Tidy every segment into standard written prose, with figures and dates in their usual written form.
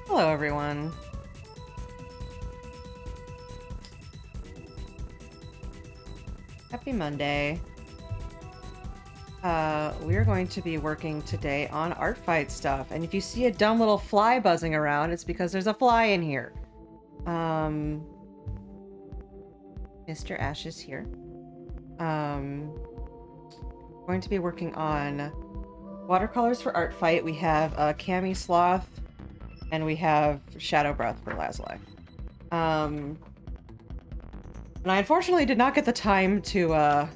Hello, everyone. Happy Monday. We're going to be working today on art fight stuff, and if you see a dumb little fly buzzing around, it's because there's a fly in here. Mr. Ash is here. Going to be working on watercolors for art fight. We have Cami Sloth, and we have Shadow Breath for Lazuli. And I unfortunately did not get the time to, hi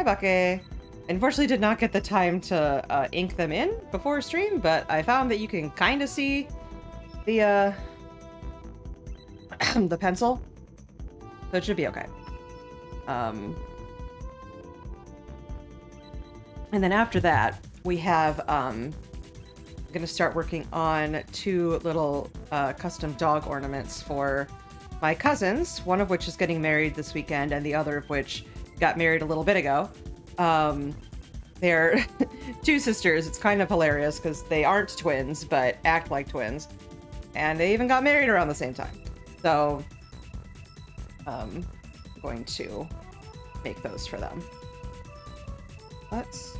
Bucky! Unfortunately did not get the time to ink them in before stream, but I found that you can kind of see the, the pencil, so it should be okay. And then after that, we have, I'm gonna start working on two little custom dog ornaments for my cousins, one of which is getting married this weekend, and the other of which got married a little bit ago. They're two sisters. It's kind of hilarious because they aren't twins, but act like twins. And they even got married around the same time. So, I'm going to make those for them. Let's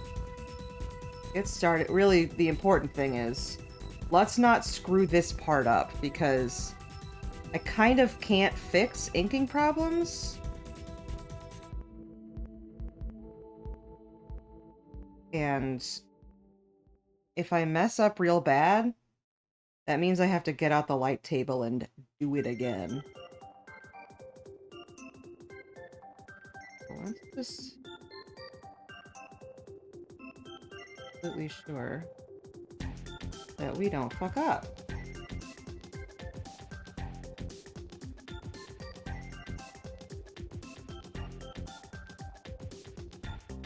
get started. Really, the important thing is, let's not screw this part up, because I kind of can't fix inking problems. And if I mess up real bad, that means I have to get out the light table and do it again. Let's just absolutely sure that we don't fuck up.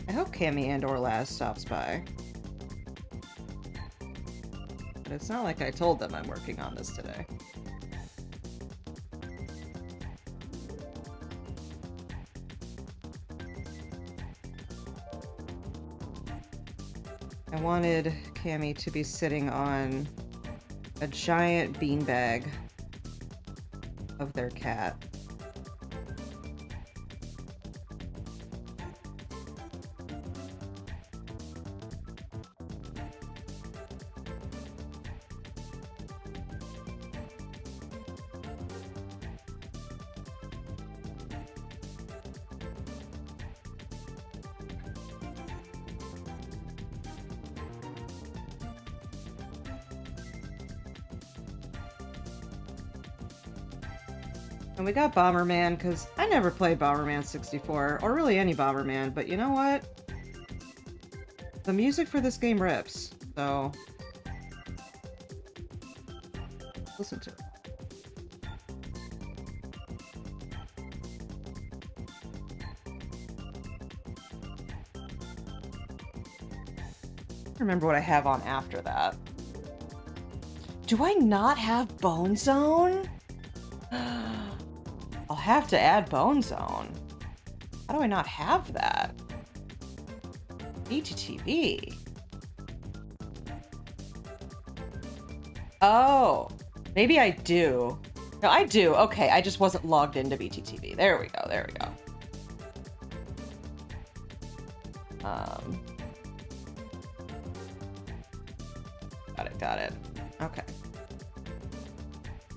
I hope Cammy and or Laz stops by. But it's not like I told them I'm working on this today. I wanted Cammy to be sitting on a giant beanbag of their cat. And we got Bomberman, because I never played Bomberman 64, or really any Bomberman, but you know what? The music for this game rips, so listen to it. I remember what I have on after that. Do I not have Bone Zone? I'll have to add Bone Zone. How do I not have that? BTTV. Oh, maybe I do. No, I do. Okay, I just wasn't logged into BTTV. There we go. There we go. Got it. Okay.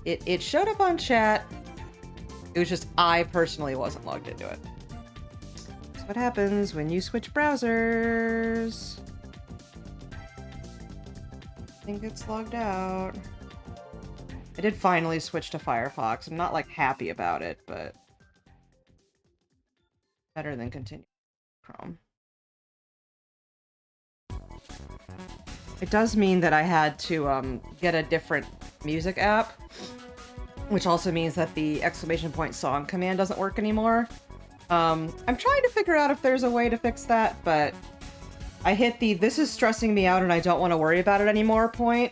It showed up on chat. It was just I personally wasn't logged into it. That's what happens when you switch browsers. I think it's logged out. I did finally switch to Firefox. I'm not like happy about it, but better than continue Chrome. It does mean that I had to get a different music app, which also means that the ! song command doesn't work anymore. I'm trying to figure out if there's a way to fix that, but I hit the "this is stressing me out and I don't want to worry about it anymore" point.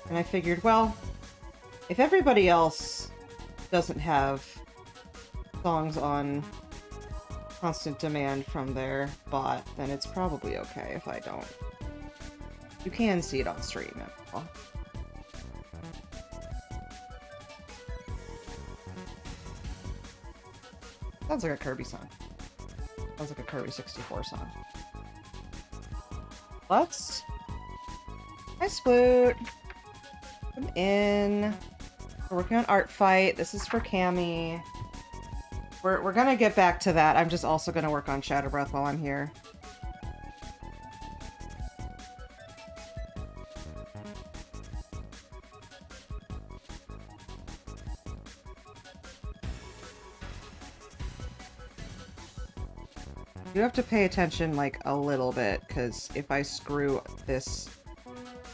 And I figured, well, if everybody else doesn't have songs on constant demand from their bot, then it's probably okay if I don't. You can see it on stream. Sounds like a Kirby song. Sounds like a Kirby 64 song. Let's... Hi, Sploot. Come in. We're working on Art Fight. This is for Cammy. We're gonna get back to that. I'm just also gonna work on Shadow Breath while I'm here. You have to pay attention, like, a little bit, because if I screw this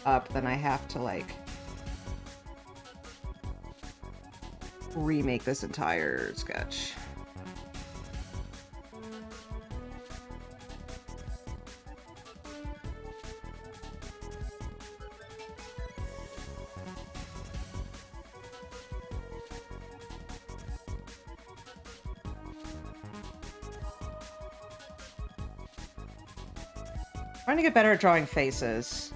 up, then I have to, like, remake this entire sketch. Trying to get better at drawing faces.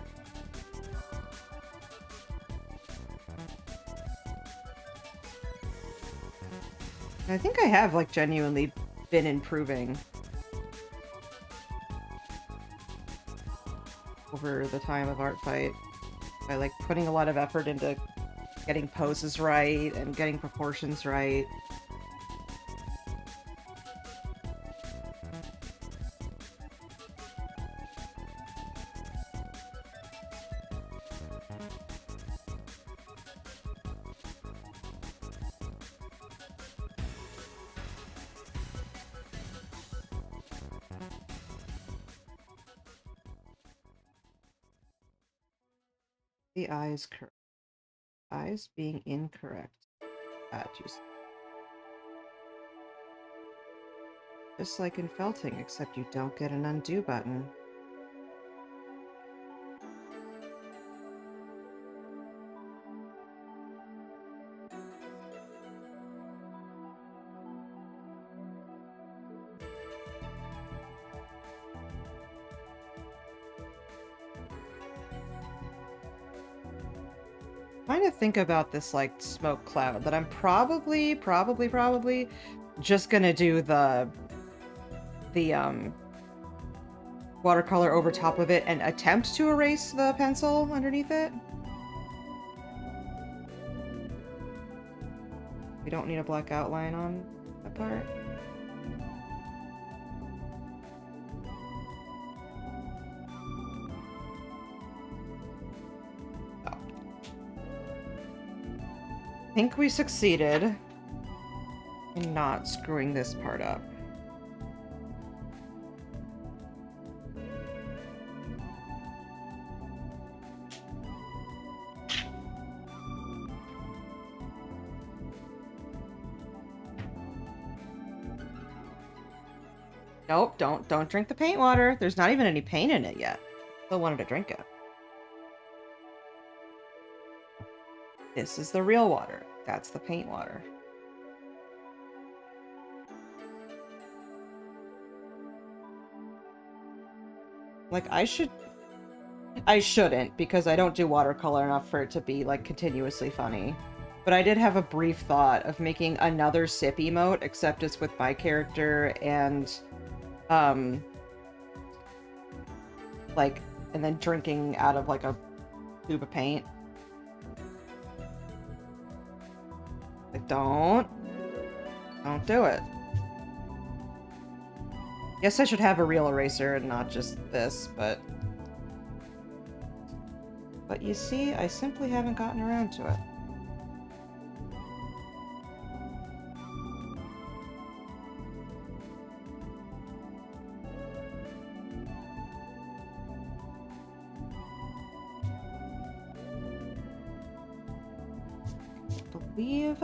And I think I have, like, genuinely been improving over the time of Art Fight by, like, putting a lot of effort into getting poses right and getting proportions right. The eyes correct. Eyes being incorrect. Just like in felting, except you don't get an undo button. Trying to think about this, like, smoke cloud, that I'm probably just gonna do the watercolor over top of it and attempt to erase the pencil underneath it. We don't need a black outline on that part. I think we succeeded in not screwing this part up. Nope, don't drink the paint water. There's not even any paint in it yet. Still wanted to drink it. This is the real water. That's the paint water. Like, I shouldn't, because I don't do watercolor enough for it to be, like, continuously funny. But I did have a brief thought of making another sip emote, except it's with my character and, like, and then drinking out of, like, a tube of paint. Like, don't do it. Guess I should have a real eraser and not just this, but you see, I simply haven't gotten around to it. I believe...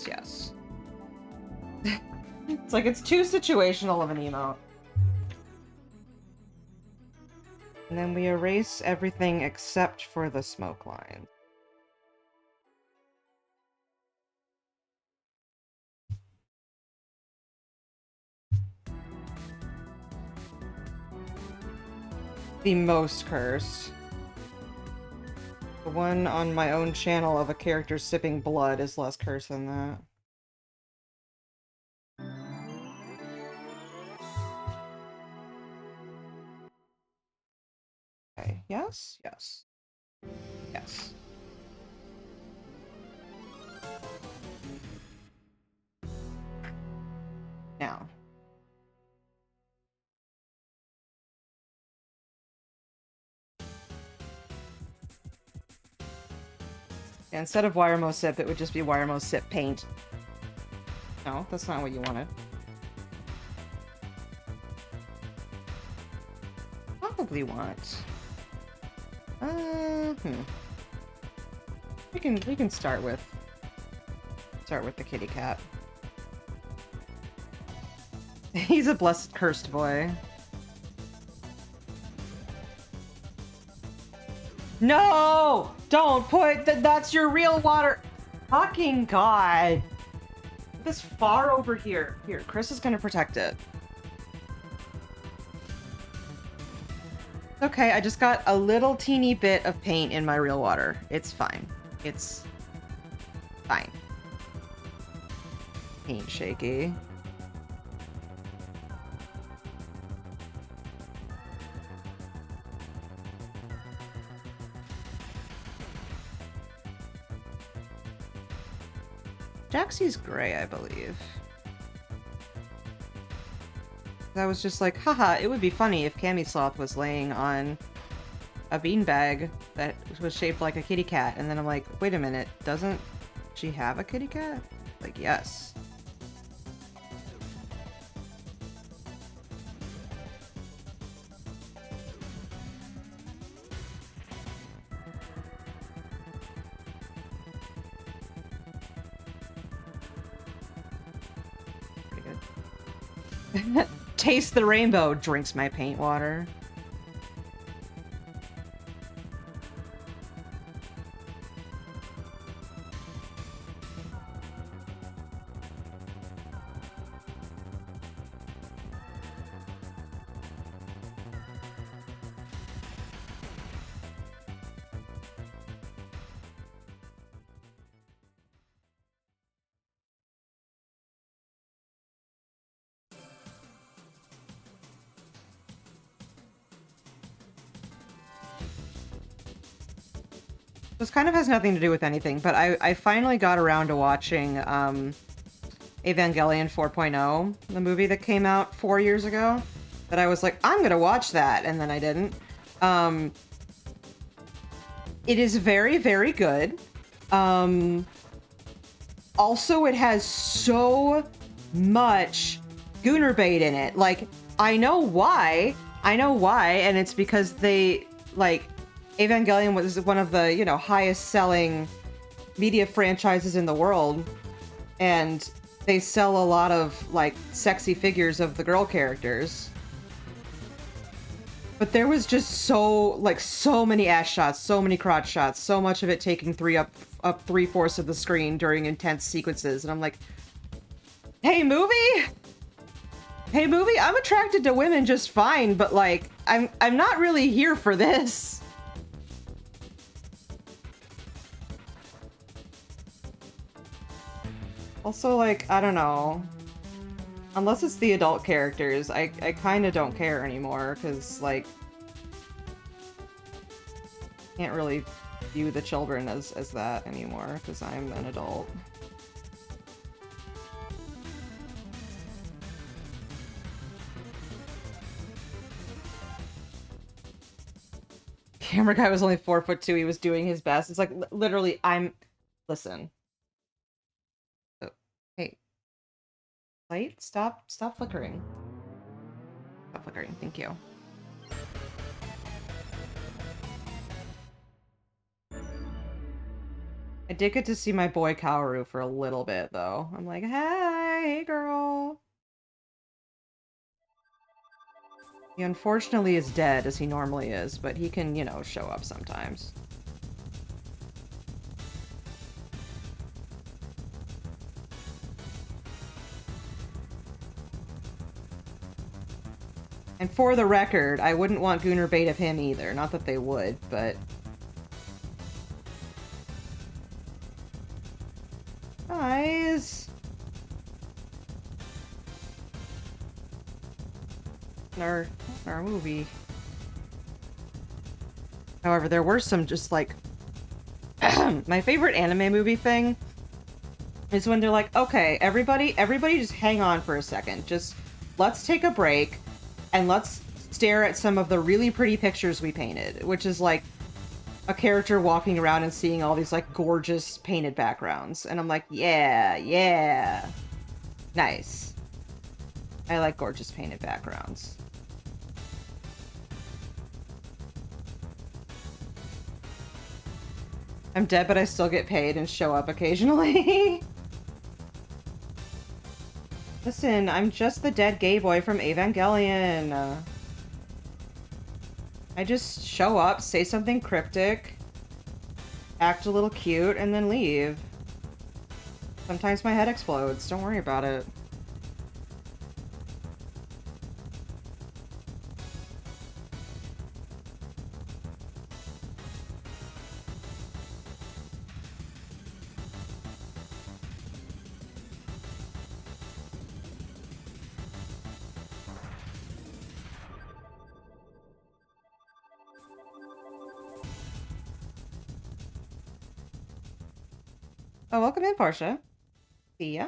Yes. It's like it's too situational of an emote. And then we erase everything except for the smoke line. the most cursed. The one on my own channel of a character sipping blood is less cursed than that. Okay, yes, yes, yes. Now. Instead of WireMouse sip, it would just be WireMouse sip paint. No, that's not what you wanted. Probably want. We can start with the kitty cat. He's a blessed cursed boy. No! Don't put that's your real water. Fucking God. This far over here. Here, Chris is gonna protect it. Okay, I just got a little teeny bit of paint in my real water. It's fine. It's fine. Paint shaky. Jaxie's gray, I believe. I was just like, haha, it would be funny if Cammy Sloth was laying on a beanbag that was shaped like a kitty cat. And then I'm like, wait a minute, doesn't she have a kitty cat? Like, yes. Pretty good. Taste the rainbow, drinks my paint water. This kind of has nothing to do with anything, but I finally got around to watching Evangelion 4.0, the movie that came out 4 years ago, that I was like, I'm gonna watch that, and then I didn't. It is very, very good. Also, it has so much Gooner bait in it. Like, I know why, and it's because they, like, Evangelion was one of the, you know, highest selling media franchises in the world, and they sell a lot of, like, sexy figures of the girl characters. But there was just so many ass shots, so many crotch shots, so much of it taking up 3/4 of the screen during intense sequences, and I'm like, hey movie, I'm attracted to women just fine, but like, I'm not really here for this. Also, like, I don't know. Unless it's the adult characters, I kind of don't care anymore, because, like, can't really view the children as that anymore, because I'm an adult. Camera guy was only 4'2", he was doing his best. It's like, literally, listen. Oh, hey. Light, stop flickering. Stop flickering, thank you. I did get to see my boy Kaoru for a little bit, though. I'm like, hey girl. He unfortunately is dead, as he normally is, but he can, you know, show up sometimes. And for the record, I wouldn't want Gooner bait of him either. Not that they would, but... Guys! Our movie. However, there were some just like... My favorite anime movie thing is when they're like, okay, everybody just hang on for a second. Just let's take a break and let's stare at some of the really pretty pictures we painted, which is like a character walking around and seeing all these like gorgeous painted backgrounds. And I'm like, yeah. Nice. I like gorgeous painted backgrounds. I'm dead, but I still get paid and show up occasionally. Listen, I'm just the dead gay boy from Evangelion. I just show up, say something cryptic, act a little cute, and then leave. Sometimes my head explodes. Don't worry about it. Oh, welcome in, Portia. See ya.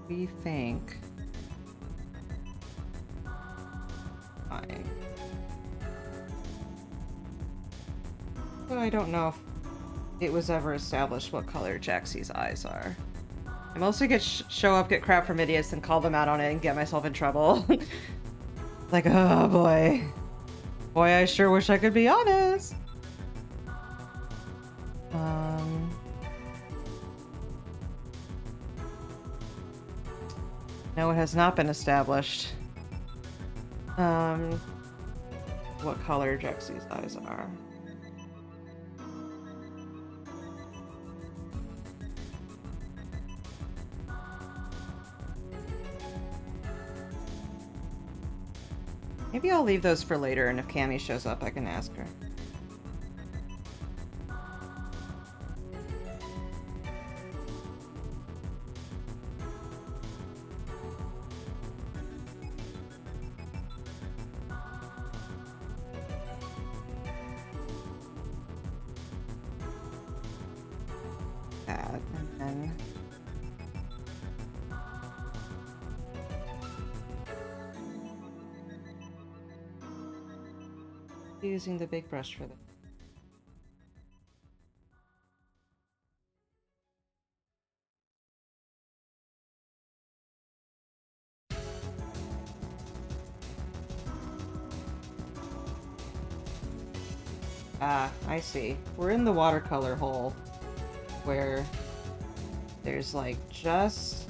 We think... Fine. But I don't know if it was ever established what color Jaxie's eyes are. I mostly get show up, get crap from idiots, and call them out on it and get myself in trouble. Like, oh boy. Boy, I sure wish I could be honest. No, it has not been established. What color Jaxie's eyes are. Maybe I'll leave those for later, and if Cammy shows up, I can ask her. That, and then... using the big brush for this. Ah, I see. We're in the watercolor hole where there's like just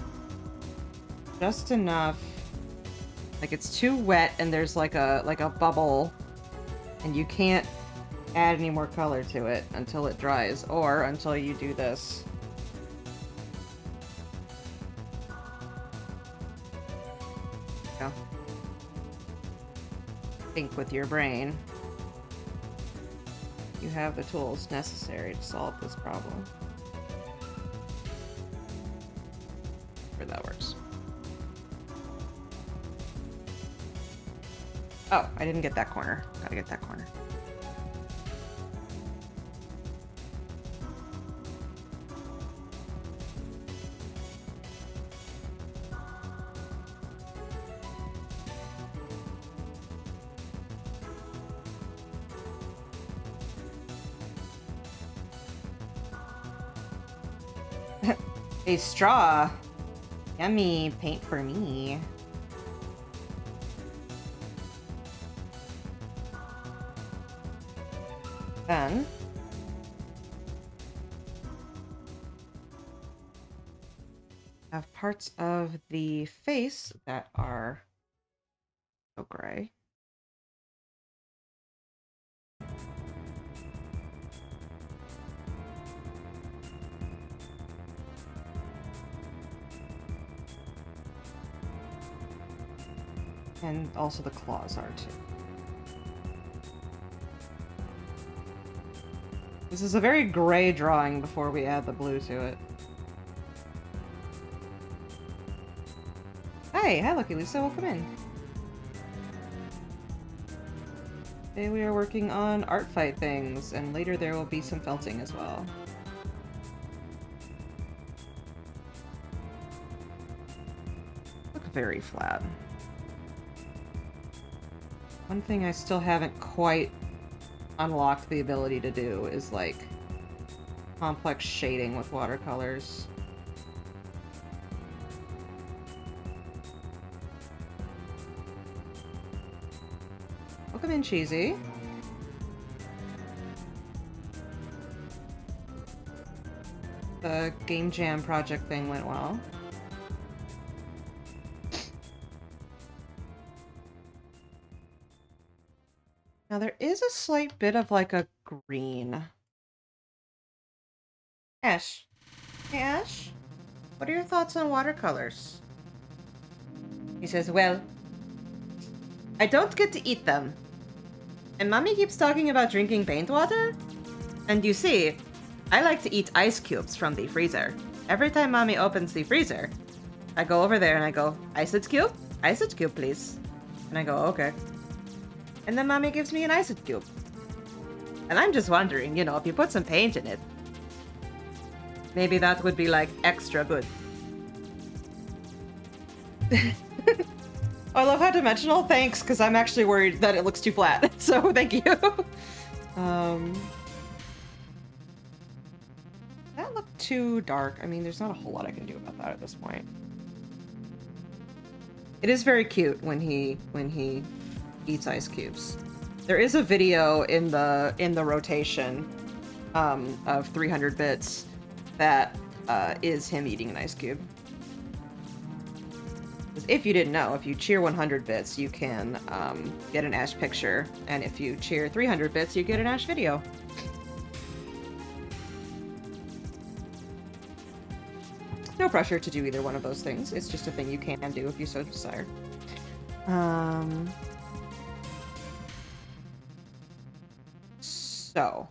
enough, like it's too wet and there's like a bubble and you can't add any more color to it until it dries or until you do this. Yeah. Think with your brain. You have the tools necessary to solve this problem. Sure, that works. Oh, I didn't get that corner. Gotta get that corner. A straw. Yummy. Paint for me. Then have parts of the face that are So gray. And also the claws are too. This is a very gray drawing before we add the blue to it. Hi, Lucky Lisa, welcome in. Today we are working on art fight things, and later there will be some felting as well. Look very flat. One thing I still haven't quite unlocked the ability to do is, like, complex shading with watercolors. Welcome in, Cheesy. The Game Jam project thing went well. Now there is a slight bit of like a green. Ash. Hey Ash, what are your thoughts on watercolors? He says, well, I don't get to eat them. And Mommy keeps talking about drinking paint water? And you see, I like to eat ice cubes from the freezer. Every time Mommy opens the freezer, I go over there and I go, ice cube, please. And I go, okay. And then Mommy gives me an ice cube. And I'm just wondering, you know, if you put some paint in it, maybe that would be like extra good. I love how dimensional. Thanks, because I'm actually worried that it looks too flat. So thank you. That looked too dark. I mean, there's not a whole lot I can do about that at this point. It is very cute when he eats ice cubes. There is a video in the rotation of 300 bits that is him eating an ice cube. If you didn't know, if you cheer 100 bits, you can get an Ash picture, and if you cheer 300 bits, you get an Ash video. No pressure to do either one of those things. It's just a thing you can do if you so desire. So.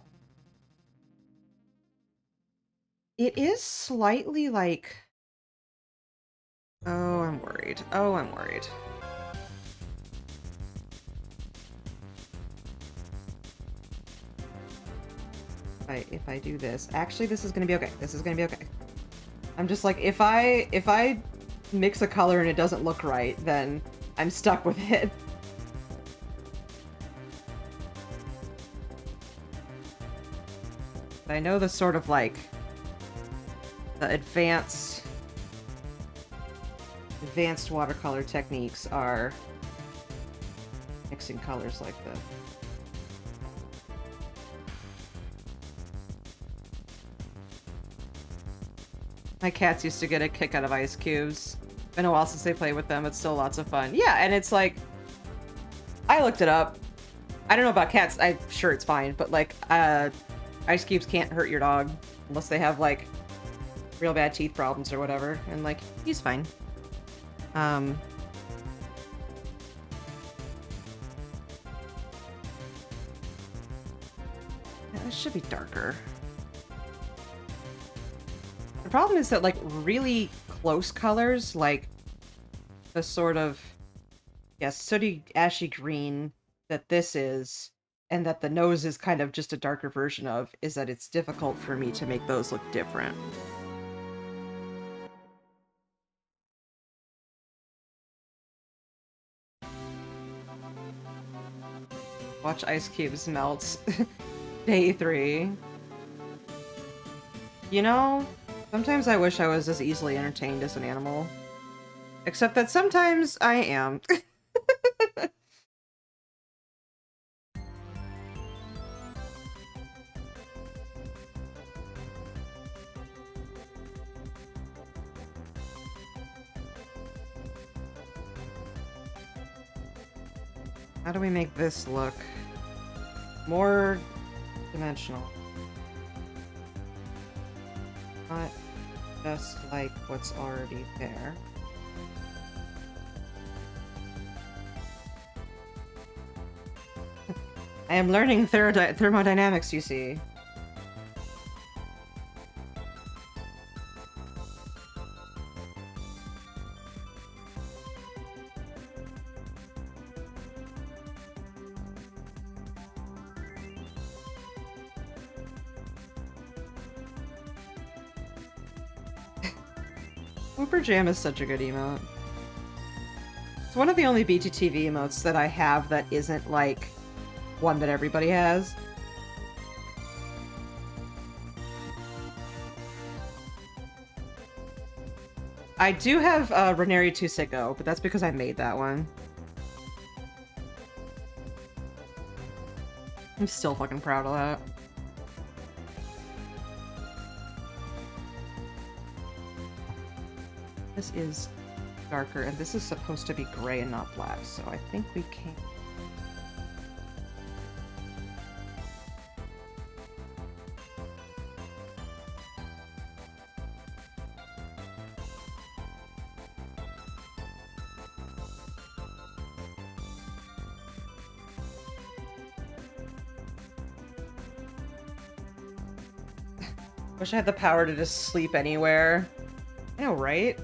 It is slightly like... Oh, I'm worried. Oh, I'm worried. If I do this... Actually, this is gonna be okay. This is gonna be okay. I'm just like, if I mix a color and it doesn't look right, then I'm stuck with it. But I know the sort of like... The advanced watercolor techniques are mixing colors like this. My cats used to get a kick out of ice cubes. Been a while since they played with them. It's still lots of fun. Yeah, and it's like, I looked it up. I don't know about cats. I'm sure it's fine, but like, ice cubes can't hurt your dog unless they have like real bad teeth problems or whatever. And like, he's fine. Yeah, this should be darker. The problem is that, like, really close colors, like the sort of, yeah, sooty, ashy green that this is, and that the nose is kind of just a darker version of, is that it's difficult for me to make those look different. Watch ice cubes melt. Day 3. You know, sometimes I wish I was as easily entertained as an animal. Except that sometimes I am. How do we make this look more dimensional? Not just like what's already there. I am learning thermodynamics, you see. Whooper Jam is such a good emote. It's one of the only BTTV emotes that I have that isn't, like, one that everybody has. I do have Reneri 2 Sicko, but that's because I made that one. I'm still fucking proud of that. This is darker, and this is supposed to be gray and not black, so I think we can... Wish I had the power to just sleep anywhere. I know, right?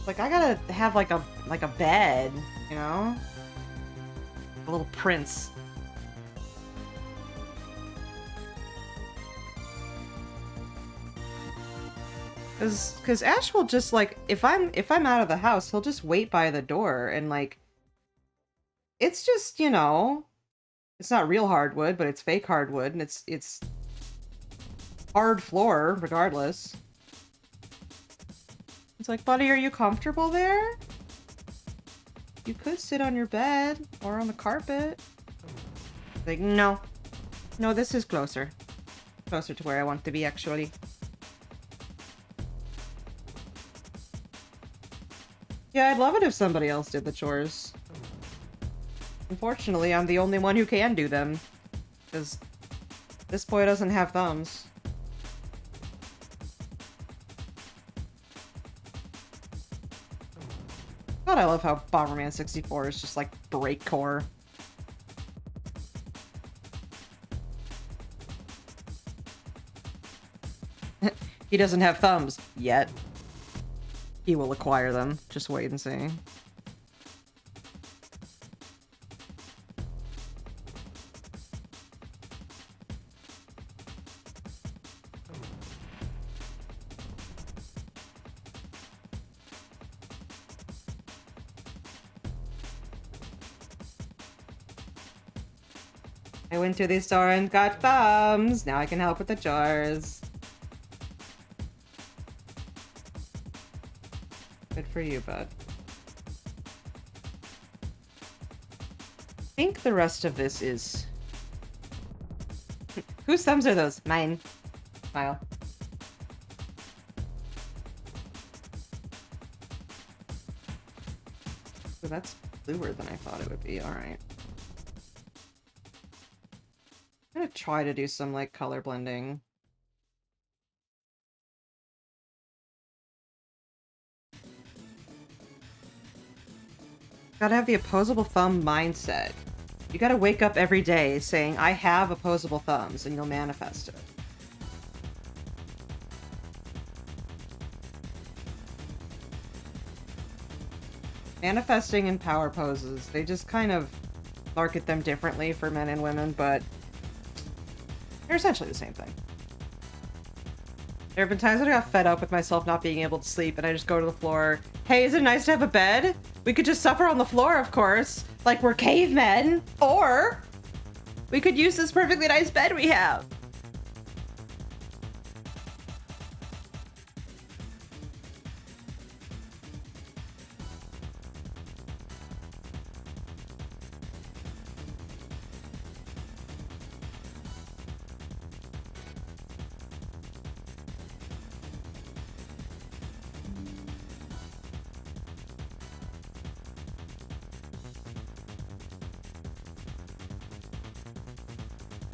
Like, I gotta have, like a bed, you know? A little prince. Cause Ash will just, like, if I'm out of the house, he'll just wait by the door, and, like, it's just, you know, it's not real hardwood, but it's fake hardwood, and it's hard floor, regardless. It's like, buddy, are you comfortable there? You could sit on your bed or on the carpet. Like, no. No, this is closer. Closer to where I want to be, actually. Yeah, I'd love it if somebody else did the chores. Unfortunately, I'm the only one who can do them. Because this boy doesn't have thumbs. God, I love how Bomberman 64 is just like breakcore. He doesn't have thumbs yet. He will acquire them. Just wait and see. I went to the store and got thumbs. Now I can help with the chores. Good for you, bud. I think the rest of this is... Whose thumbs are those? Mine. Smile. So that's bluer than I thought it would be. Alright. I'm gonna try to do some, like, color blending. Gotta have the opposable thumb mindset. You gotta wake up every day saying, I have opposable thumbs, and you'll manifest it. Manifesting and power poses, they just kind of market them differently for men and women, but they're essentially the same thing. There have been times when I got fed up with myself not being able to sleep, and I just go to the floor. Hey, is it nice to have a bed? We could just suffer on the floor, of course. Like we're cavemen. Or we could use this perfectly nice bed we have.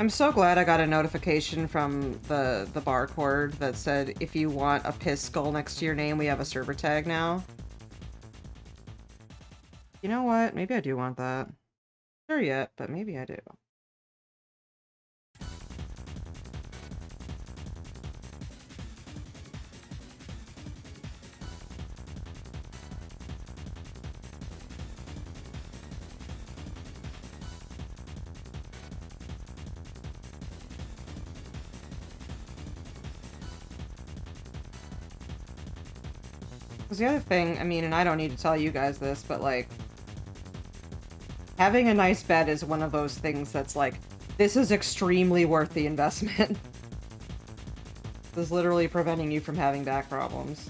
I'm so glad I got a notification from the barcode that said, if you want a piss skull next to your name, we have a server tag now. You know what? Maybe I do want that. Sure yet, but maybe I do. Because the other thing, I mean, and I don't need to tell you guys this, but like, having a nice bed is one of those things that's like, this is extremely worth the investment. This is literally preventing you from having back problems.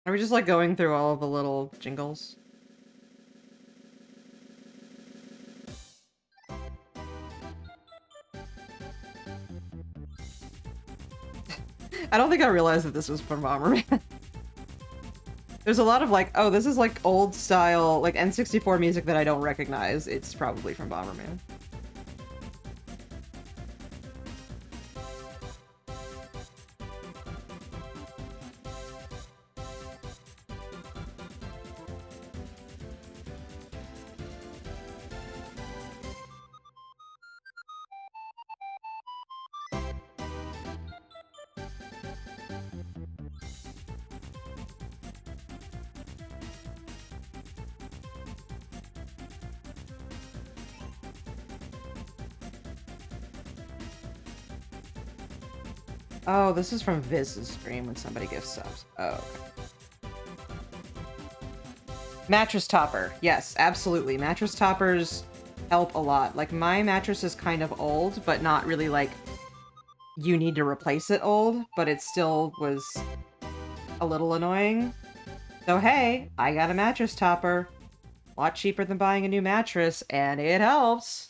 Are we just like going through all of the little jingles? I don't think I realized that this was from Bomberman. There's a lot of like, oh, this is like old style, like N64 music that I don't recognize. It's probably from Bomberman. Oh, this is from Viz's stream when somebody gives subs. Oh, okay. Mattress topper. Yes, absolutely. Mattress toppers help a lot. Like, my mattress is kind of old, but not really like you need to replace it old, but it still was a little annoying. So hey, I got a mattress topper. A lot cheaper than buying a new mattress, and it helps.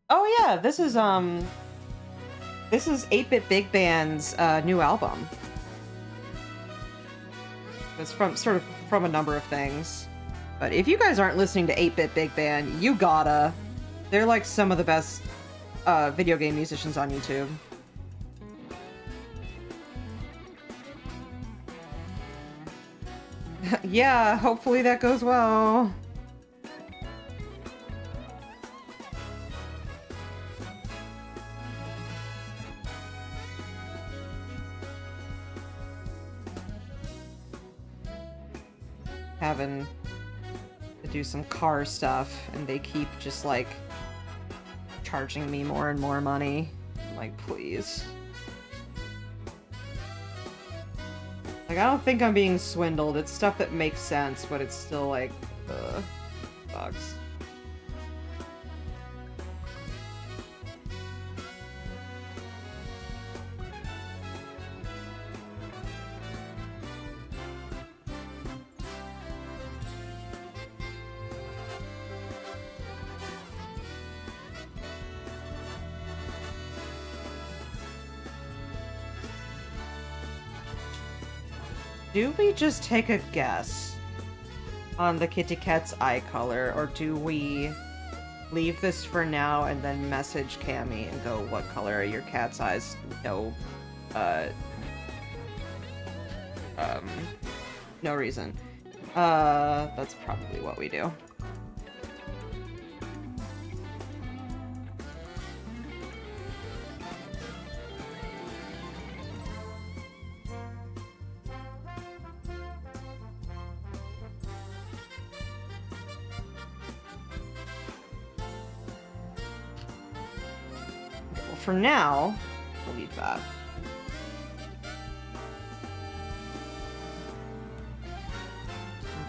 Oh yeah, this is 8-Bit Big Band's new album. It's sort of from a number of things. But if you guys aren't listening to 8-Bit Big Band, you gotta. They're like some of the best video game musicians on YouTube. Yeah, hopefully that goes well. Having to do some car stuff, and they keep just like charging me more and more money. I'm like, please. Like, I don't think I'm being swindled. It's stuff that makes sense, but it's still like, bugs. Do we just take a guess on the kitty cat's eye color, or do we leave this for now and then message Cammy and go, what color are your cat's eyes? No, no reason. That's probably what we do. For now, we'll leave that.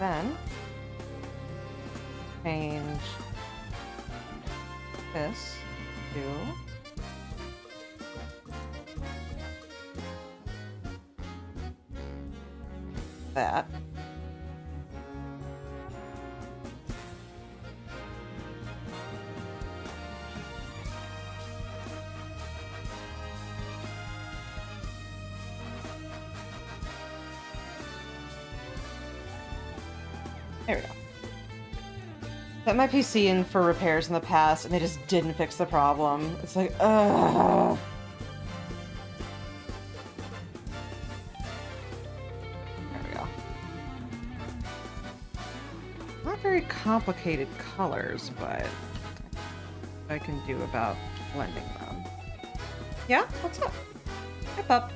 And then change this to that. There we go. Set my PC in for repairs in the past, and they just didn't fix the problem. It's like, ugh. There we go. Not very complicated colors, but I can do about blending them. Yeah? What's up? Hi, pup.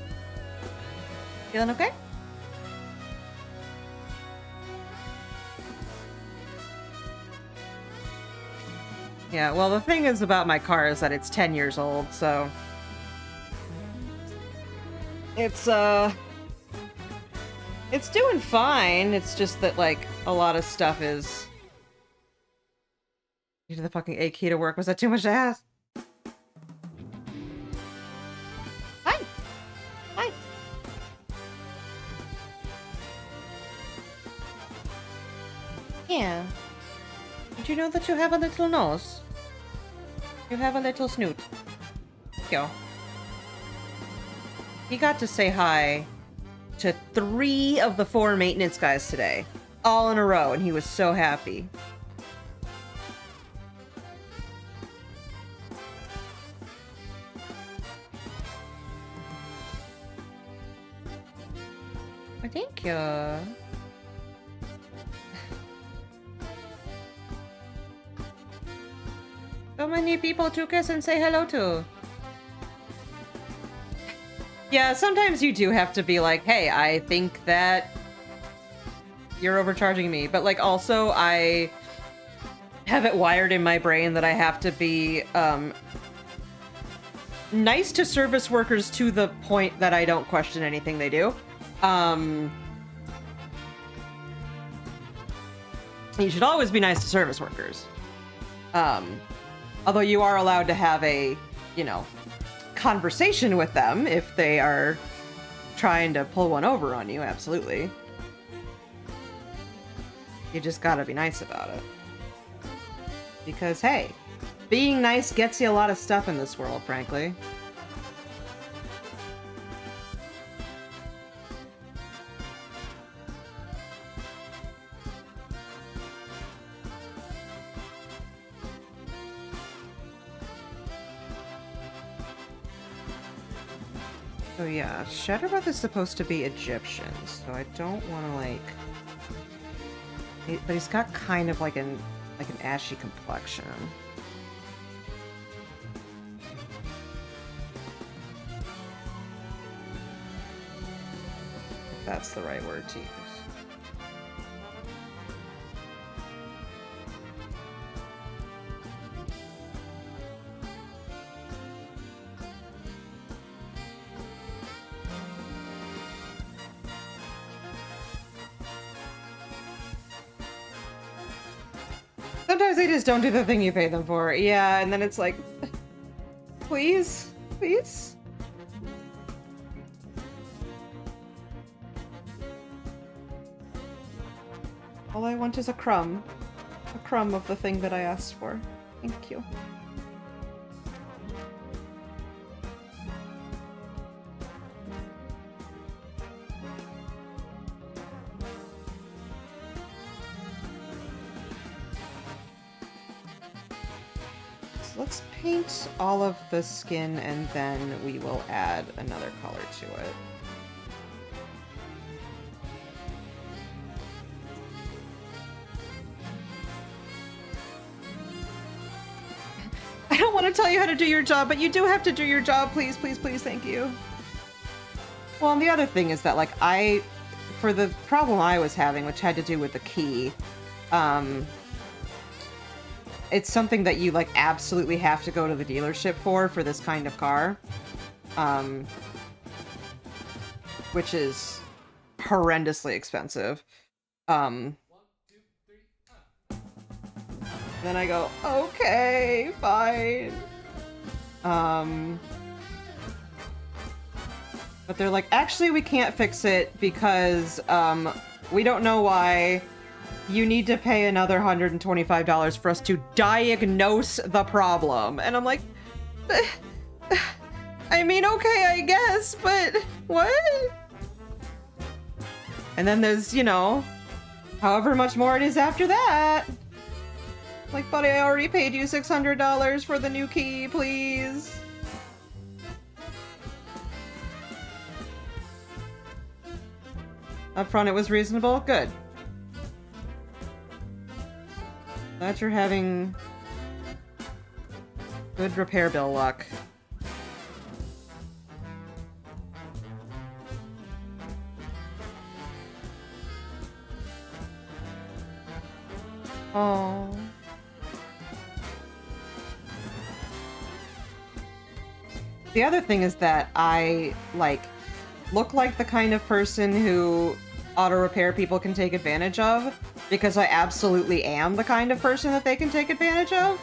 Feeling okay? Yeah, well, the thing is about my car is that it's 10 years old, so it's doing fine. It's just that, like, a lot of stuff is... You did the fucking A key to work. Was that too much to ask? Hi! Hi! Yeah. Did you know that you have a little nose? You have a little snoot. Yo. He got to say hi to 3 of the 4 maintenance guys today. All in a row, and he was so happy. Oh, thank you. So many people to kiss and say hello to. Yeah, sometimes you do have to be like, hey, I think that you're overcharging me. But, like, also, I have it wired in my brain that I have to be nice to service workers to the point that I don't question anything they do. You should always be nice to service workers. Although you are allowed to have a, you know, conversation with them if they are trying to pull one over on you, absolutely. You just gotta be nice about it. Because, hey, being nice gets you a lot of stuff in this world, frankly. So yeah, Shadowbreath is supposed to be Egyptian, so I don't want to, like... But he's got kind of like an ashy complexion. If that's the right word to use. Sometimes they just don't do the thing you pay them for. Yeah, and then it's like, please, please. All I want is a crumb of the thing that I asked for. Thank you. let's paint all of the skin and then we will add another color to it. I don't want to tell you how to do your job, but you do have to do your job, please, please, please, thank you. Well, and the other thing is that, like, for the problem I was having, which had to do with the key, it's something that you, like, absolutely have to go to the dealership for this kind of car. Which is horrendously expensive. Then I go, okay, fine. But they're like, actually, we can't fix it because, we don't know why. You need to pay another $125 for us to diagnose the problem. And I'm like, I mean, okay, I guess, but what? And then there's, you know, however much more it is after that. Like, buddy, I already paid you $600 for the new key, please. Up front, it was reasonable? Good. Glad you're having good repair bill luck. Oh. The other thing is that I, like, look like the kind of person who auto repair people can take advantage of, because I absolutely am the kind of person that they can take advantage of.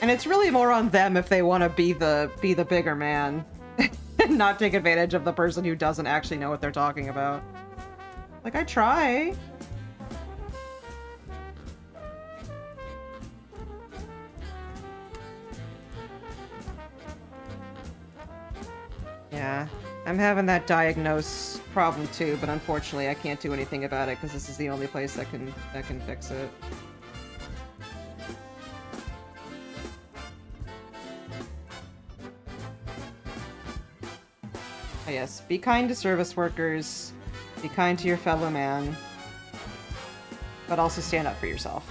And it's really more on them if they want to be the bigger man and not take advantage of the person who doesn't actually know what they're talking about. Like, I try. Yeah, I'm having that diagnose problem too, but unfortunately I can't do anything about it because this is the only place that can fix it. Oh yes, be kind to service workers, be kind to your fellow man, but also stand up for yourself.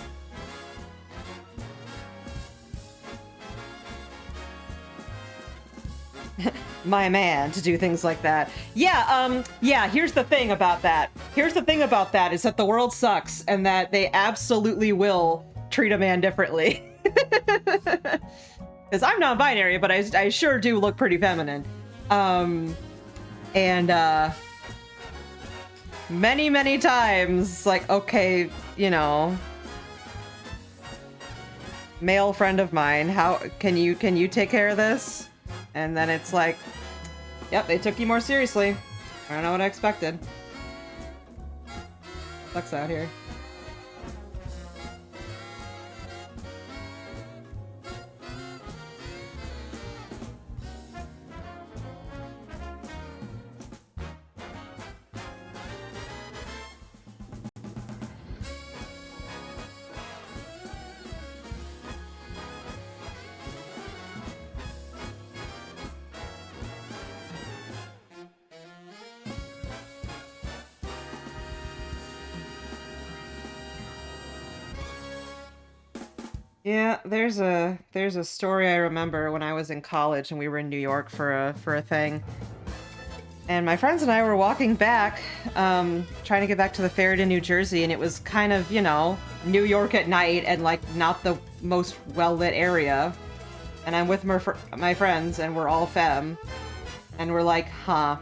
My man to do things like that. Yeah, yeah, here's the thing about that. Here's the thing about that is that the world sucks and that they absolutely will treat a man differently. Because I'm non-binary, but I sure do look pretty feminine. Many, many times, like, okay, you know, male friend of mine, how can you take care of this? And then it's like, yep, they took you more seriously. I don't know what I expected. Sucks out here. Yeah, there's a story I remember when I was in college and we were in New York for a thing. And my friends and I were walking back, trying to get back to the ferry to New Jersey, and it was kind of, you know, New York at night and, like, not the most well-lit area. And I'm with my friends, and we're all femme. And we're like, huh,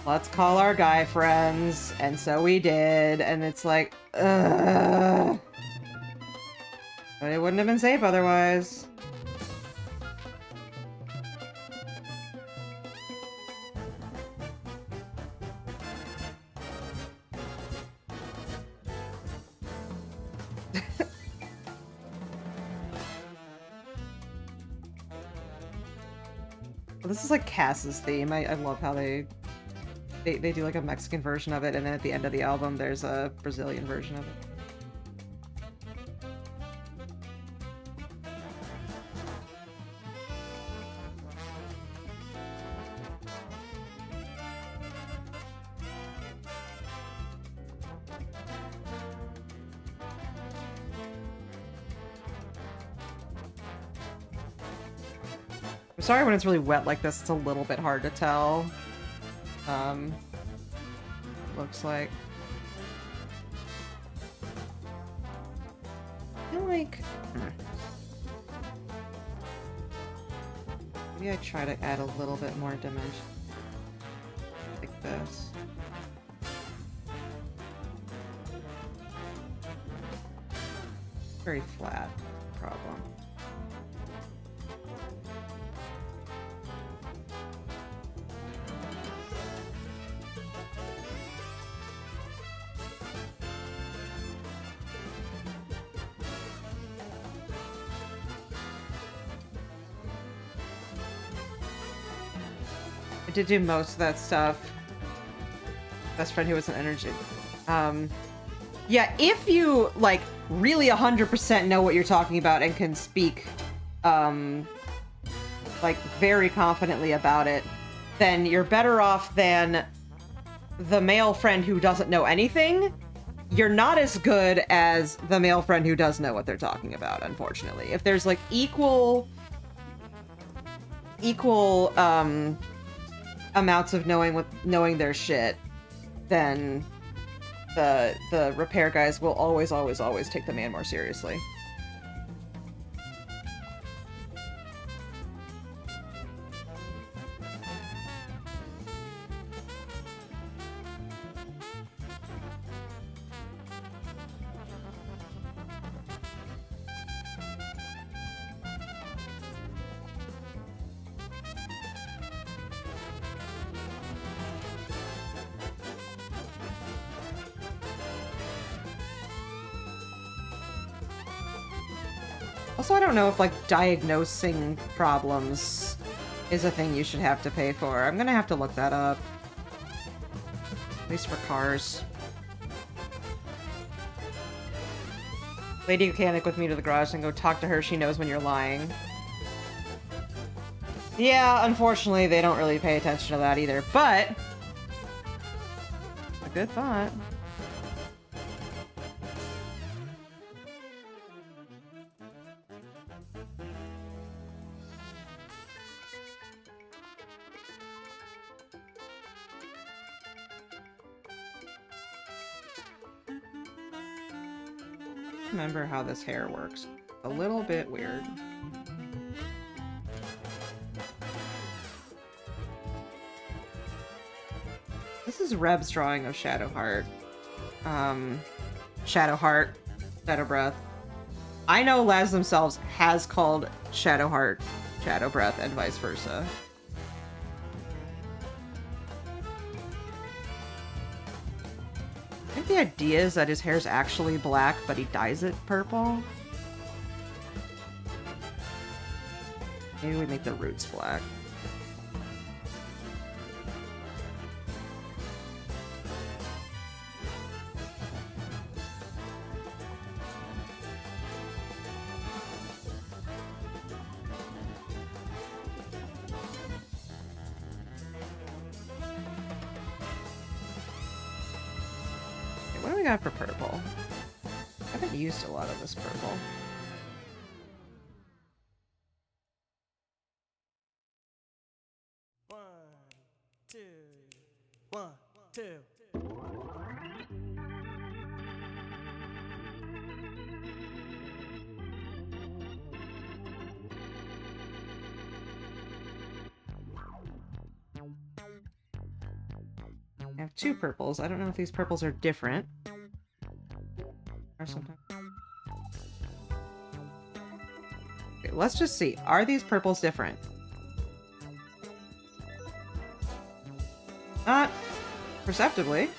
let's call our guy friends. And so we did, and it's like, ugh. But it wouldn't have been safe otherwise. Well, this is like Cass's theme. I love how they do like a Mexican version of it, and then at the end of the album there's a Brazilian version of it. sorry when it's really wet like this, it's a little bit hard to tell. Looks like. I feel like... Maybe I try to add a little bit more dimension. Like this. Very flat. Problem. I did do most of that stuff. Best friend who was an energy. Yeah, if you, like, really 100% know what you're talking about and can speak, like, very confidently about it, then you're better off than the male friend who doesn't know anything. You're not as good as the male friend who does know what they're talking about, unfortunately. If there's, like, equal amounts of knowing their shit, then the repair guys will always take the man more seriously. Also, I don't know if, like, diagnosing problems is a thing you should have to pay for. I'm gonna have to look that up. At least for cars. Lady mechanic with me to the garage and go talk to her. She knows when you're lying. Yeah, unfortunately, they don't really pay attention to that either, but... a good thought. Remember how this hair works. A little bit weird. This is Reb's drawing of Shadowheart. Shadowheart, Shadow Breath. I know Laz themselves has called Shadowheart Shadow Breath and vice versa. I think the idea is that his hair's actually black, but he dyes it purple. Maybe we make the roots black. What do we got for purple? I haven't used a lot of this purple. One, two. I have two purples. I don't know if these purples are different. Or something. Okay, let's just see. Are these purples different? Not perceptibly.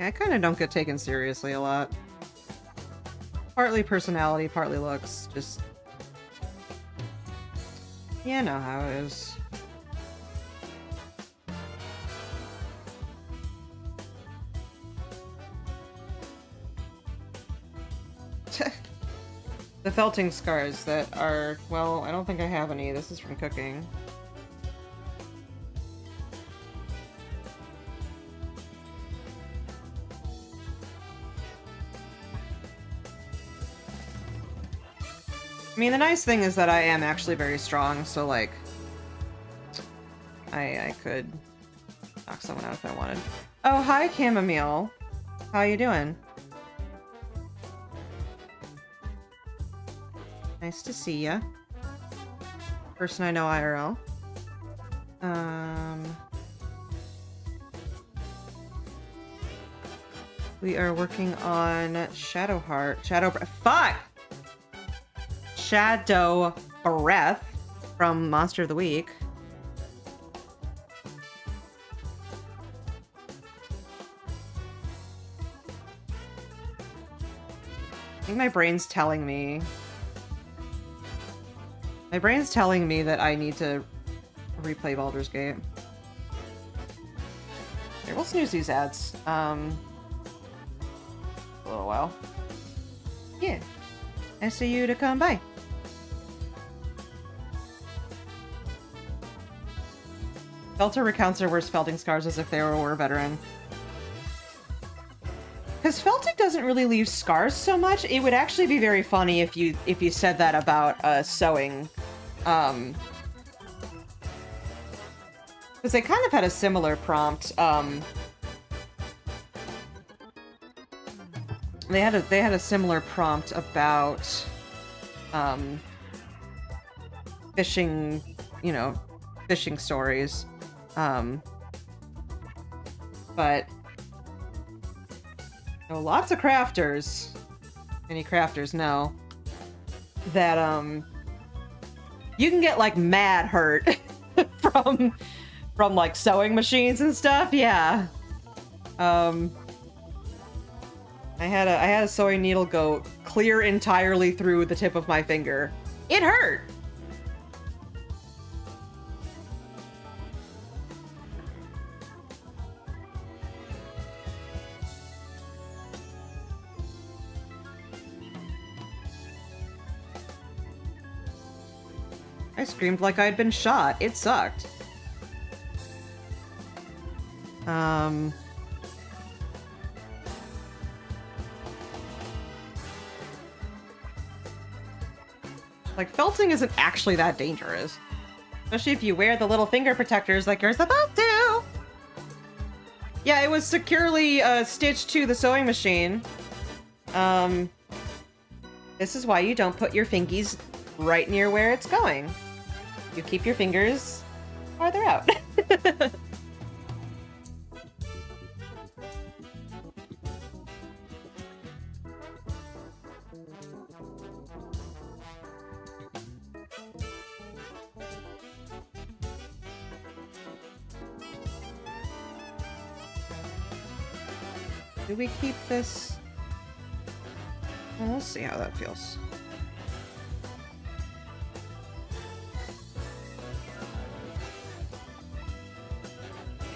I kind of don't get taken seriously a lot. Partly personality, partly looks. Just... you know how it is. The felting scars that are... well, I don't think I have any. This is from cooking. I mean, the nice thing is that I am actually very strong, so, like, I could knock someone out if I wanted. Oh, hi, Chamomile. How you doing? Nice to see ya. Person I know IRL. We are working on Shadow Breath from Monster of the Week. I think my brain's telling me... my brain's telling me that I need to replay Baldur's Gate. Here, we'll snooze these ads. A little while. Yeah. Nice of you to come by. Felter recounts their worst felting scars as if they were a war veteran. Because felting doesn't really leave scars so much. It would actually be very funny if you said that about sewing. Because they kind of had a similar prompt. They had a similar prompt about fishing, you know, fishing stories. But you know, lots of crafters, many crafters know that you can get like mad hurt from like sewing machines and stuff. Yeah. I had a sewing needle go clear entirely through the tip of my finger. It hurt. I screamed like I'd been shot. It sucked. Like, felting isn't actually that dangerous. Especially if you wear the little finger protectors like you're supposed to! Yeah, it was securely stitched to the sewing machine. This is why you don't put your fingies right near where it's going. You keep your fingers farther out. Do we keep this? Well, we'll see how that feels.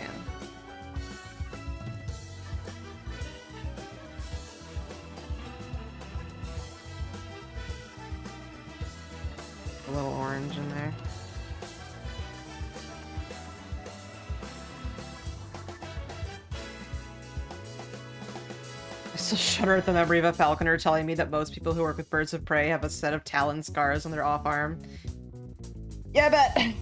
Yeah. A little orange in there. I still shudder at the memory of a falconer telling me that most people who work with birds of prey have a set of talon scars on their off arm. Yeah, I bet.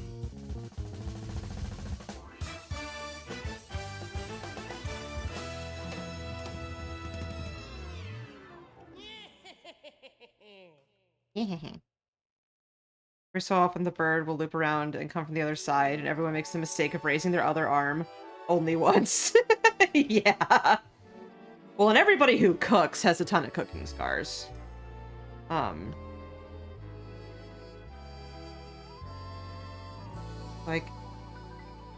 Every so often the bird will loop around and come from the other side, and everyone makes the mistake of raising their other arm. Only once. Yeah. Well, and everybody who cooks has a ton of cooking scars. Like,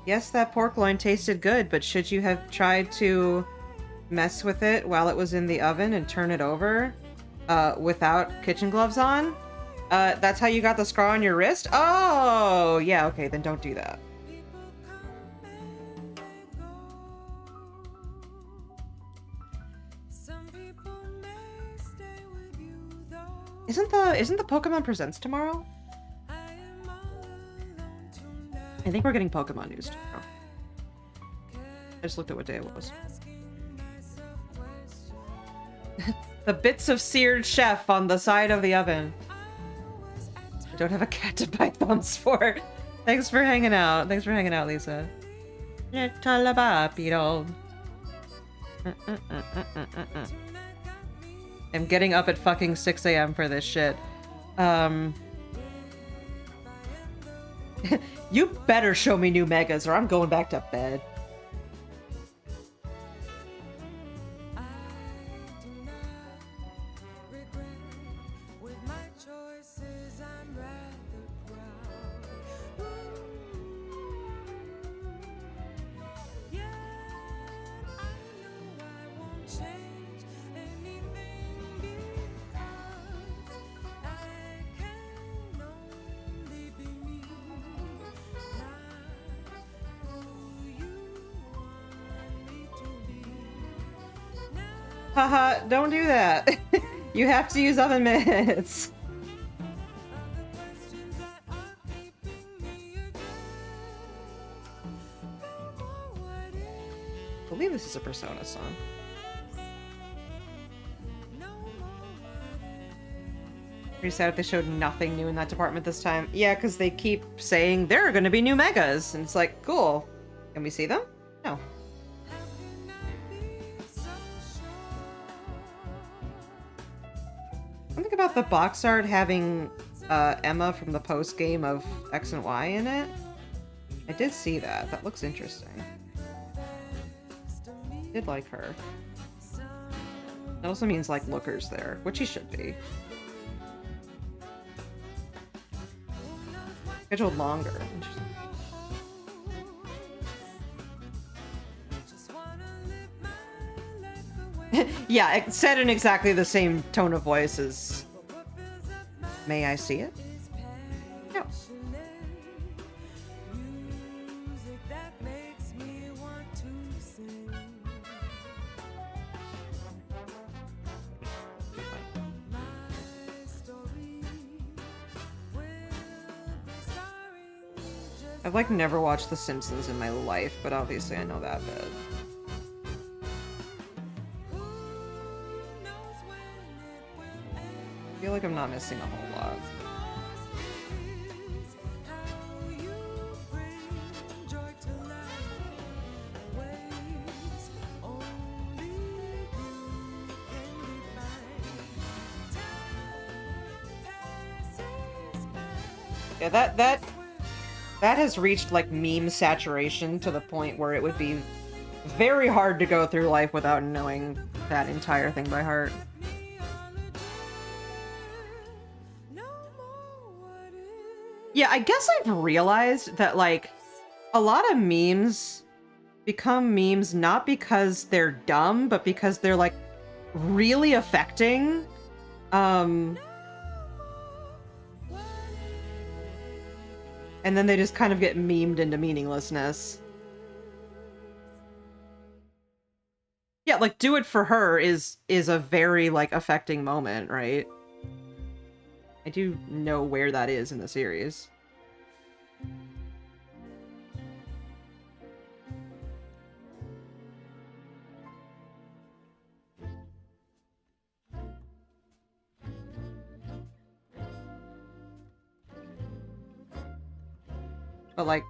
yes, that pork loin tasted good, but should you have tried to mess with it while it was in the oven and turn it over without kitchen gloves on, that's how you got the scar on your wrist? Oh, yeah, okay, then don't do that. Isn't the Pokemon Presents tomorrow? I think we're getting Pokemon news tomorrow. I just looked at what day it was. The bits of seared chef on the side of the oven. I don't have a cat to buy thumbs for. Thanks for hanging out. Thanks for hanging out, Lisa. Little Babito. I'm getting up at fucking 6 a.m. for this shit. You better show me new megas or I'm going back to bed. Haha, don't do that. You have to use oven mitts. I believe this is a Persona song. Pretty sad if they showed nothing new in that department this time. Yeah, because they keep saying there are going to be new megas. And it's like, cool. Can we see them? No. Something about the box art having Emma from the post game of X and Y in it. I did see that. That looks interesting. I did like her. That also means like Looker's there, which he should be. Scheduled longer. Interesting. Yeah, it said in exactly the same tone of voice as... May I see it? No. I've like never watched The Simpsons in my life, but obviously I know that bit. I feel like I'm not missing a whole lot. Yeah, that has reached like meme saturation to the point where it would be very hard to go through life without knowing that entire thing by heart. Yeah, I guess I've realized that, like, a lot of memes become memes not because they're dumb, but because they're, like, really affecting. And then they just kind of get memed into meaninglessness. Yeah, like, Do It For Her is a very, like, affecting moment, right? I do know where that is in the series. But, like,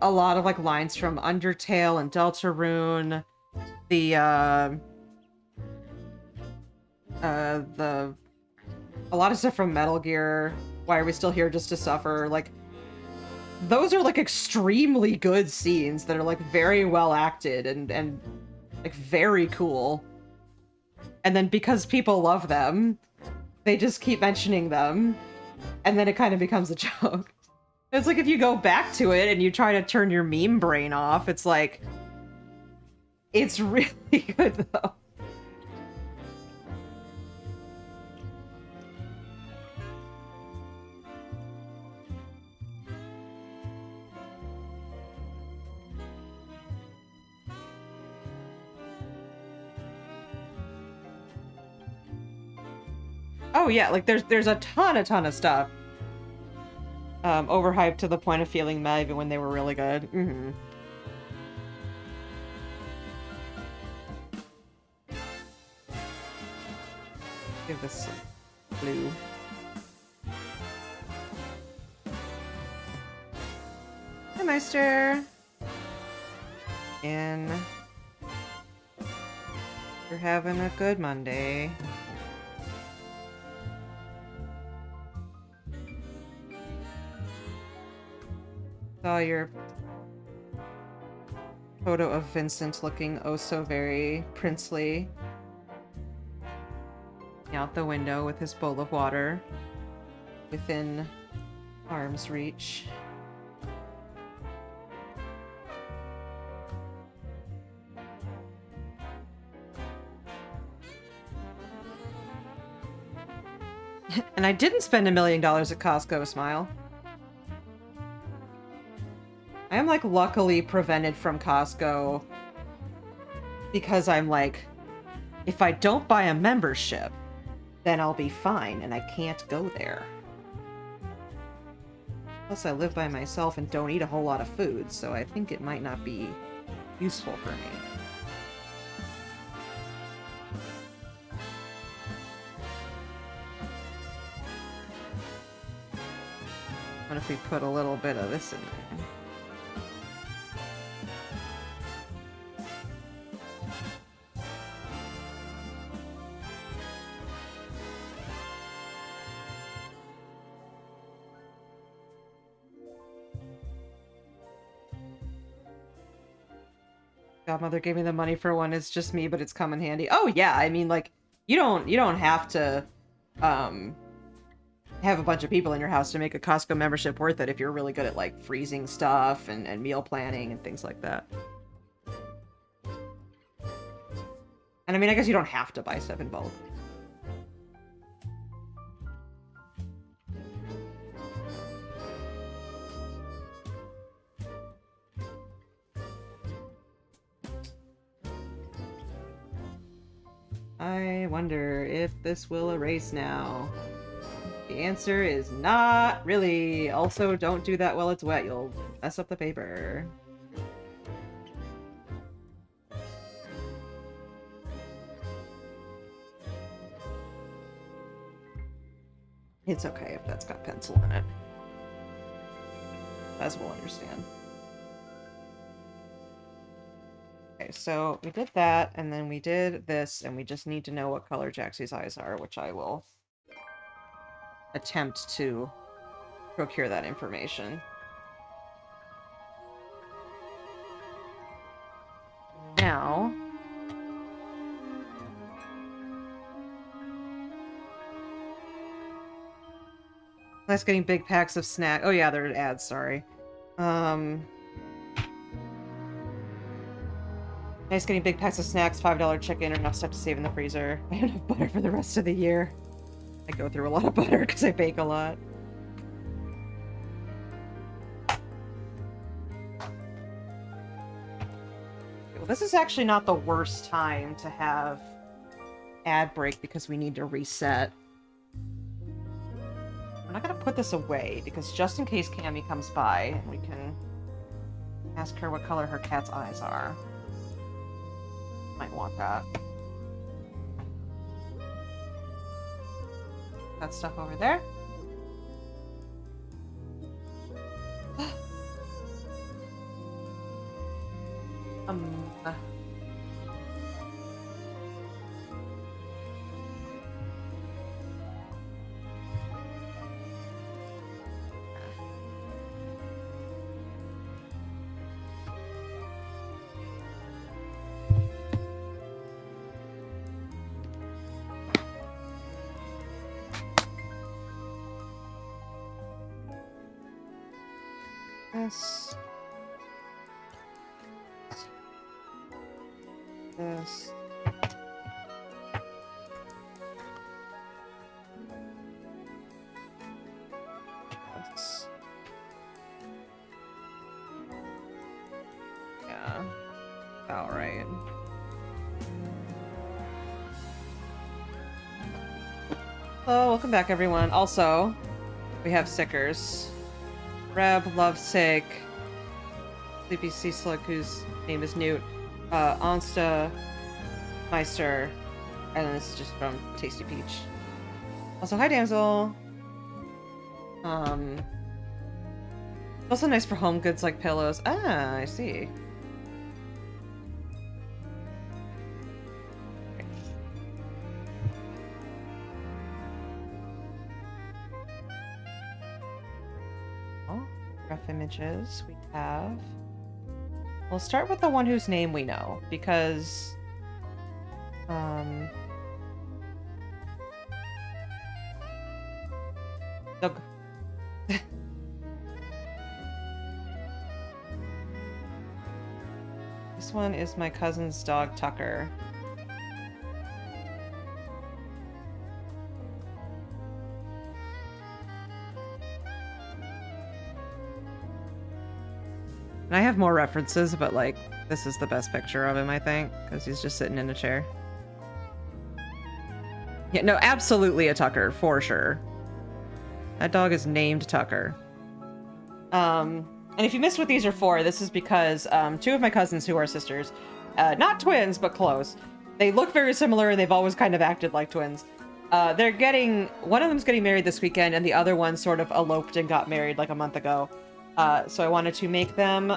a lot of, like, lines from Undertale and Deltarune, a lot of stuff from Metal Gear, Why Are We Still Here Just to Suffer, like, those are, like, extremely good scenes that are, like, very well acted and like, very cool. And then because people love them, they just keep mentioning them, and then it kind of becomes a joke. It's like if you go back to it and you try to turn your meme brain off, it's like... It's really good, though. Oh yeah, like there's a ton of stuff. Overhyped to the point of feeling meh even when they were really good. Mm-hmm. Give this blue. Hi, Meister. And you're having a good Monday. Saw your photo of Vincent looking oh so very princely out the window with his bowl of water within arm's reach. And I didn't spend $1 million at Costco, smile. I am, like, luckily prevented from Costco because I'm like, if I don't buy a membership, then I'll be fine, and I can't go there. Plus, I live by myself and don't eat a whole lot of food, so I think it might not be useful for me. What if we put a little bit of this in there? Godmother gave me the money for one. It's just me, but it's come in handy. Oh yeah, I mean, like, you don't have to have a bunch of people in your house to make a Costco membership worth it if you're really good at, like, freezing stuff and meal planning and things like that. And I mean, I guess you don't have to buy stuff in bulk. I wonder if this will erase now. The answer is not really. Also, don't do that while it's wet. You'll mess up the paper. It's okay if that's got pencil in it. As we'll understand. Okay, so we did that, and then we did this, and we just need to know what color Jaxie's eyes are, which I will attempt to procure that information. Now... Nice getting big packs of snack. Oh yeah, there are ads, sorry. Nice getting big packs of snacks, $5 chicken, or enough stuff to save in the freezer. I have enough butter for the rest of the year. I go through a lot of butter because I bake a lot. Well, this is actually not the worst time to have ad break because we need to reset. I'm not gonna put this away because just in case Cammy comes by, we can ask her what color her cat's eyes are. Might want that. That stuff over there. Yes. this. That's... yeah, about right. Hello, welcome back, everyone. Also, we have stickers. Reb, Lovesick, Sleepy Sea Slug, whose name is Newt, Onsta, Meister, and then this is just from Tasty Peach. Also, hi, Damsel. Also nice for home goods like pillows. Ah, I see. Rough images we have. We'll start with the one whose name we know, because Doug. This one is my cousin's dog, Tucker. And I have more references, but, like, this is the best picture of him, I think, because he's just sitting in a chair. Yeah, no, absolutely a Tucker, for sure. That dog is named Tucker. And if you missed what these are for, this is because two of my cousins who are sisters, not twins, but close, they look very similar and they've always kind of acted like twins. One of them's getting married this weekend, and the other one sort of eloped and got married like a month ago. So I wanted to make them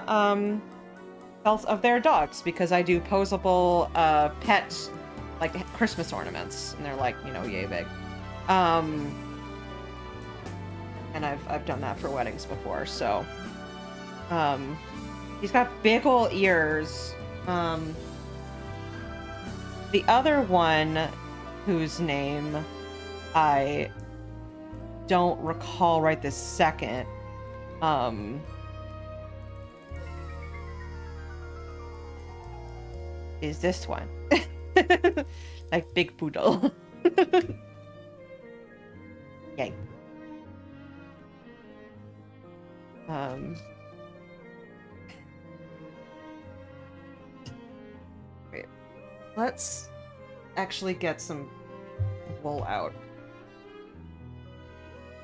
belts of their dogs, because I do posable pet, like, Christmas ornaments, and they're like, you know, yay big. And I've done that for weddings before, so he's got big ol' ears. The other one, whose name I don't recall right this second, is this one. Like Big Poodle. Yay. Wait. Let's actually get some wool out.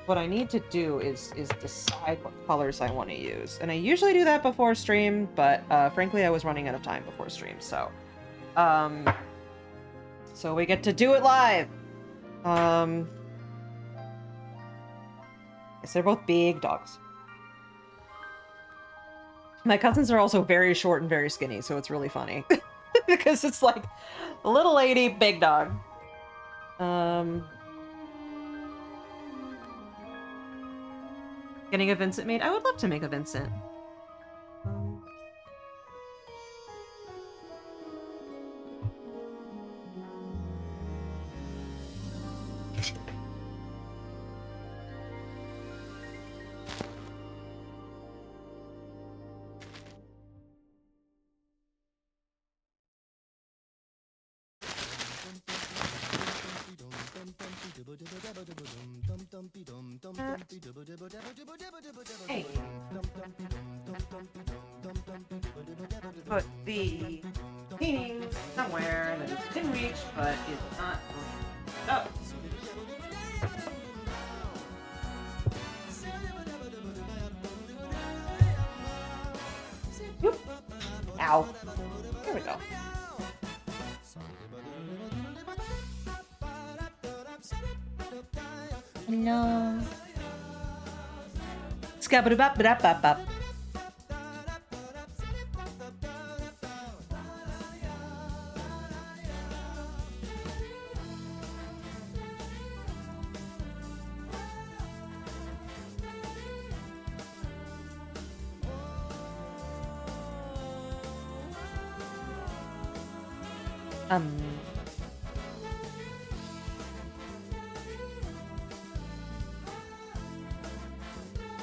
What I need to do is decide what colors I want to use. And I usually do that before stream, but frankly I was running out of time before stream, so so we get to do it live. Yes, they're both big dogs. My cousins are also very short and very skinny, so it's really funny. Because it's like little lady, big dog. Getting a Vincent made? I would love to make a Vincent. Hey. Put the painting somewhere that it's within reach, but is not. Oh. Whoop. Ow. There we go. No. Skabba-da-bop-ba-da-bop-bop.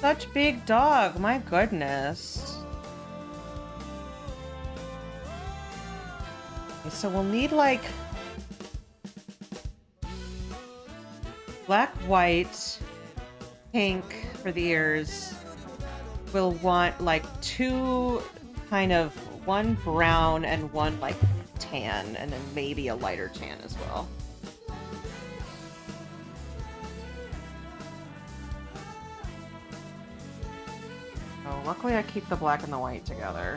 Such big dog, my goodness. So we'll need like black, white, pink for the ears. We'll want like two kind of, one brown and one like tan, and then maybe a lighter tan as well. Oh, luckily I keep the black and the white together.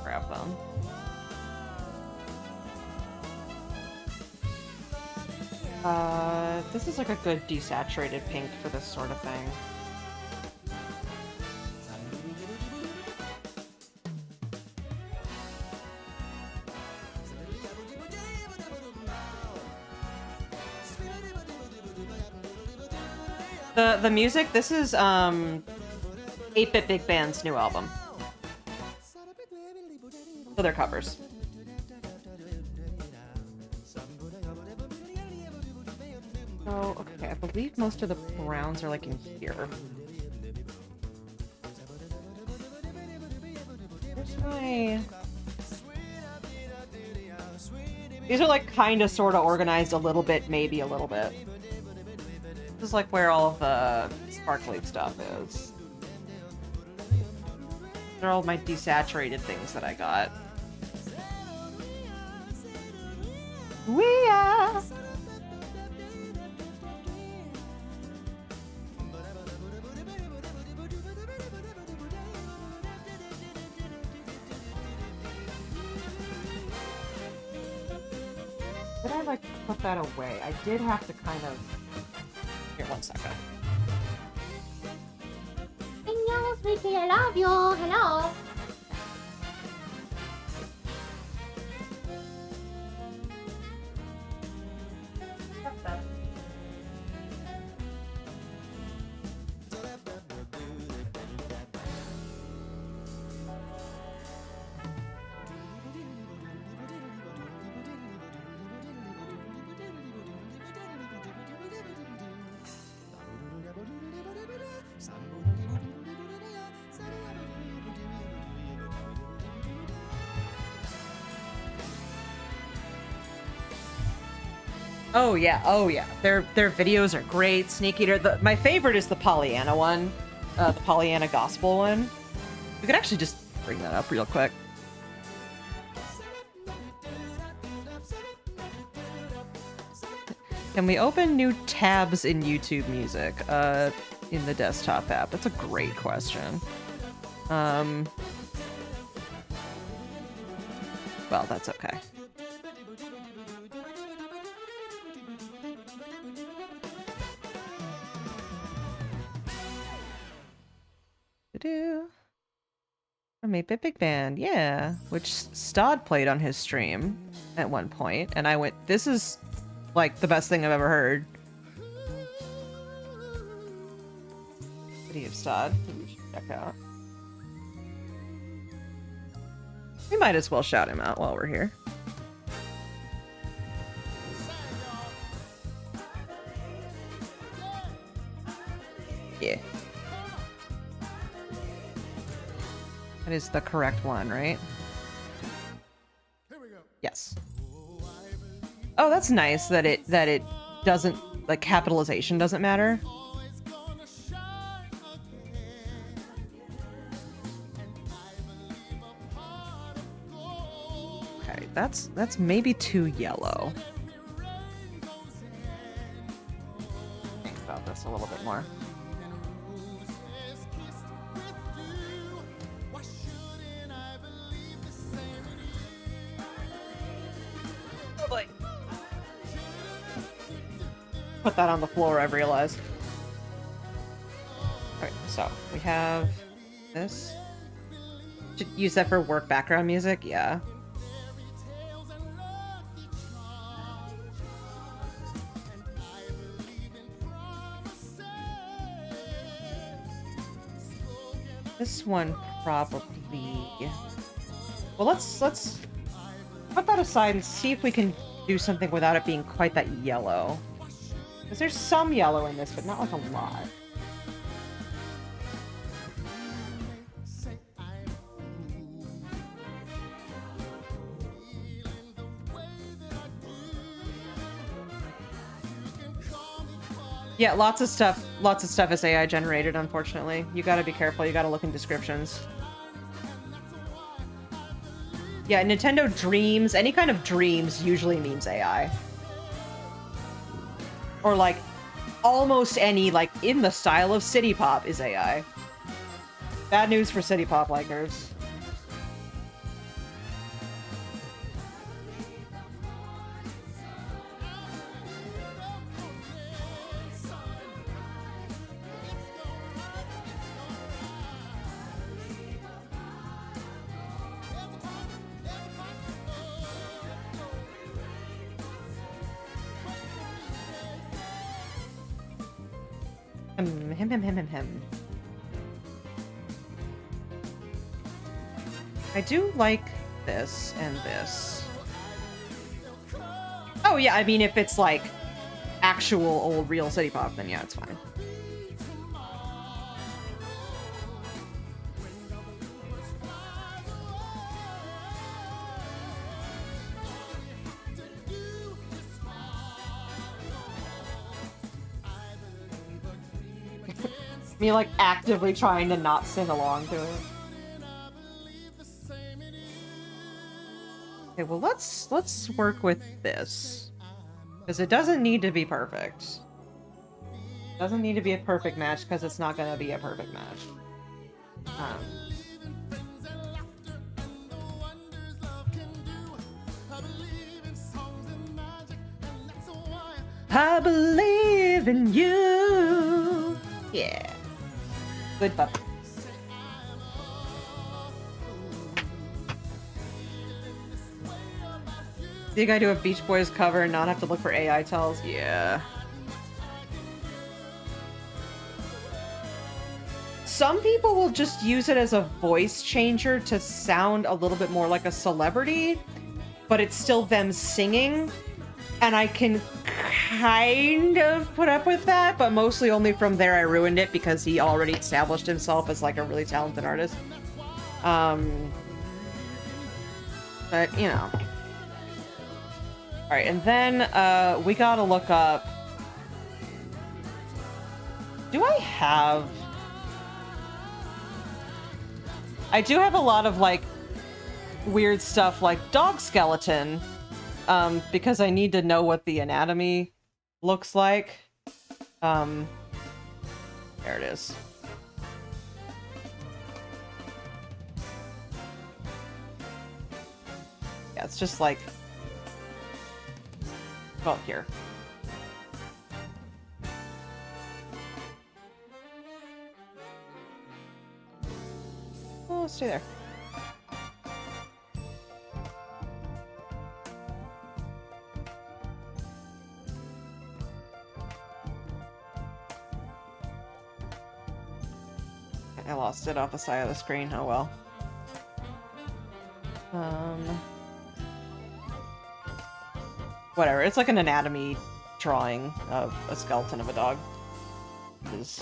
Grab them. This is like a good desaturated pink for this sort of thing. The music, this is 8-Bit Big Band's new album. So they're covers. Oh, okay, I believe most of the browns are like in here. Where's my... These are like kind of sort of organized a little bit, maybe a little bit. This is like where all of the sparkly stuff is. They're all my desaturated things that I got. We are... Did I like put that away? I did have to kind of... Here, 1 second. Hello, sweetie, I love you. Hello. Oh yeah. Their videos are great. Sneak Eater. My favorite is the Pollyanna one, the Pollyanna Gospel one. We could actually just bring that up real quick. Can we open new tabs in YouTube Music in the desktop app? That's a great question. Well, that's okay. From 8-Bit Big Band, yeah. Which Stod played on his stream at one point, and I went, this is like the best thing I've ever heard. Video of Stod, we should check out. We might as well shout him out while we're here. Yeah. That is the correct one, right? Yes. Oh, that's nice that it doesn't, like, capitalization doesn't matter. Okay, that's maybe too yellow. Think about this a little bit more. Put that on the floor, I've realized. Alright, so we have this. Should use that for work background music? Yeah. This one probably... Well, let's put that aside and see if we can do something without it being quite that yellow. Because there's some yellow in this, but not like a lot. Yeah, lots of stuff is AI generated, unfortunately. You gotta be careful, you gotta look in descriptions. Yeah, Nintendo Dreams, any kind of dreams usually means AI. Or like, almost any, like, in the style of City Pop is AI. Bad news for City Pop likers. Him. I do like this and this. Oh yeah, I mean, if it's like actual old real City Pop, then yeah, it's fine. Me like actively trying to not sing along to it. Okay, well let's work with this. Because it doesn't need to be perfect. It doesn't need to be a perfect match because it's not gonna be a perfect match. I believe in you. Yeah. Good pup. Think I do a Beach Boys cover and not have to look for AI tells? Yeah. Some people will just use it as a voice changer to sound a little bit more like a celebrity, but it's still them singing. And I can kind of put up with that, but mostly only from There I Ruined It because he already established himself as like a really talented artist. But, you know. Alright, and then we gotta look up... Do I have... I do have a lot of, like, weird stuff like dog skeleton, because I need to know what the anatomy looks like. There it is. Yeah, it's just like... Well, here. Oh, stay there. I lost it off the side of the screen. Oh well. Whatever. It's like an anatomy drawing of a skeleton of a dog. It is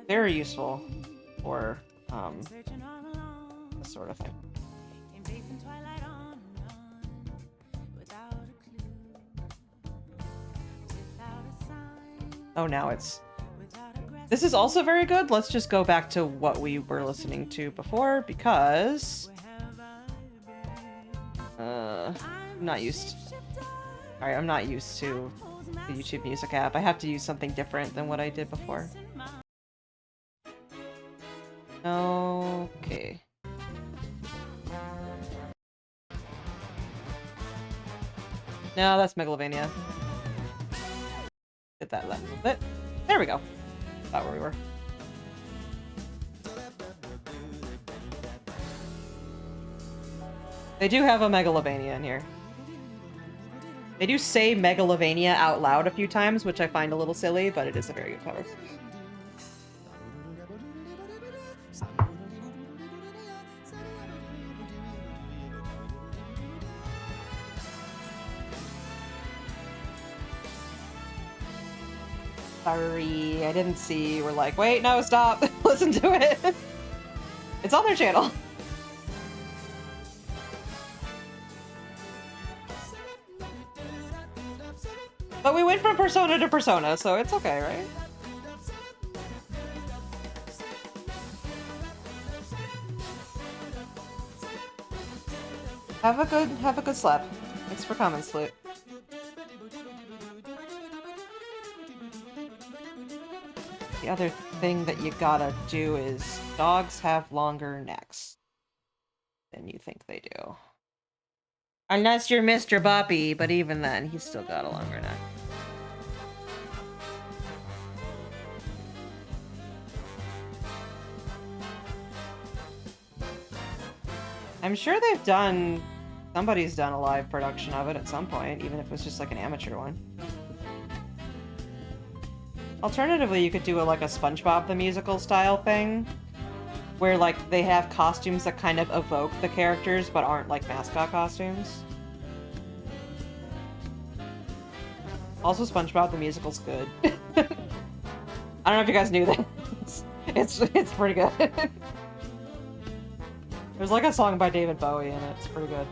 very useful for this sort of thing. Oh, now it's... This is also very good. Let's just go back to what we were listening to before, because... I'm not used... Alright, I'm not used to the YouTube Music app. I have to use something different than what I did before. Okay. No, that's Megalovania. Get that left a little bit. There we go. About where we were. They do have a Megalovania in here. They do say Megalovania out loud a few times, which I find a little silly, but it is a very good cover. Sorry, I didn't see. We're like, wait, no, stop. Listen to it. It's on their channel. But we went from persona to persona, so it's okay, right? Have a good slap. Thanks for coming, Sloot. The other thing that you gotta do is dogs have longer necks than you think they do. Unless you're Mr. Boppy, but even then, he's still got a longer neck. I'm sure they've done... Somebody's done a live production of it at some point, even if it was just like an amateur one. Alternatively, you could do like a SpongeBob the Musical style thing, where like they have costumes that kind of evoke the characters but aren't like mascot costumes. Also, SpongeBob the Musical's good. I don't know if you guys knew that. It's pretty good. There's like a song by David Bowie in it. It's pretty good.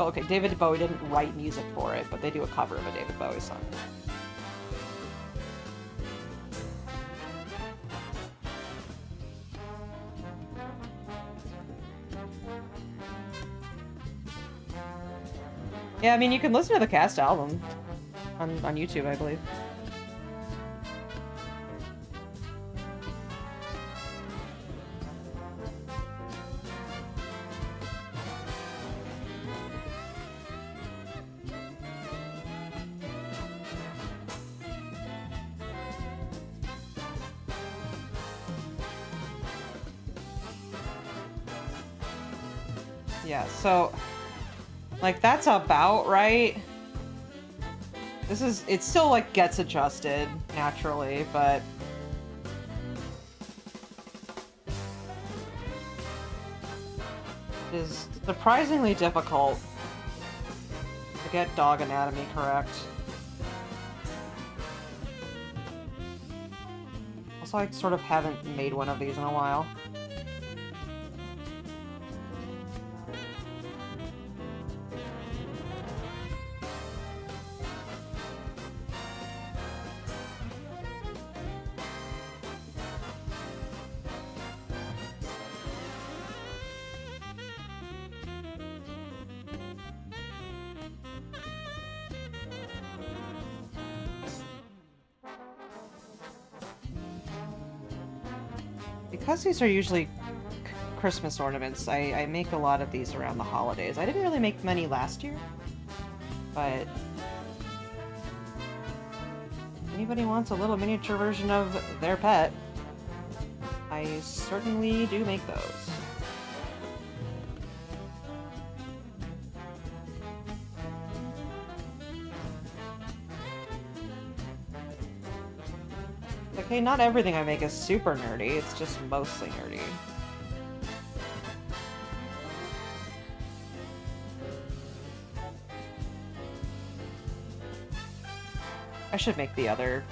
Oh, okay, David Bowie didn't write music for it, but they do a cover of a David Bowie song. Yeah, I mean, you can listen to the cast album on YouTube, I believe. Yeah, so... like, that's about right. It still, like, gets adjusted naturally, but... it is surprisingly difficult to get dog anatomy correct. Also, I sort of haven't made one of these in a while. Because these are usually Christmas ornaments, I make a lot of these around the holidays. I didn't really make many last year, but if anybody wants a little miniature version of their pet, I certainly do make those. Okay, not everything I make is super nerdy, it's just mostly nerdy. I should make the other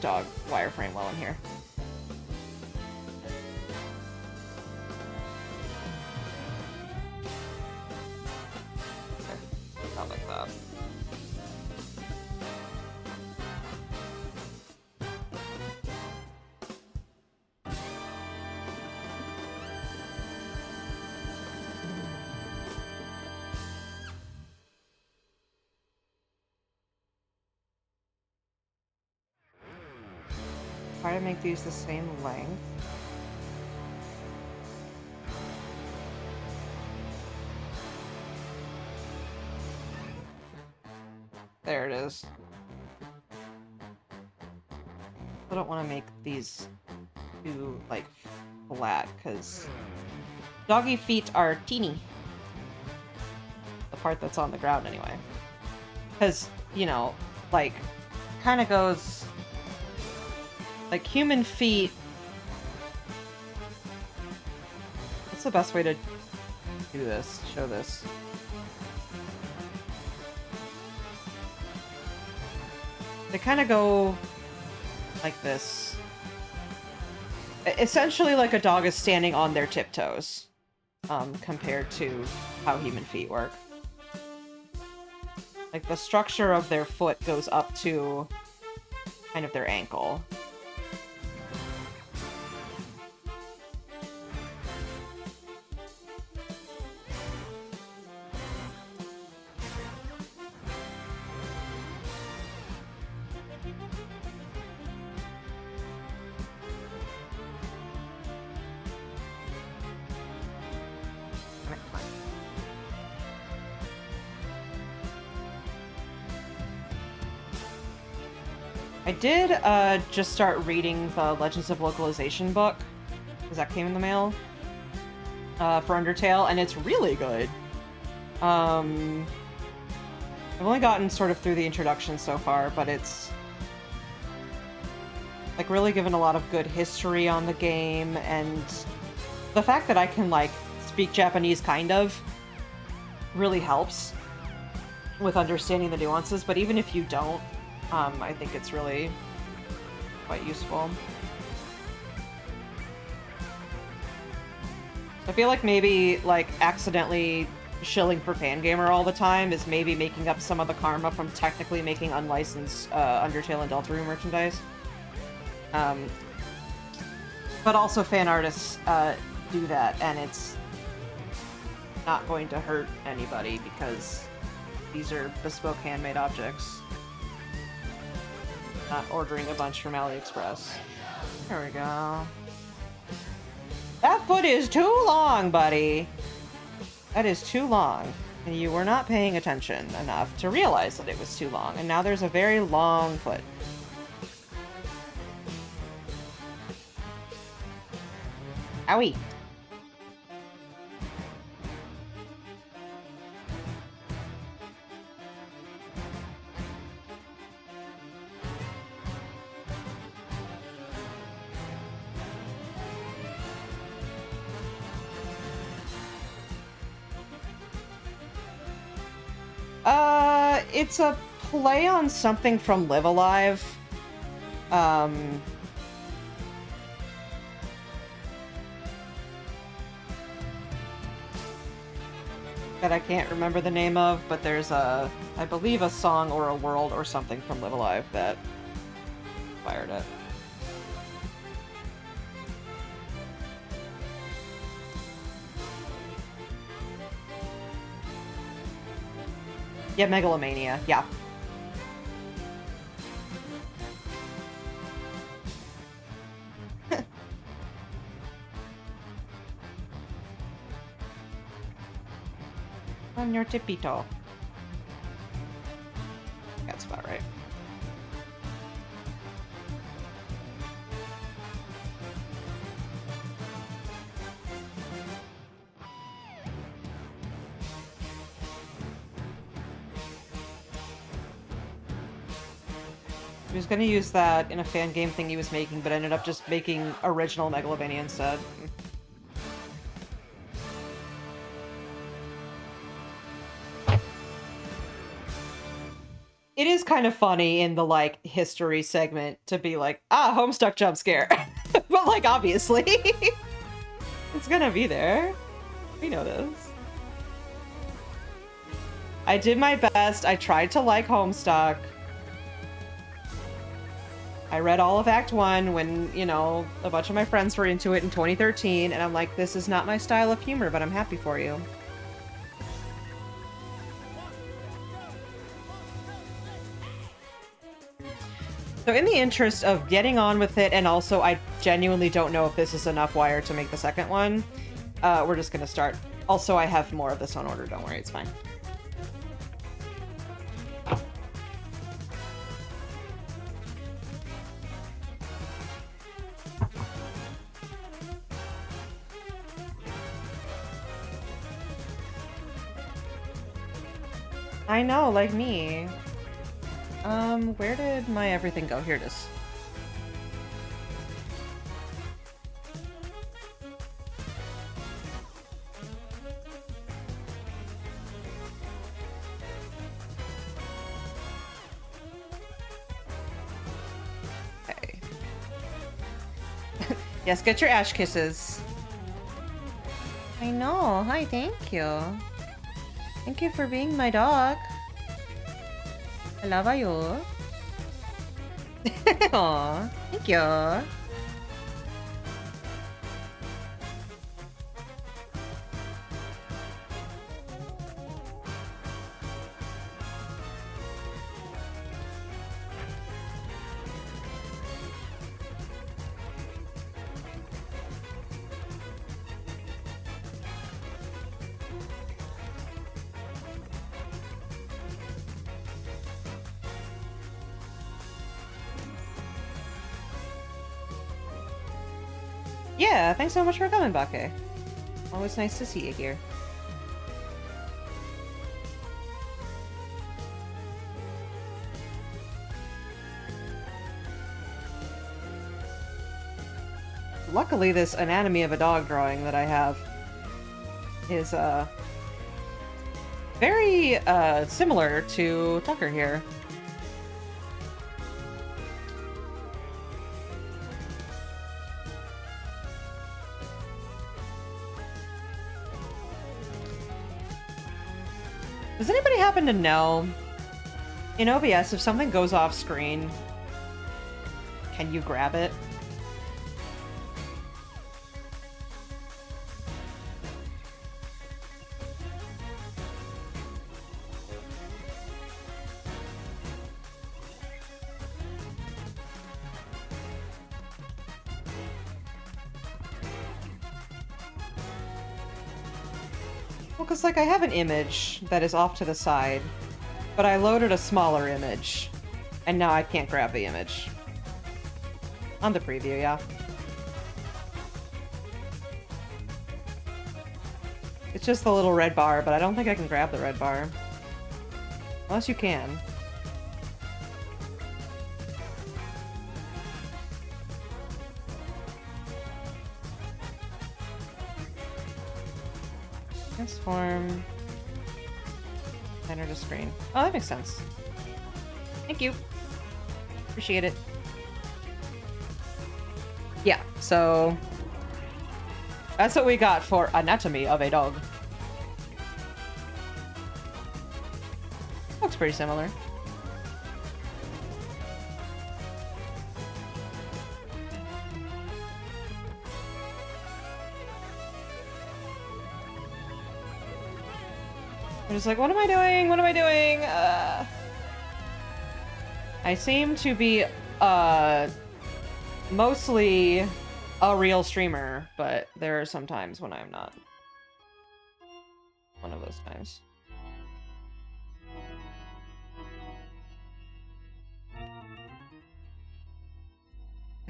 dog wireframe while I'm here. Okay, not like that. Try to make these the same length. There it is. I don't want to make these too, like, flat, because doggy feet are teeny. The part that's on the ground, anyway. Because, you know, like, kind of goes... like, human feet... what's the best way to do this? Show this. They kind of go like this. Essentially like a dog is standing on their tiptoes, compared to how human feet work. Like, the structure of their foot goes up to kind of their ankle. I did just start reading the Legends of Localization book, because that came in the mail, for Undertale, and it's really good. I've only gotten sort of through the introduction so far, but it's like really given a lot of good history on the game, and the fact that I can like speak Japanese kind of really helps with understanding the nuances, but even if you don't, I think it's really quite useful. I feel like maybe, like, accidentally shilling for Fangamer all the time is maybe making up some of the karma from technically making unlicensed Undertale and Deltarune merchandise. But also fan artists do that, and it's not going to hurt anybody because these are bespoke handmade objects. Not ordering a bunch from AliExpress. There we go. That foot is too long, buddy! That is too long. And you were not paying attention enough to realize that it was too long. And now there's a very long foot. Owie! It's a play on something from Live Alive. That I can't remember the name of, but there's a, I believe, a song or a world or something from Live Alive that inspired it. Yeah, Megalomania, yeah. On your tippy toe. That's about right. He was gonna use that in a fan game thing he was making, but ended up just making original Megalovania instead. It is kind of funny in the, like, history segment to be like, ah, Homestuck jump scare. But, like, obviously. It's gonna be there. We know this. I did my best. I tried to like Homestuck. I read all of Act 1 when, you know, a bunch of my friends were into it in 2013, and I'm like, this is not my style of humor, but I'm happy for you. So in the interest of getting on with it, and also I genuinely don't know if this is enough wire to make the second one, we're just gonna start. Also, I have more of this on order, don't worry, it's fine. I know, like me. Where did my everything go? Here it is. Okay. Yes, get your ash kisses. I know. Hi, thank you. Thank you for being my dog. I love you. Aw, thank you. Yeah, thanks so much for coming, Bake. Always nice to see you here. Luckily, this anatomy of a dog drawing that I have is, very, similar to Tucker here. Does anybody happen to know, in OBS, if something goes off screen, can you grab it? Well, because, like, I have an image that is off to the side, but I loaded a smaller image, and now I can't grab the image. On the preview, yeah. It's just the little red bar, but I don't think I can grab the red bar. Unless you can. Transform. Enter to screen. Oh, that makes sense. Thank you. Appreciate it. Yeah, so that's what we got for Anatomy of a Dog. Looks pretty similar. I'm just like, what am I doing? What am I doing? I seem to be, mostly a real streamer, but there are some times when I'm not. One of those times.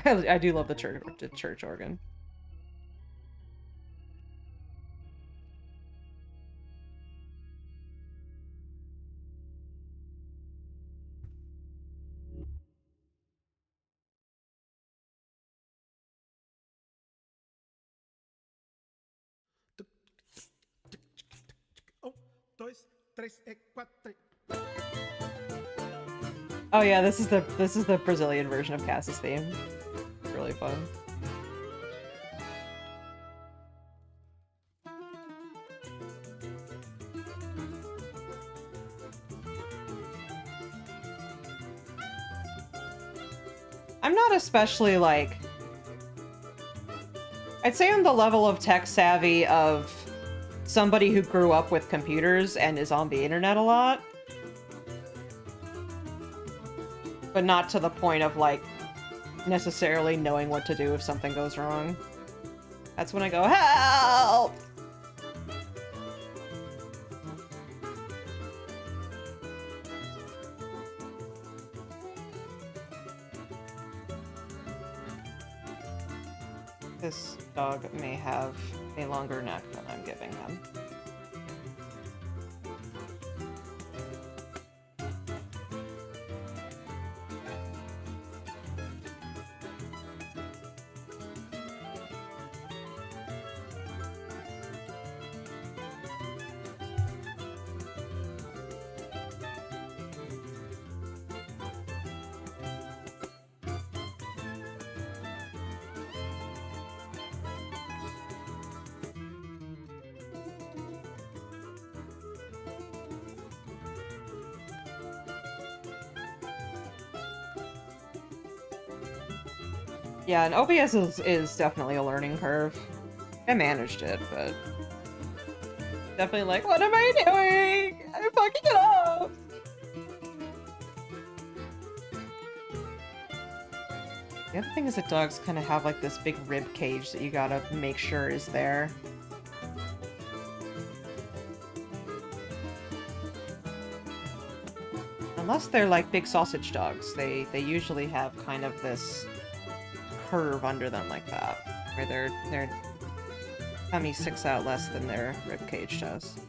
I do love the church organ. Oh yeah, this is the Brazilian version of Cass's theme. It's really fun. I'm not especially, like... I'd say I'm the level of tech savvy of somebody who grew up with computers and is on the internet a lot. But not to the point of, like, necessarily knowing what to do if something goes wrong. That's when I go, help! This dog may have a longer neck than I'm giving him. Yeah, and OBS is definitely a learning curve. I managed it, but definitely like, what am I doing? I'm fucking it up! The other thing is that dogs kind of have like this big rib cage that you gotta make sure is there. Unless they're like big sausage dogs, they usually have kind of this curve under them like that, where their tummy sticks out less than their rib cage does.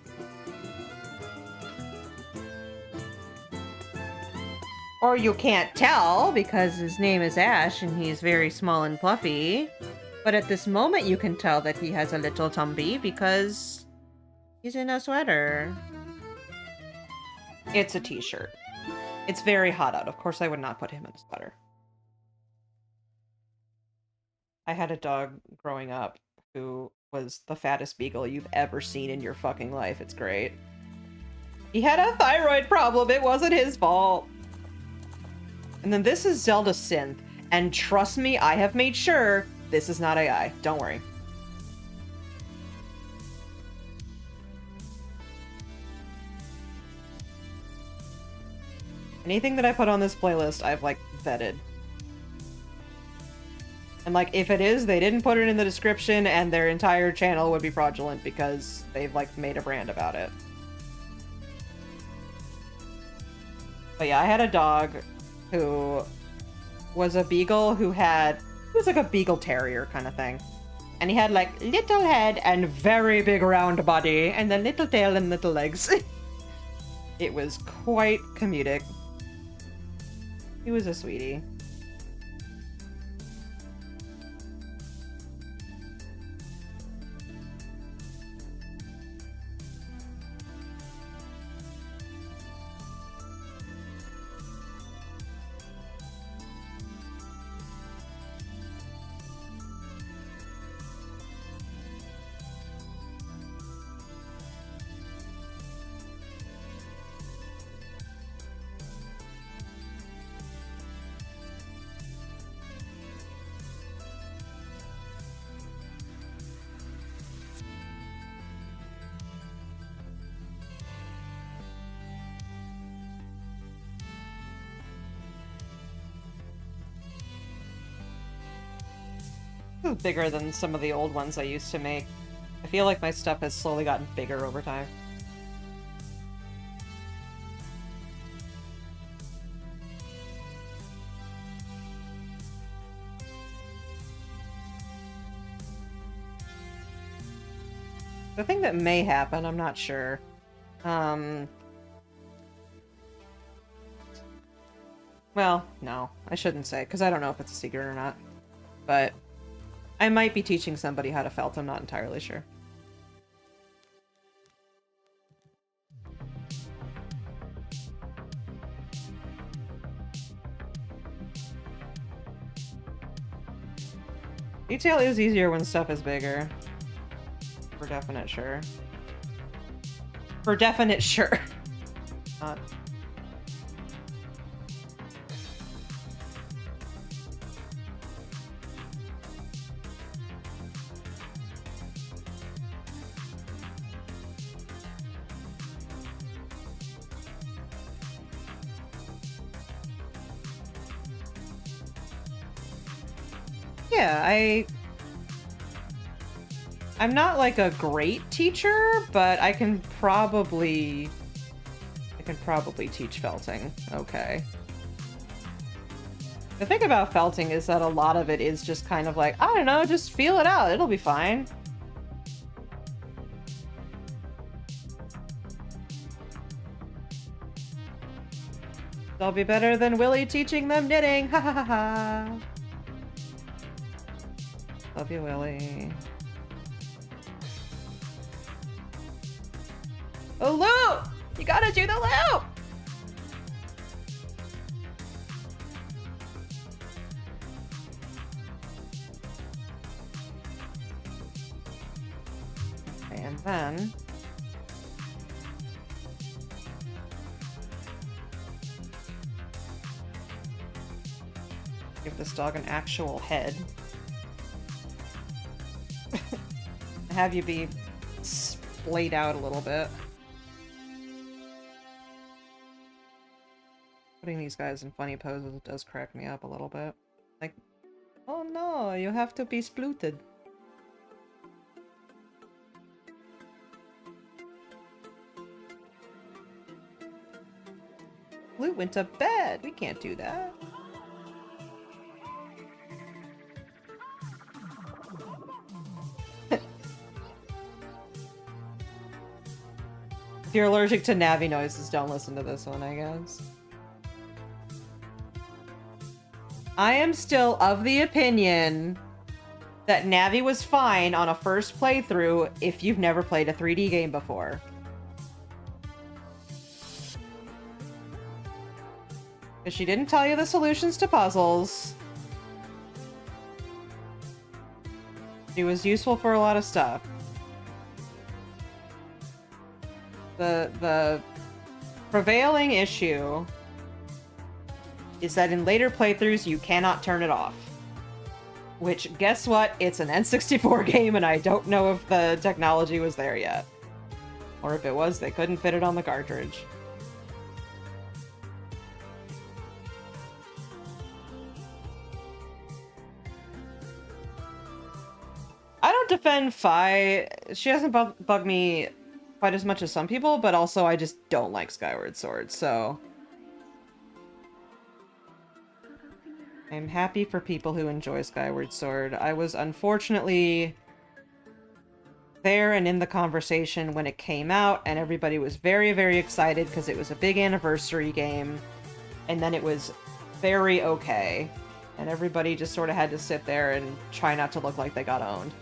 Or you can't tell because his name is Ash and he's very small and fluffy. But at this moment you can tell that he has a little tumby because he's in a sweater. It's a t-shirt. It's very hot out. Of course I would not put him in a sweater. I had a dog growing up who was the fattest beagle you've ever seen in your fucking life. It's great. He had a thyroid problem. It wasn't his fault. And then this is Zelda Synth. And trust me, I have made sure this is not AI. Don't worry. Anything that I put on this playlist, I've, like, vetted. And, like, if it is, they didn't put it in the description, and their entire channel would be fraudulent because they've, like, made a brand about it. But yeah, I had a dog who was a beagle who had... He was like a beagle terrier kind of thing. And he had, like, little head and very big round body, and then little tail and little legs. It was quite comedic. He was a sweetie. Bigger than some of the old ones I used to make. I feel like my stuff has slowly gotten bigger over time. The thing that may happen, I'm not sure. Well, no, I shouldn't say, because I don't know if it's a secret or not. But I might be teaching somebody how to felt, I'm not entirely sure. Detail is easier when stuff is bigger. For definite sure. For definite sure. Not. Yeah, I'm not like a great teacher, but I can probably teach felting. Okay. The thing about felting is that a lot of it is just kind of like, I don't know, just feel it out. It'll be fine. I'll be better than Willy teaching them knitting. Ha ha ha ha. Love you, Willy. Oh, loop! You gotta do the loop! Okay, and then... give give this dog an actual head. Have you be splayed out a little bit. Putting these guys in funny poses does crack me up a little bit. Like, oh no, you have to be splooted. Blue went to bed. We can't do that. If you're allergic to Navi noises, don't listen to this one, I guess. I am still of the opinion that Navi was fine on a first playthrough if you've never played a 3D game before. Because she didn't tell you the solutions to puzzles. She was useful for a lot of stuff. The prevailing issue is that in later playthroughs you cannot turn it off. Which, guess what? It's an N64 game and I don't know if the technology was there yet. Or if it was, they couldn't fit it on the cartridge. I don't defend Fi. She hasn't bugged me quite as much as some people, but also I just don't like Skyward Sword, so... I'm happy for people who enjoy Skyward Sword. I was unfortunately there and in the conversation when it came out, and everybody was very, very excited because it was a big anniversary game, and then it was very okay, and everybody just sort of had to sit there and try not to look like they got owned.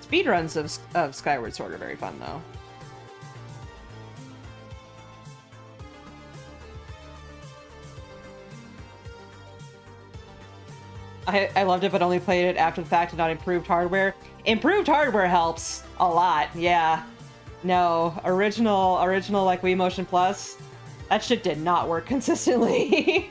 Speedruns of Skyward Sword are very fun, though. I loved it, but only played it after the fact and not improved hardware. Improved hardware helps a lot, yeah. No, original like Wii Motion Plus, that shit did not work consistently.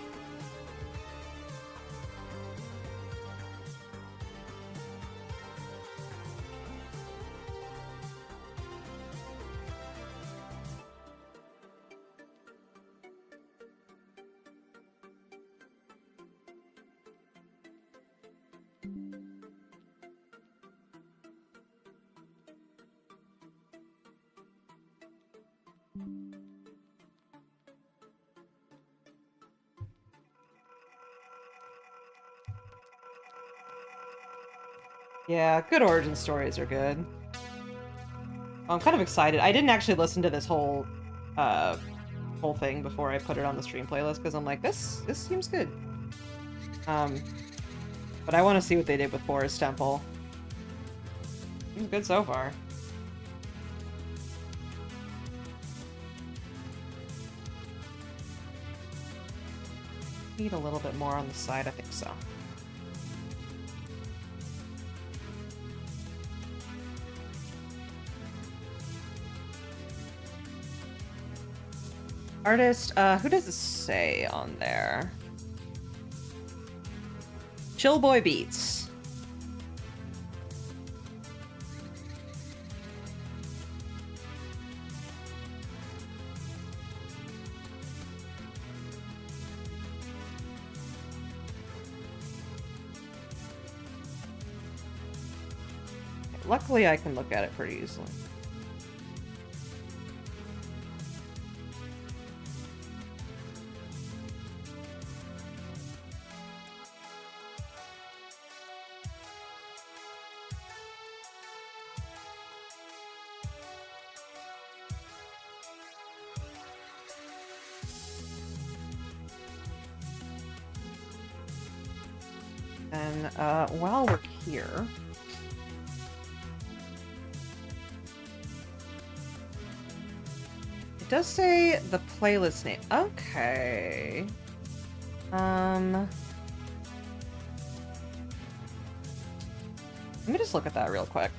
Yeah, good origin stories are good. I'm kind of excited. I didn't actually listen to this whole thing before I put it on the stream playlist because I'm like, this seems good. But I want to see what they did with Forest Temple. Seems good so far. Need a little bit more on the side, I think so. Artist, who does it say on there? Chillboy Beats. Luckily, I can look at it pretty easily. And while we're here, it does say the playlist name. Okay. Let me just look at that real quick.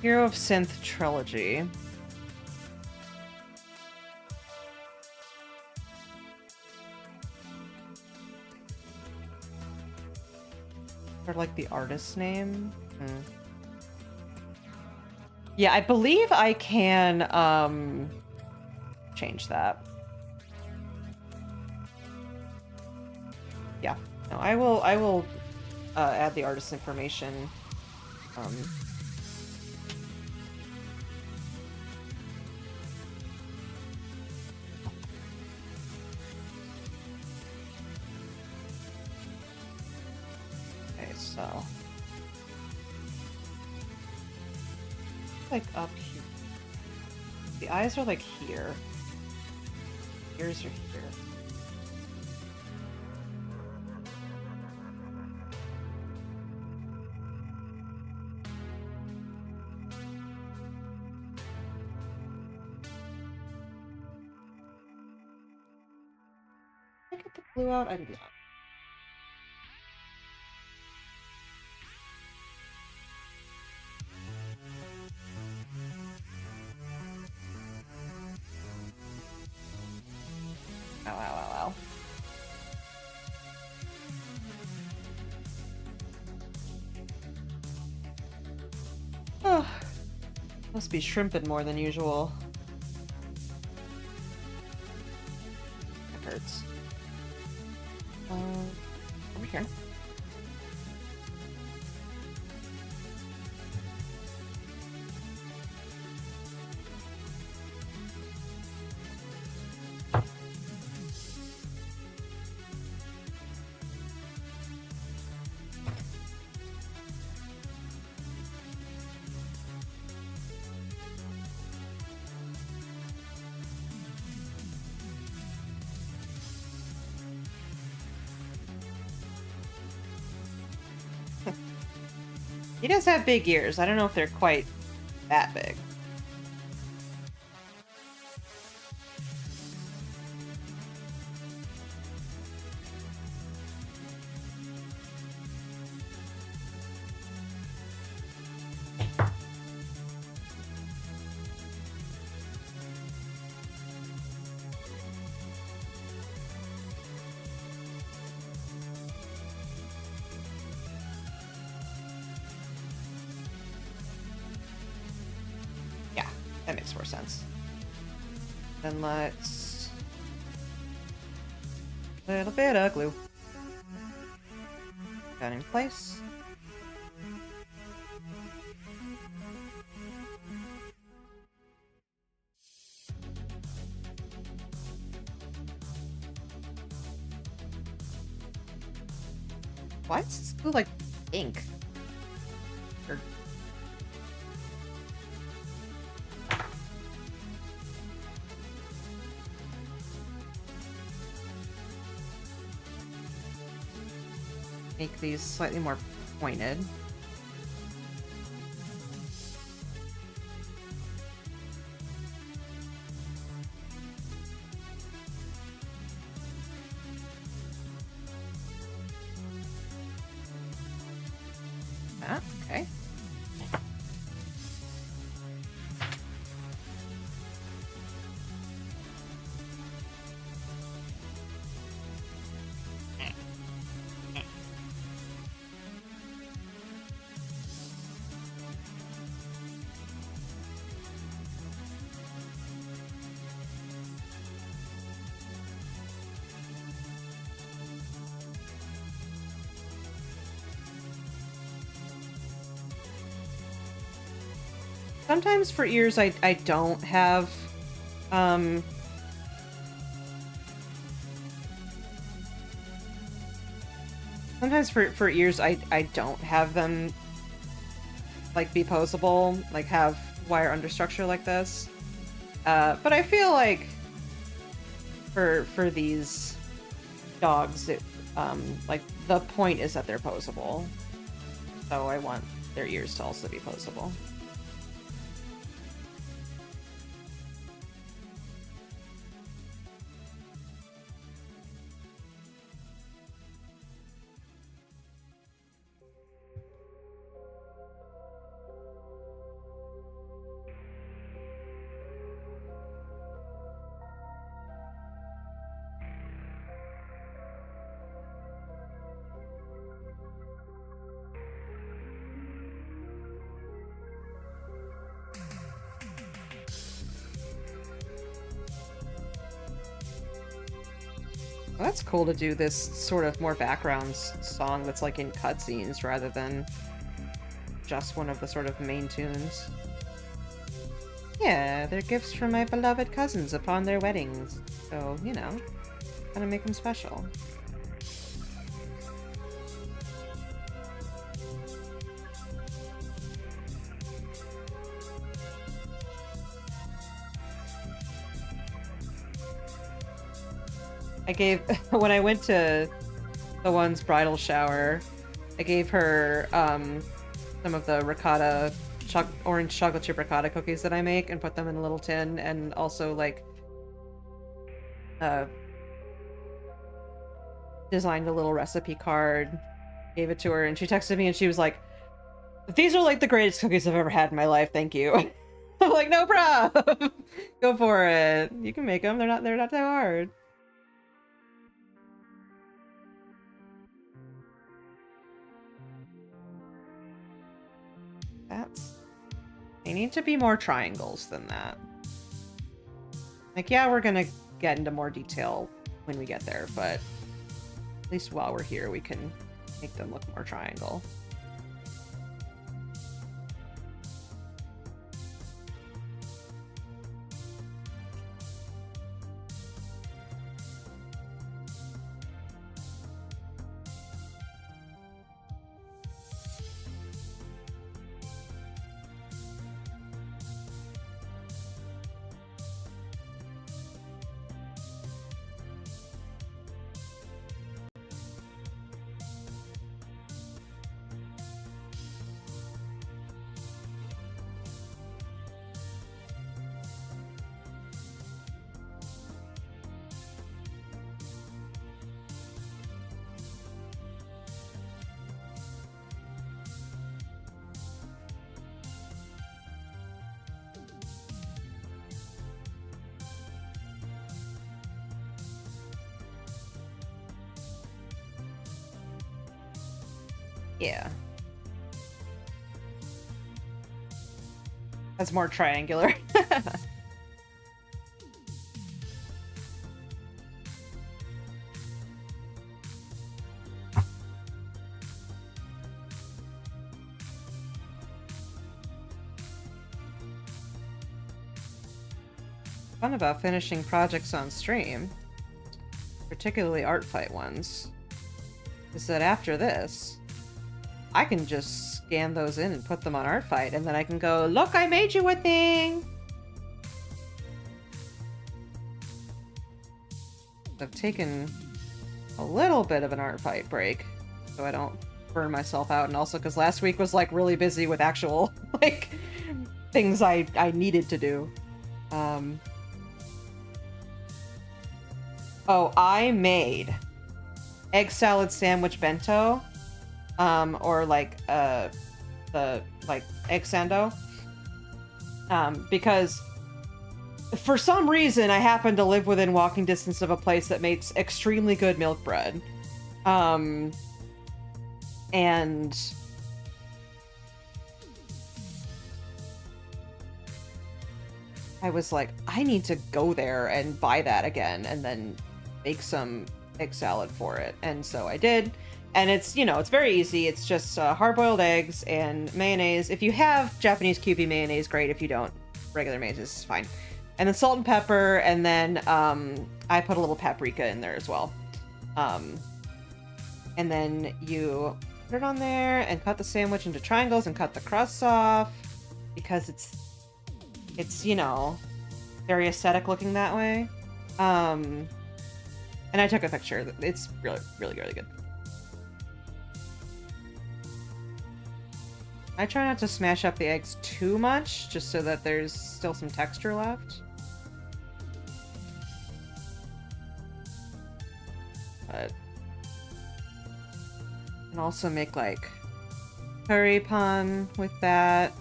Hero of Synth Trilogy. Or like the artist's name? Yeah, I believe I can change that. Yeah. No, I will add the artist information. Okay, so like up here. The eyes are like here. Ears are here. Did I get the blue out? I did not. Ow, ow, ow, ow. Oh, must be shrimping more than usual. That hurts. Over here. He does have big ears. I don't know if they're quite that big. That makes more sense. Then let's... a little bit of glue. Got in place. Why is this glue like ink? Or... make these slightly more pointed. Ah, okay. Sometimes for ears I don't have sometimes for ears I don't have them like be posable, like have wire understructure like this. But I feel like for these dogs it like the point is that they're posable. So I want their ears to also be posable. Well, that's cool to do this sort of more background song that's like in cutscenes rather than just one of the sort of main tunes. Yeah, they're gifts from my beloved cousins upon their weddings. So, you know, gotta make them special. I gave, when I went to the one's bridal shower, I gave her some of the ricotta, orange chocolate chip ricotta cookies that I make and put them in a little tin, and also like designed a little recipe card, gave it to her, and she texted me and she was like, "These are like the greatest cookies I've ever had in my life, thank you." I'm like, "No problem. Go for it. You can make them. They're not that hard." They need to be more triangles than that. Like, yeah, we're gonna get into more detail when we get there, but at least while we're here, we can make them look more triangle. Yeah. That's more triangular. Fun about finishing projects on stream, particularly art fight ones, is that after this, I can just scan those in and put them on art fight, and then I can go, "Look, I made you a thing!" I've taken a little bit of an art fight break, so I don't burn myself out, and also because last week was, like, really busy with actual, like, things I needed to do. Oh, I made egg salad sandwich bento, or like the like egg sando, because for some reason I happen to live within walking distance of a place that makes extremely good milk bread, and I was like, I need to go there and buy that again and then make some egg salad for it. And so I did. And it's, you know, it's very easy. It's just hard-boiled eggs and mayonnaise. If you have Japanese Kewpie mayonnaise, great. If you don't, regular mayonnaise is fine. And then salt and pepper, and then I put a little paprika in there as well. And then you put it on there and cut the sandwich into triangles and cut the crusts off, because it's, you know, very aesthetic looking that way. And I took a picture. It's really, really, really good. I try not to smash up the eggs too much, just so that there's still some texture left. But you can also make, like, curry pun with that.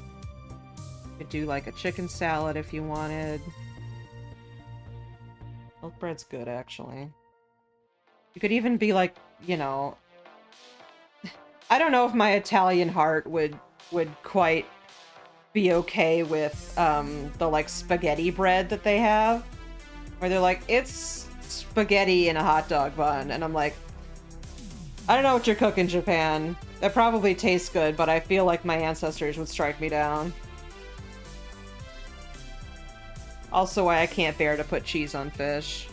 You could do, like, a chicken salad if you wanted. Milk bread's good, actually. You could even be like, you know, I don't know if my Italian heart would quite be okay with the like spaghetti bread that they have, where they're like, it's spaghetti in a hot dog bun, and I'm like, I don't know what you're cooking, Japan. That probably tastes good, but I feel like my ancestors would strike me down. Also why I can't bear to put cheese on fish.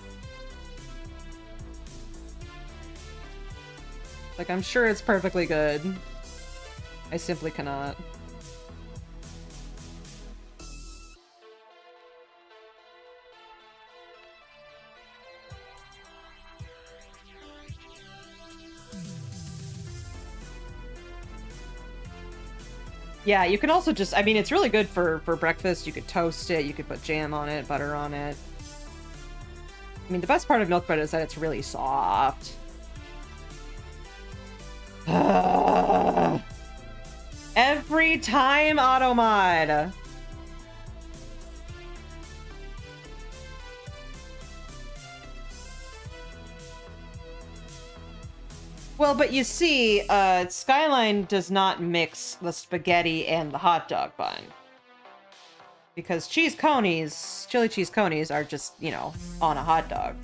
Like, I'm sure it's perfectly good. I simply cannot. Yeah, you can also just, I mean, it's really good for breakfast. You could toast it, you could put jam on it, butter on it. I mean, the best part of milk bread is that it's really soft. Every time, Automod! Well, but you see, Skyline does not mix the spaghetti and the hot dog bun. Because cheese conies, chili cheese conies, are just, you know, on a hot dog.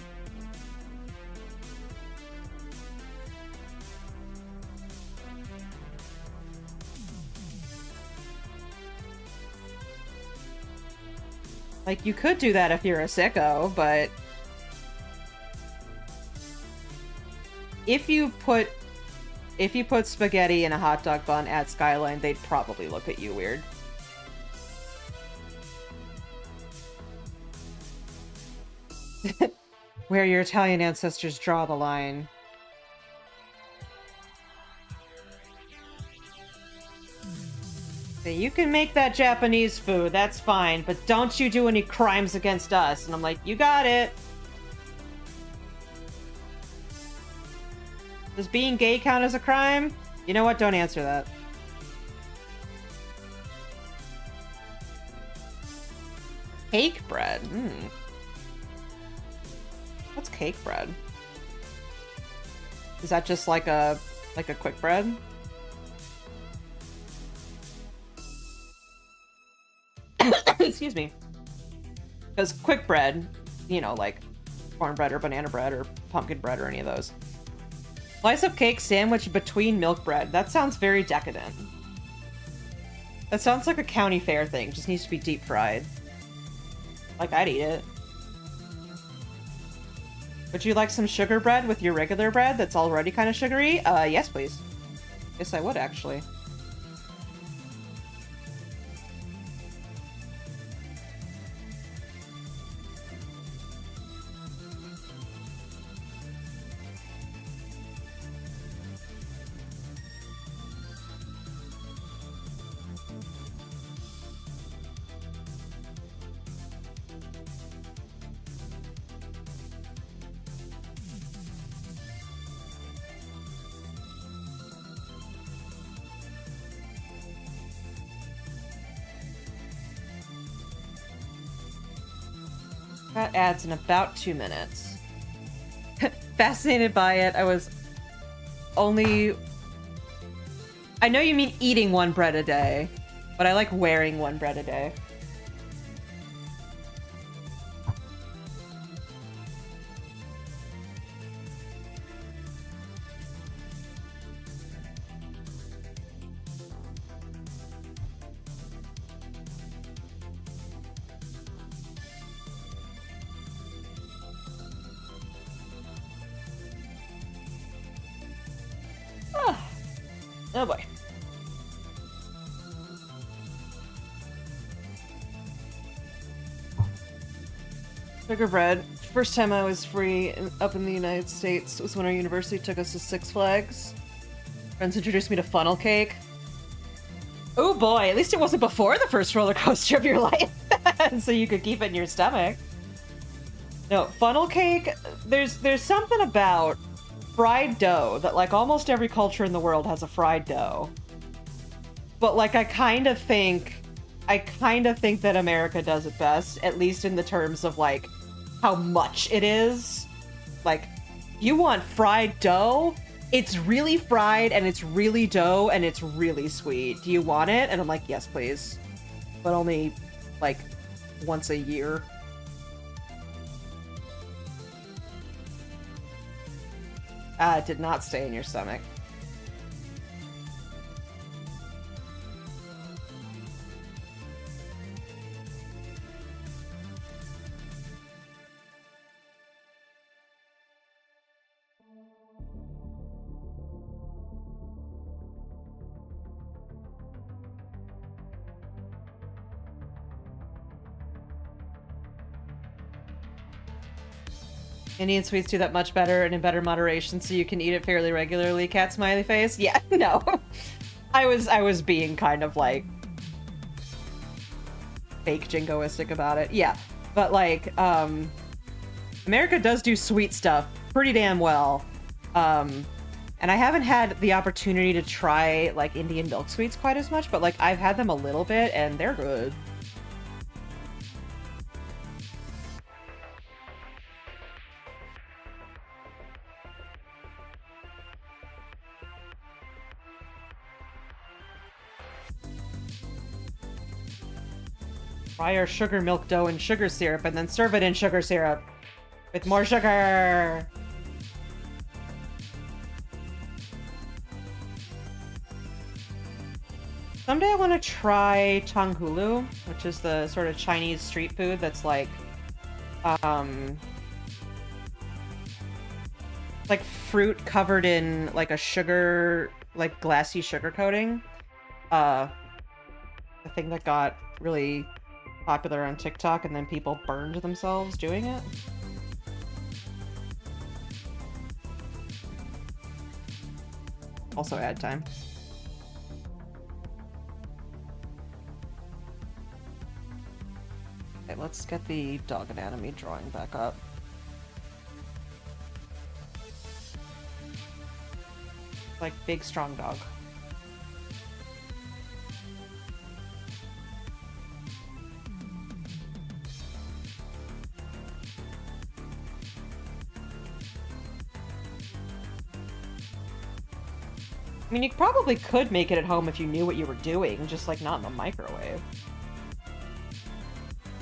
Like, you could do that if you're a sicko, but... If you put spaghetti in a hot dog bun at Skyline, they'd probably look at you weird. Where your Italian ancestors draw the line. You can make that Japanese food, that's fine, but don't you do any crimes against us. And I'm like, you got it. Does being gay count as a crime? You know what? Don't answer that. Cake bread. What's cake bread? Is that just like a quick bread? Excuse me. Because quick bread, you know, like cornbread or banana bread or pumpkin bread or any of those. Slice of cake sandwich between milk bread. That sounds very decadent. That sounds like a county fair thing. Just needs to be deep fried. Like, I'd eat it. Would you like some sugar bread with your regular bread that's already kind of sugary? Yes, please. Yes, I would, actually. That adds in about 2 minutes. Fascinated by it. I was only... I know you mean eating one bread a day, but I like wearing one bread a day. Oh boy. Sugar bread. First time I was free up in the United States was when our university took us to Six Flags. Friends introduced me to funnel cake. Oh boy, at least it wasn't before the first roller coaster of your life. So you could keep it in your stomach. No, funnel cake, there's something about fried dough that, like, almost every culture in the world has a fried dough. But, like, I kind of think that America does it best, at least in the terms of, like, how much it is. Like, you want fried dough? It's really fried, and it's really dough, and it's really sweet. Do you want it? And I'm like, yes, please. But only, like, once a year. It did not stay in your stomach. Indian sweets do that much better and in better moderation, so you can eat it fairly regularly. Cat smiley face. Yeah, no, I was being kind of like fake jingoistic about it. Yeah, but like, America does do sweet stuff pretty damn well, and I haven't had the opportunity to try like Indian milk sweets quite as much, but like I've had them a little bit and they're good. Fry our sugar milk dough in sugar syrup and then serve it in sugar syrup with more sugar. Someday I want to try tanghulu, which is the sort of Chinese street food that's like fruit covered in like a sugar, like glassy sugar coating. The thing that got really popular on TikTok and then people burned themselves doing it. Also ad time. Okay, let's get the dog anatomy drawing back up. Like big strong dog. I mean, you probably could make it at home if you knew what you were doing, just like not in the microwave.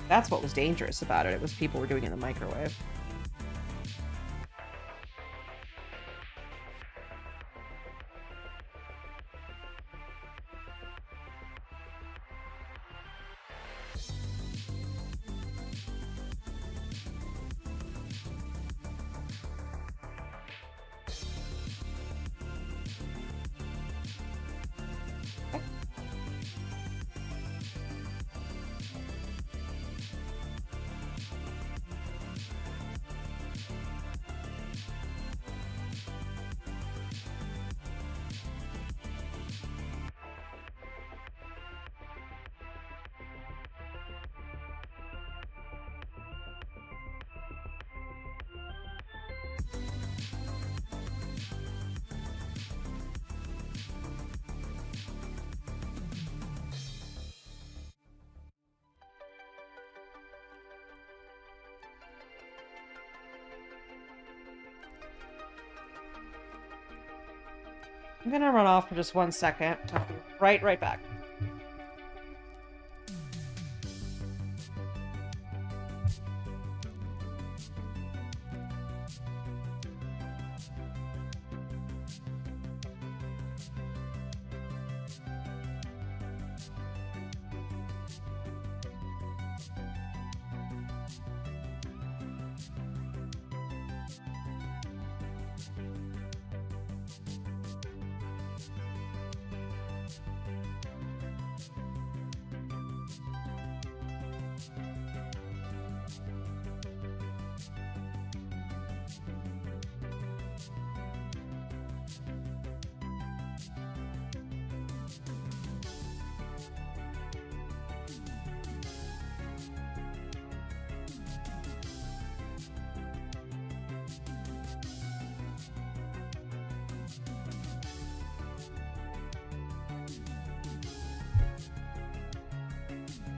That's what was dangerous about it. It was people were doing it in the microwave. I'm gonna run off for just 1 second. I'll be right back.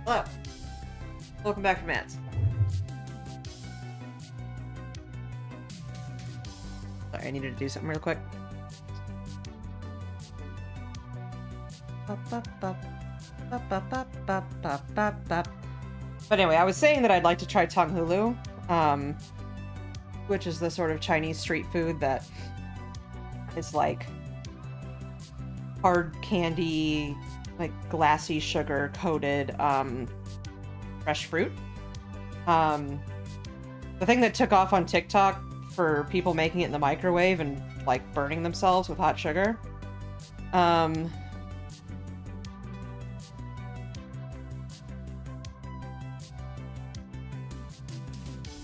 Hello. Welcome back from ads. Sorry, I needed to do something real quick. But anyway, I was saying that I'd like to try tanghulu, which is the sort of Chinese street food that is like hard candy, like glassy sugar coated fresh fruit. The thing that took off on TikTok for people making it in the microwave and like burning themselves with hot sugar.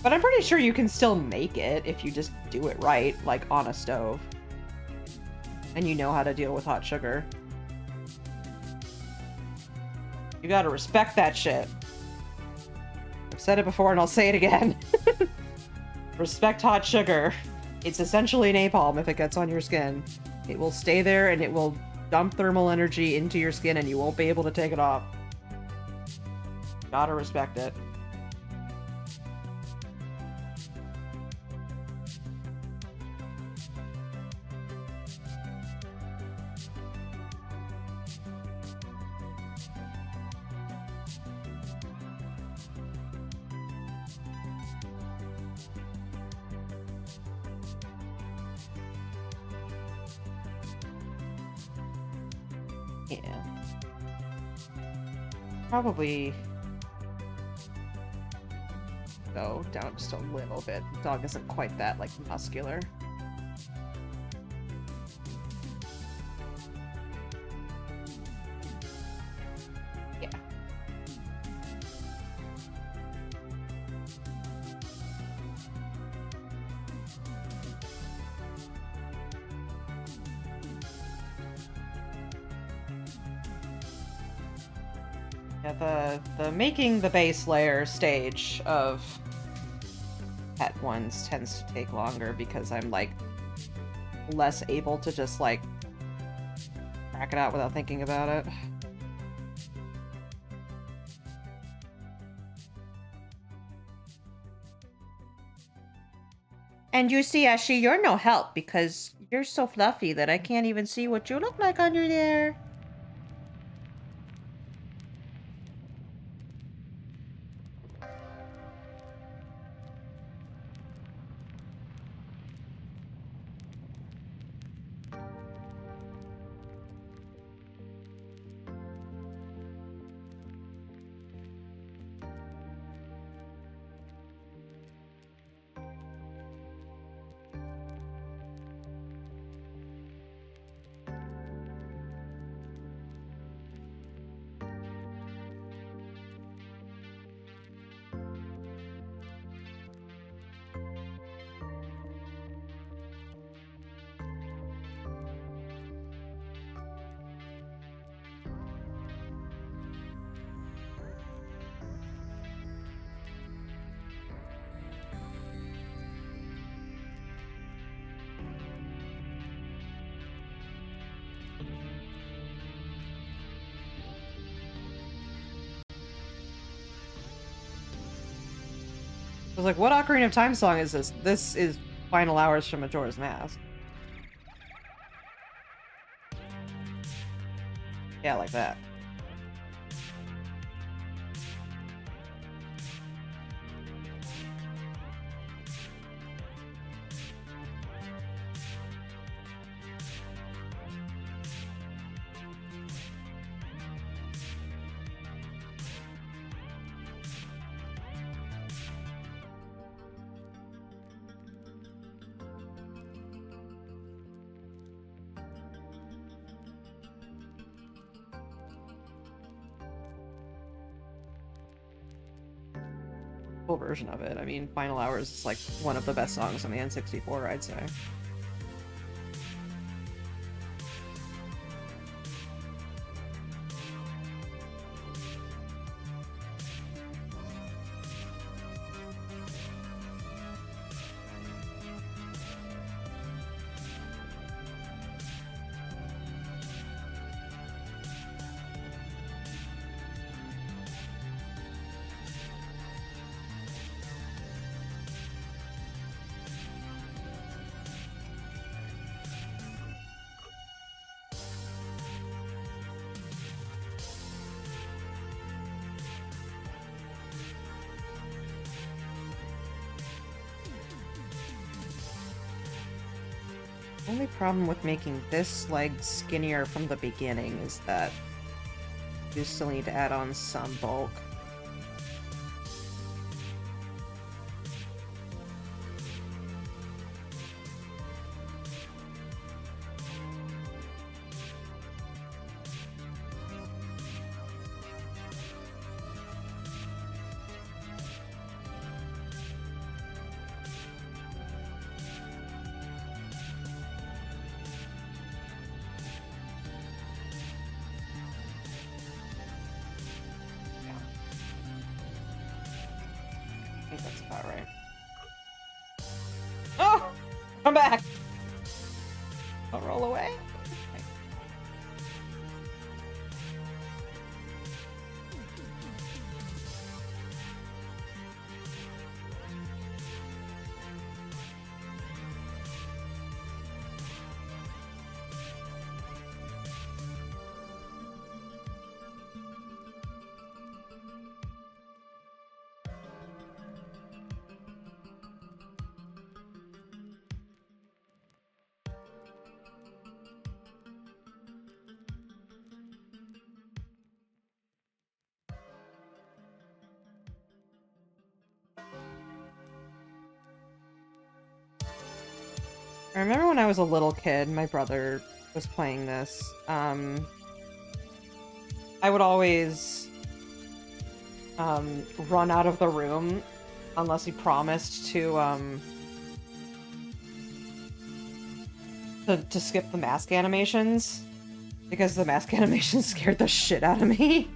But I'm pretty sure you can still make it if you just do it right, like on a stove. And you know how to deal with hot sugar. You gotta respect that shit. I've said it before and I'll say it again. Respect hot sugar. It's essentially napalm if it gets on your skin. It will stay there and it will dump thermal energy into your skin and you won't be able to take it off. Gotta respect it. Yeah. Probably go down just a little bit. The dog isn't quite that, like, muscular. Yeah. Yeah, the making the base layer stage of pet ones tends to take longer because I'm, like, less able to just, like, crack it out without thinking about it. And you see, Ashi, you're no help because you're so fluffy that I can't even see what you look like under there. I was like, what Ocarina of Time song is this? This is Final Hours from Majora's Mask. Yeah, like that. Full version of it. I mean, Final Hours is like one of the best songs on the N64, I'd say. Only problem with making this leg skinnier from the beginning is that you still need to add on some bulk. I think that's about right. Oh! Come back! Don't roll away. Okay. I remember when I was a little kid, my brother was playing this. I would always run out of the room unless he promised to skip the mask animations, because the mask animations scared the shit out of me.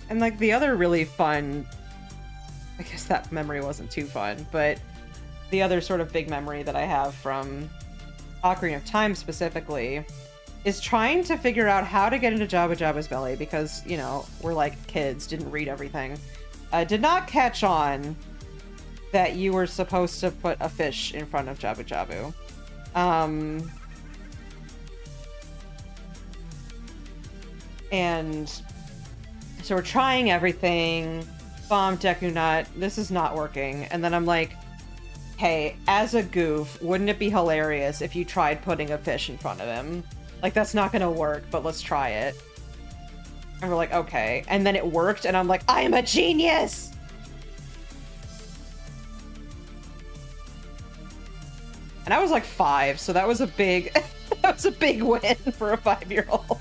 And, like, the other really fun... I guess that memory wasn't too fun, but the other sort of big memory that I have from Ocarina of Time specifically is trying to figure out how to get into Jabba Jabba's belly, because, you know, we're like kids, didn't read everything. Did not catch on that you were supposed to put a fish in front of Jabba Jabu. And so we're trying everything. Bomb, Deku Nut, this is not working. And then I'm like, hey, as a goof, wouldn't it be hilarious if you tried putting a fish in front of him? Like, that's not gonna work, but let's try it. And we're like, okay. And then it worked, and I'm like, I am a genius! And I was like 5, so that was a big, that was a big win for a 5-year-old.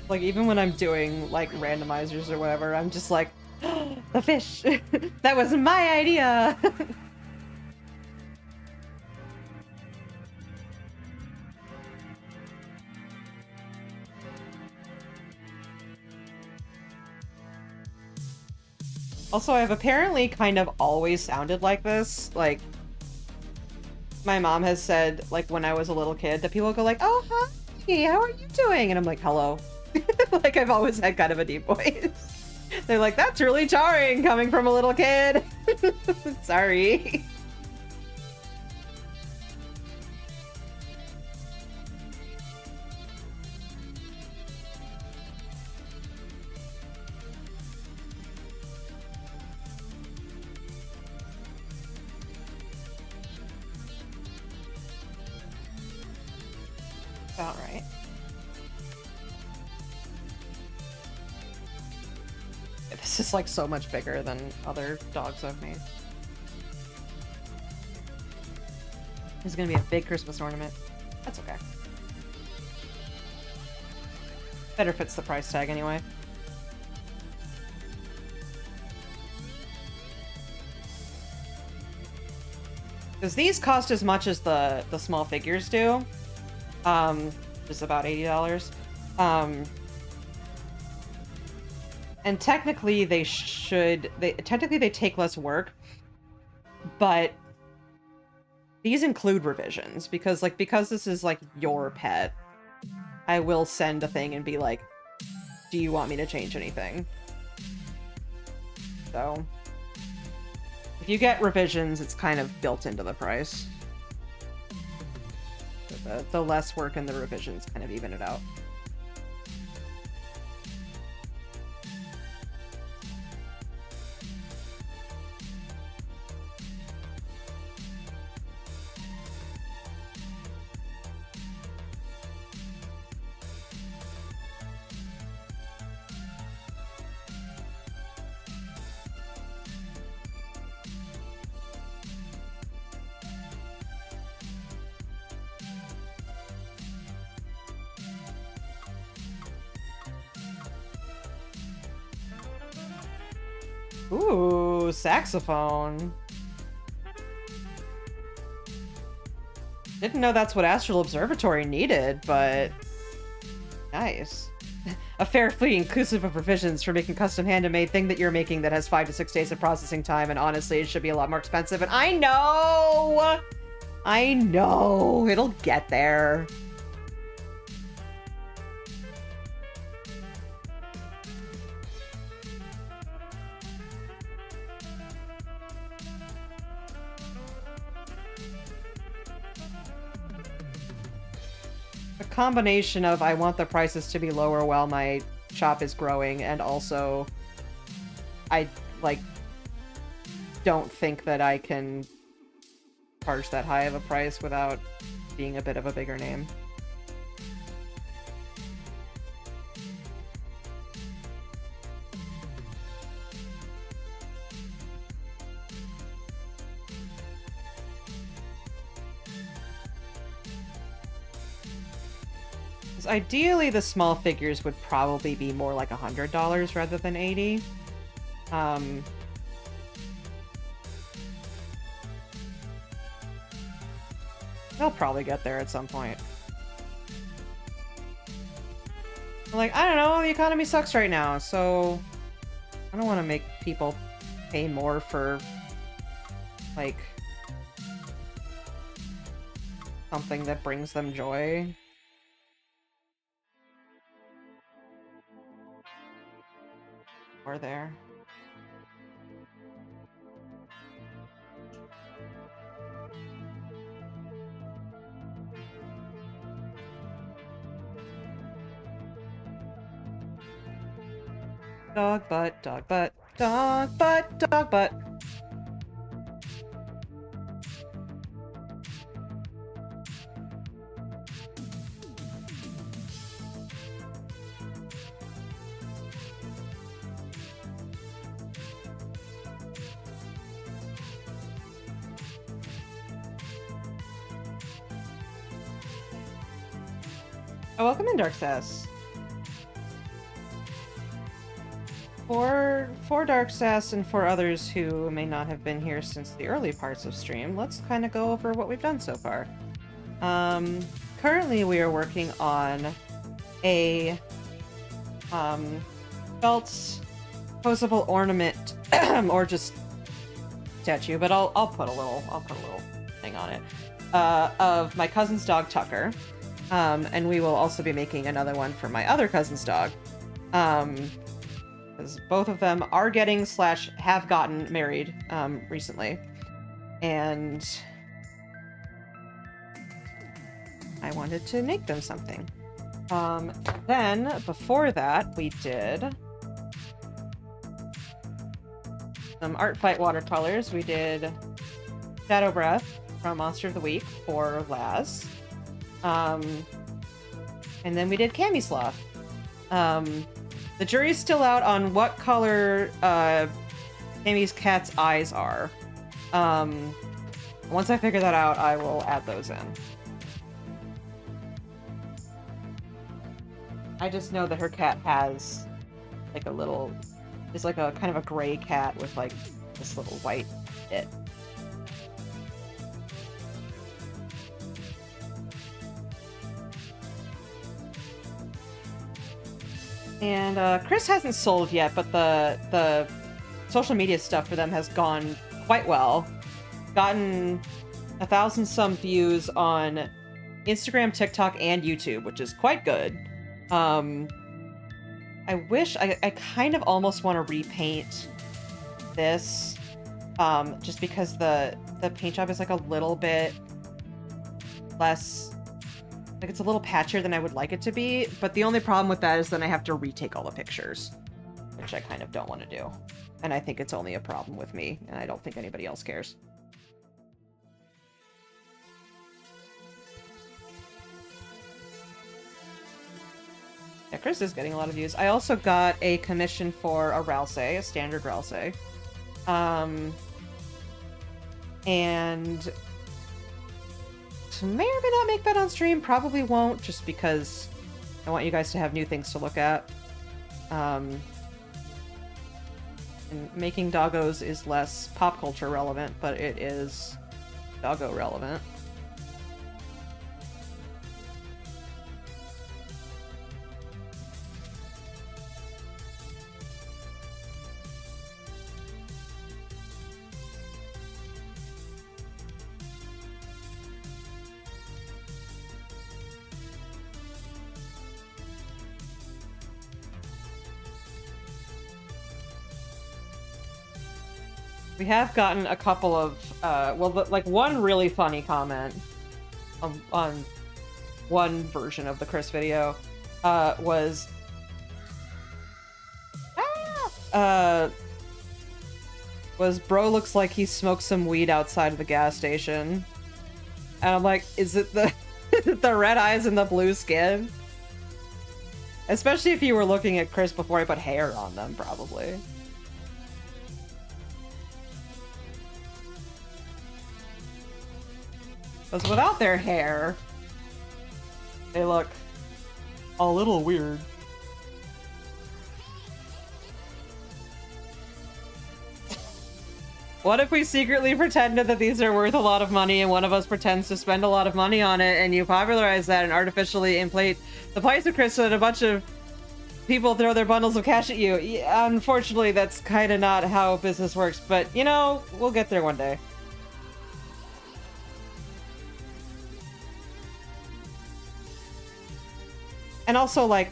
Like, even when I'm doing, like, randomizers or whatever, I'm just like, oh, the fish! That was my idea! Also, I've apparently kind of always sounded like this. Like, my mom has said, like, when I was a little kid, that people go like, oh, hi, how are you doing? And I'm like, hello. Like, I've always had kind of a deep voice. They're like, that's really jarring coming from a little kid. Sorry. About right. This is like so much bigger than other dogs I've made. This is gonna be a big Christmas ornament. That's okay. Better fits the price tag anyway. Because these cost as much as the small figures do. Just about $80. And technically they take less work, but these include revisions because this is like your pet. I will send a thing and be like, do you want me to change anything? So if you get revisions, it's kind of built into the price. The less work in the revisions kind of even it out. Ooh, saxophone. Didn't know that's what Astral Observatory needed, but nice. A fair fee inclusive of revisions for making custom handmade thing that you're making that has 5 to 6 days of processing time, and honestly, it should be a lot more expensive, and I know! It'll get there. Combination of I want the prices to be lower while my shop is growing, and also I don't think that I can charge that high of a price without being a bit of a bigger name. Ideally, the small figures would probably be more like $100 rather than $80. They'll probably get there at some point. Like, I don't know, the economy sucks right now, so I don't want to make people pay more for, like, something that brings them joy. Or there. Dog butt, dog butt, dog butt, dog butt. Oh, welcome in, Dark Sass. For Dark Sass and for others who may not have been here since the early parts of stream, let's kind of go over what we've done so far. Currently we are working on a felt posable ornament or just statue, but I'll put a little thing on it of my cousin's dog Tucker. And we will also be making another one for my other cousin's dog. Because both of them are getting / have gotten married recently. And I wanted to make them something. Then, before that, we did some Art Fight watercolors. We did Shadow Breath from Monster of the Week for Laz. And then we did Cami Sloth. The jury's still out on what color Cami's cat's eyes are. Once I figure that out, I will add those in. I just know that her cat has like it's like a kind of a gray cat with like this little white bit. And Chris hasn't sold yet, but the social media stuff for them has gone quite well. Gotten 1,000 some views on Instagram, TikTok, and YouTube, which is quite good. I wish I kind of almost want to repaint this, just because the paint job is like a little bit less, like it's a little patchier than I would like it to be. But the only problem with that is then I have to retake all the pictures, which I kind of don't want to do. And I think it's only a problem with me, and I don't think anybody else cares. Yeah, Chris is getting a lot of views. I also got a commission for a Rouse, a standard Rouse. And may or may not make that on stream. Probably won't, just because I want you guys to have new things to look at. And making Doggos is less pop culture relevant, but it is Doggo relevant. We have gotten a couple of, well, like one really funny comment on one version of the Chris video, was, bro looks like he smoked some weed outside of the gas station. And I'm like, is it the, the red eyes and the blue skin? Especially if you were looking at Chris before I put hair on them, probably. Because without their hair, they look a little weird. What if we secretly pretended that these are worth a lot of money and one of us pretends to spend a lot of money on it and you popularize that and artificially inflate the price of Chris so that a bunch of people throw their bundles of cash at you? Yeah, unfortunately, that's kind of not how business works, but you know, we'll get there one day. And also, like,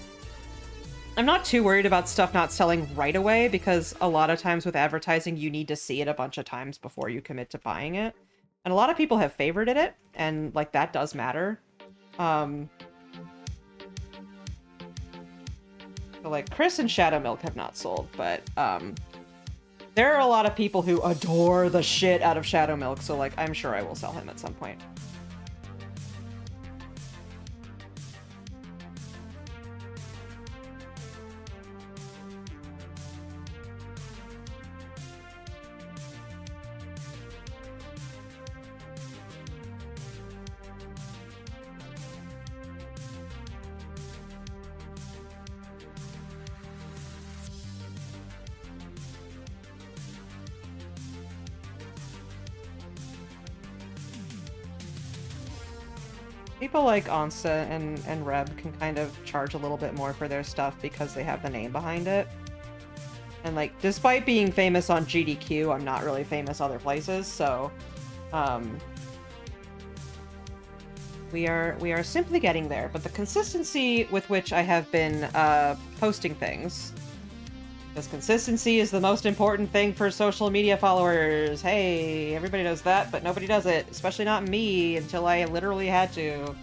I'm not too worried about stuff not selling right away, because a lot of times with advertising, you need to see it a bunch of times before you commit to buying it. And a lot of people have favorited it, and, like, that does matter. So, like, Chris and Shadow Milk have not sold, but, there are a lot of people who adore the shit out of Shadow Milk, so, like, I'm sure I will sell him at some point. People like Onsta and Reb can kind of charge a little bit more for their stuff because they have the name behind it. And, like, despite being famous on GDQ, I'm not really famous other places, so we are simply getting there. But the consistency with which I have been posting things, because consistency is the most important thing for social media followers. Hey, everybody knows that, but nobody does it. Especially not me, until I literally had to.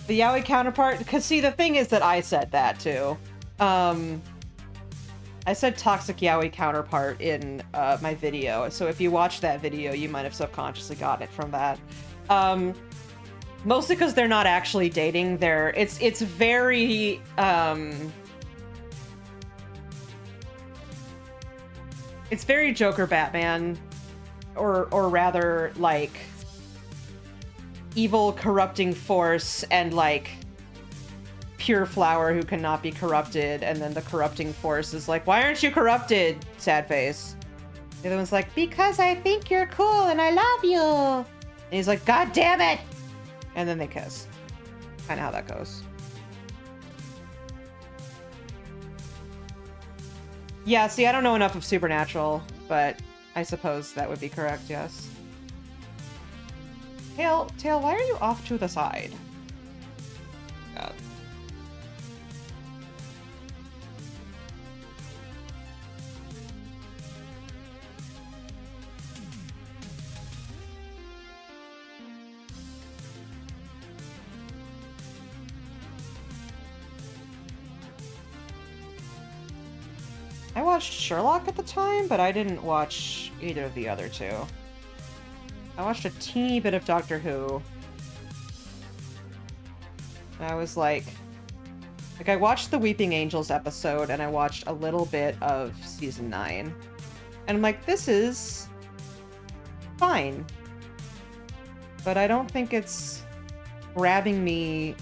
The yaoi counterpart, because see, the thing is that I said that too. I said toxic yaoi counterpart in my video, so if you watched that video, you might have subconsciously gotten it from that. Mostly because they're not actually dating. It's very it's very Joker Batman, or rather like evil corrupting force and like pure flower who cannot be corrupted, and then the corrupting force is like, why aren't you corrupted, sad face? The other one's like, because I think you're cool and I love you. And he's like, god damn it. And then they kiss. kind of how that goes. Yeah, see, I don't know enough of Supernatural, but I suppose that would be correct, yes. Tail, why are you off to the side? God. I watched Sherlock at the time, but I didn't watch either of the other two. I watched a teeny bit of Doctor Who. And I was like, I watched the Weeping Angels episode, and I watched a little bit of season 9. And I'm like, this is fine. But I don't think it's grabbing me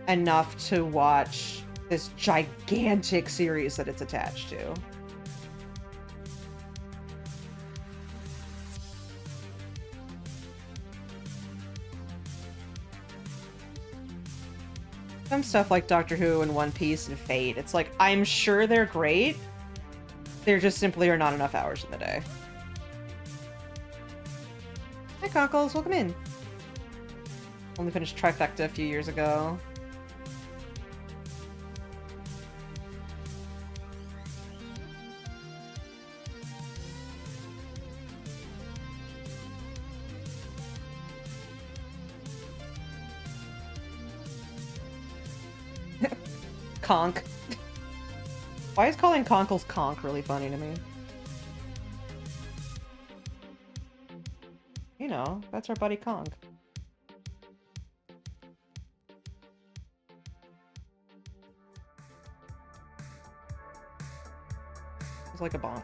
enough to watch this gigantic series that it's attached to. Some stuff like Doctor Who and One Piece and Fate, it's like, I'm sure they're great. There just simply are not enough hours in the day. Hi, Cockles, welcome in. Only finished Trifecta a few years ago. Conk. Why is calling Conkles Conk really funny to me? You know, that's our buddy Conk. It's like a bonk.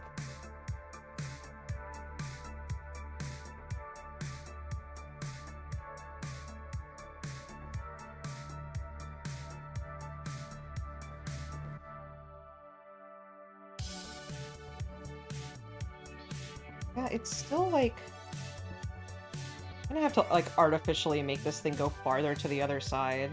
Yeah, it's still like... I'm gonna have to like artificially make this thing go farther to the other side.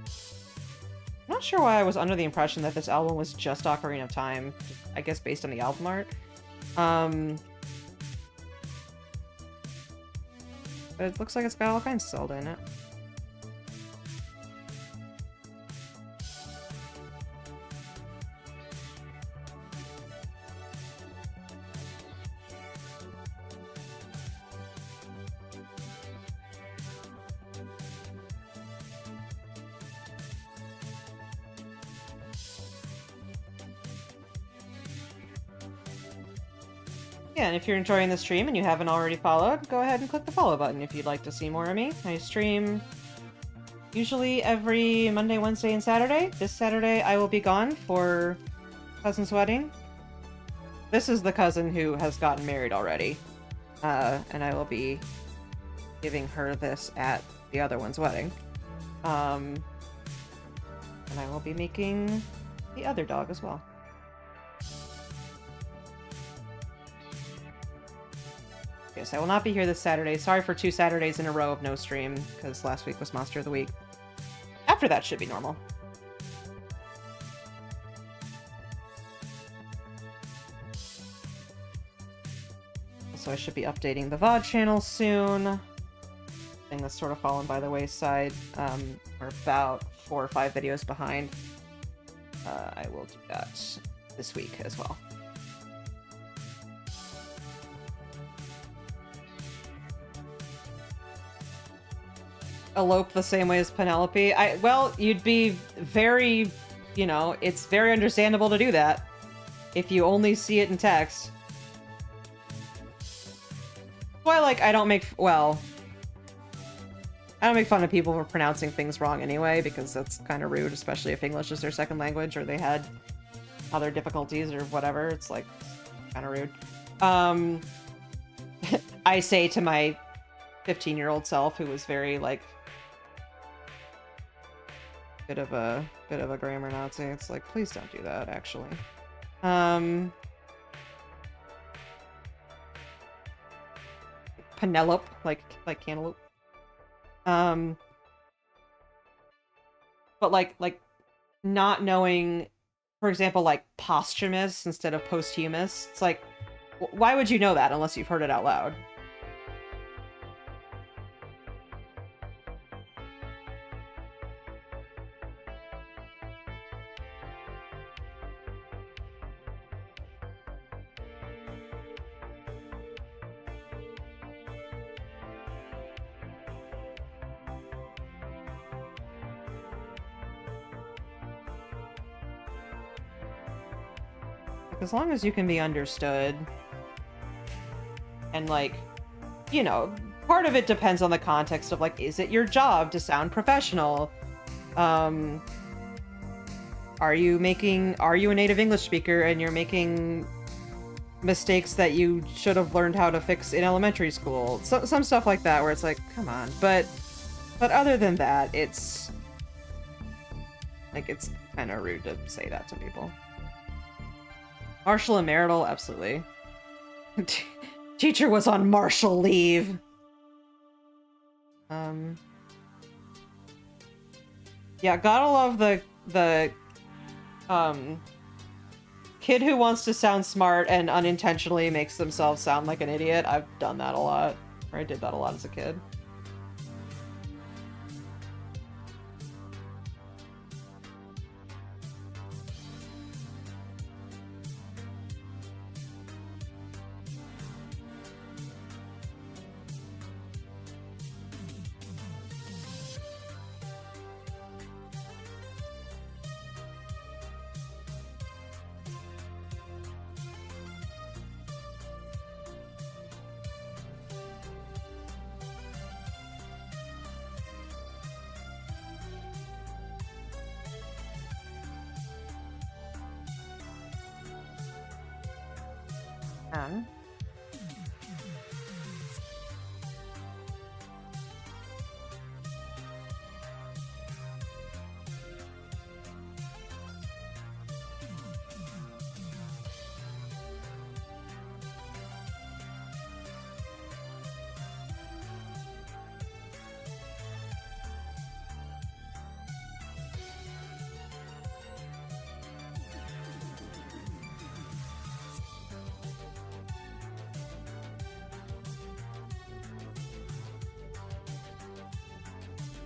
I'm not sure why I was under the impression that this album was just Ocarina of Time, I guess based on the album art. But it looks like it's got all kinds of Zelda in it. Yeah, and if you're enjoying the stream and you haven't already followed, go ahead and click the follow button if you'd like to see more of me. I stream usually every Monday, Wednesday, and Saturday. This Saturday I will be gone for cousin's wedding. This is the cousin who has gotten married already. And I will be giving her this at the other one's wedding. And I will be making the other dog as well. Yes, I will not be here this Saturday. Sorry for 2 Saturdays in a row of no stream, because last week was Monster of the Week. After that should be normal. So I should be updating the VOD channel soon. Thing that's sort of fallen by the wayside. We're about 4 or 5 videos behind. I will do that this week as well. Elope the same way as Penelope. Well, you'd be very, you know, it's very understandable to do that if you only see it in text. Well, like, I don't make fun of people for pronouncing things wrong anyway, because that's kind of rude, especially if English is their second language or they had other difficulties or whatever. It's like kind of rude. I say to my 15-year-old self, who was very like bit of a grammar Nazi, it's like, please don't do that, actually. Penelope, like cantaloupe. But like not knowing, for example, like posthumous instead of posthumous. It's like, why would you know that unless you've heard it out loud? As long as you can be understood, and like, you know, part of it depends on the context of like, is it your job to sound professional? Are you a native English speaker and you're making mistakes that you should have learned how to fix in elementary school? So, some stuff like that where it's like, come on. But other than that, it's like, it's kind of rude to say that to people. Martial and marital, absolutely. Teacher was on martial leave. Yeah, gotta love the kid who wants to sound smart and unintentionally makes themselves sound like an idiot. I've done that a lot. Or I did that a lot as a kid.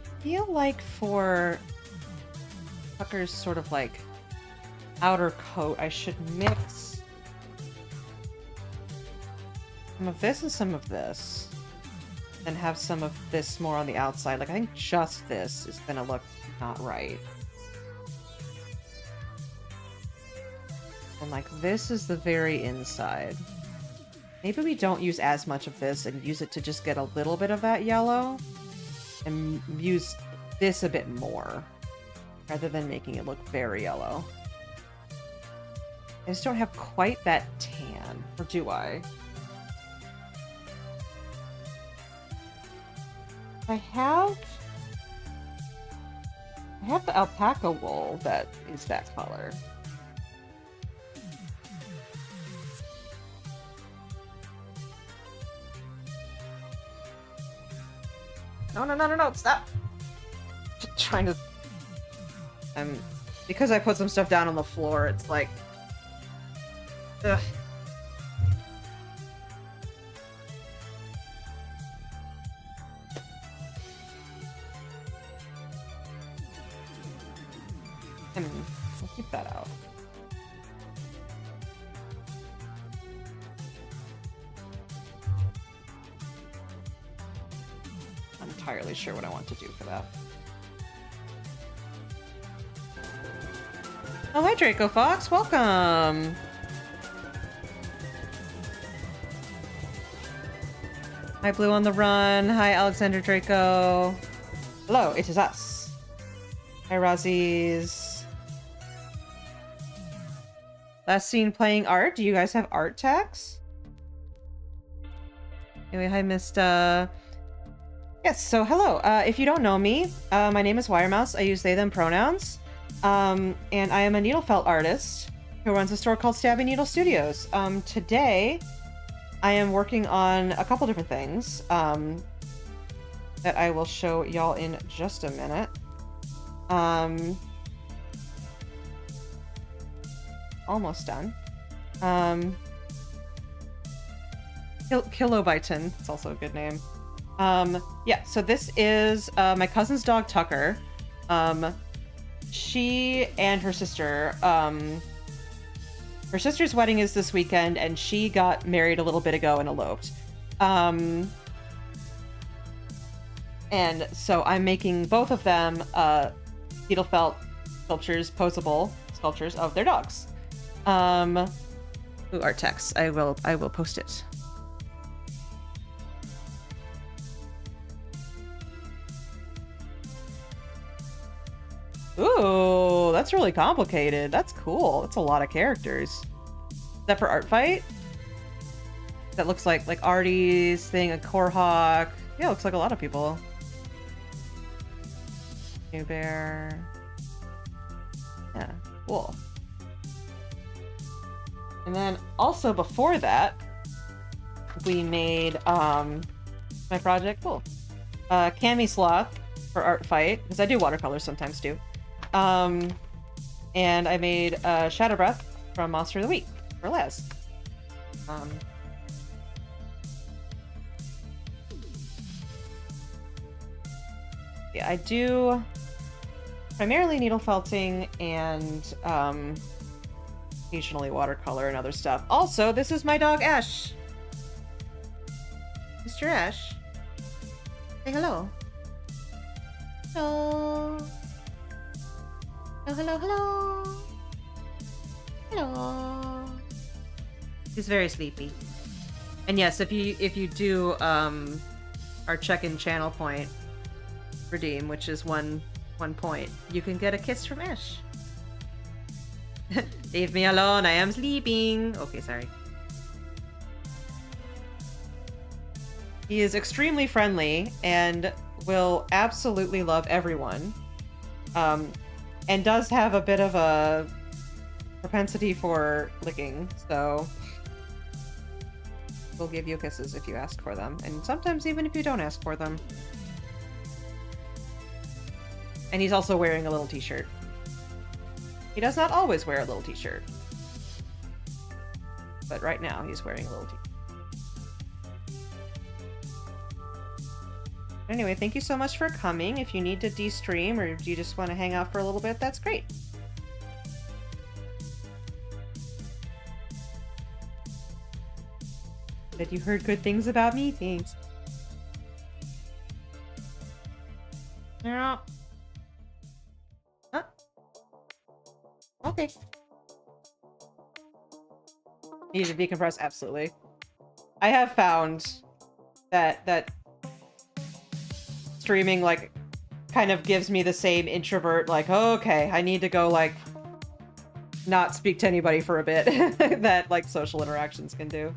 I feel like for Tucker's sort of like outer coat, I should mix some of this and some of this, and have some of this more on the outside. Like, I think just this is gonna look not right. And like, this is the very inside. Maybe we don't use as much of this and use it to just get a little bit of that yellow, and use this a bit more, rather than making it look very yellow. I just don't have quite that tan, or do I? I have the alpaca wool that is that color. No, stop! Just trying to... because I put some stuff down on the floor, it's like... Ugh. We'll keep that out. I'm entirely sure what I want to do for that. Oh, hi Draco Fox, welcome! Hi Blue on the Run, hi Alexander Draco. Hello, it is us. Hi Razzies. Last seen playing art. Do you guys have art tags? Anyway, hi Mista. Yes, so hello. If you don't know me, my name is WireMouse. I use they, them pronouns. And I am a needle felt artist who runs a store called StabbyNeedleStudios. Today, I am working on a couple different things that I will show y'all in just a minute. Almost done. Kilobyton. It's also a good name. Yeah, so this is my cousin's dog, Tucker. She and her sister, her sister's wedding is this weekend, and she got married a little bit ago and eloped. And so I'm making both of them needle felt sculptures, posable sculptures of their dogs. Ooh, art text. I will post it. Ooh, that's really complicated. That's cool. That's a lot of characters. Is that for Art Fight? That looks like Artie's thing, a Korhawk. Yeah, looks like a lot of people. New Bear. Yeah, cool. And then also before that, we made my project cool. Cami Sloth for Art Fight, because I do watercolors sometimes too. And I made Shadow Breath from Monster of the Week for Les. Yeah, I do primarily needle felting and occasionally watercolor and other stuff. Also, this is my dog Ash. Mr. Ash. Say hello. Hello. Hello, hello. Hello. He's very sleepy. And yes, if you do our check-in channel point redeem, which is one point, you can get a kiss from Ash. Leave me alone, I am sleeping. Okay, sorry. He is extremely friendly and will absolutely love everyone. And does have a bit of a propensity for licking, so we'll give you kisses if you ask for them, and sometimes even if you don't ask for them. And he's also wearing a little t-shirt. He does not always wear a little t-shirt, but right now he's wearing a little t-shirt. Anyway, thank you so much for coming. If you need to de-stream or you just want to hang out for a little bit, that's great. That you heard good things about me, thanks. Yeah. Huh? Okay. Need to decompress? Absolutely. I have found that streaming like kind of gives me the same introvert like, oh, okay, I need to go like not speak to anybody for a bit that like social interactions can do.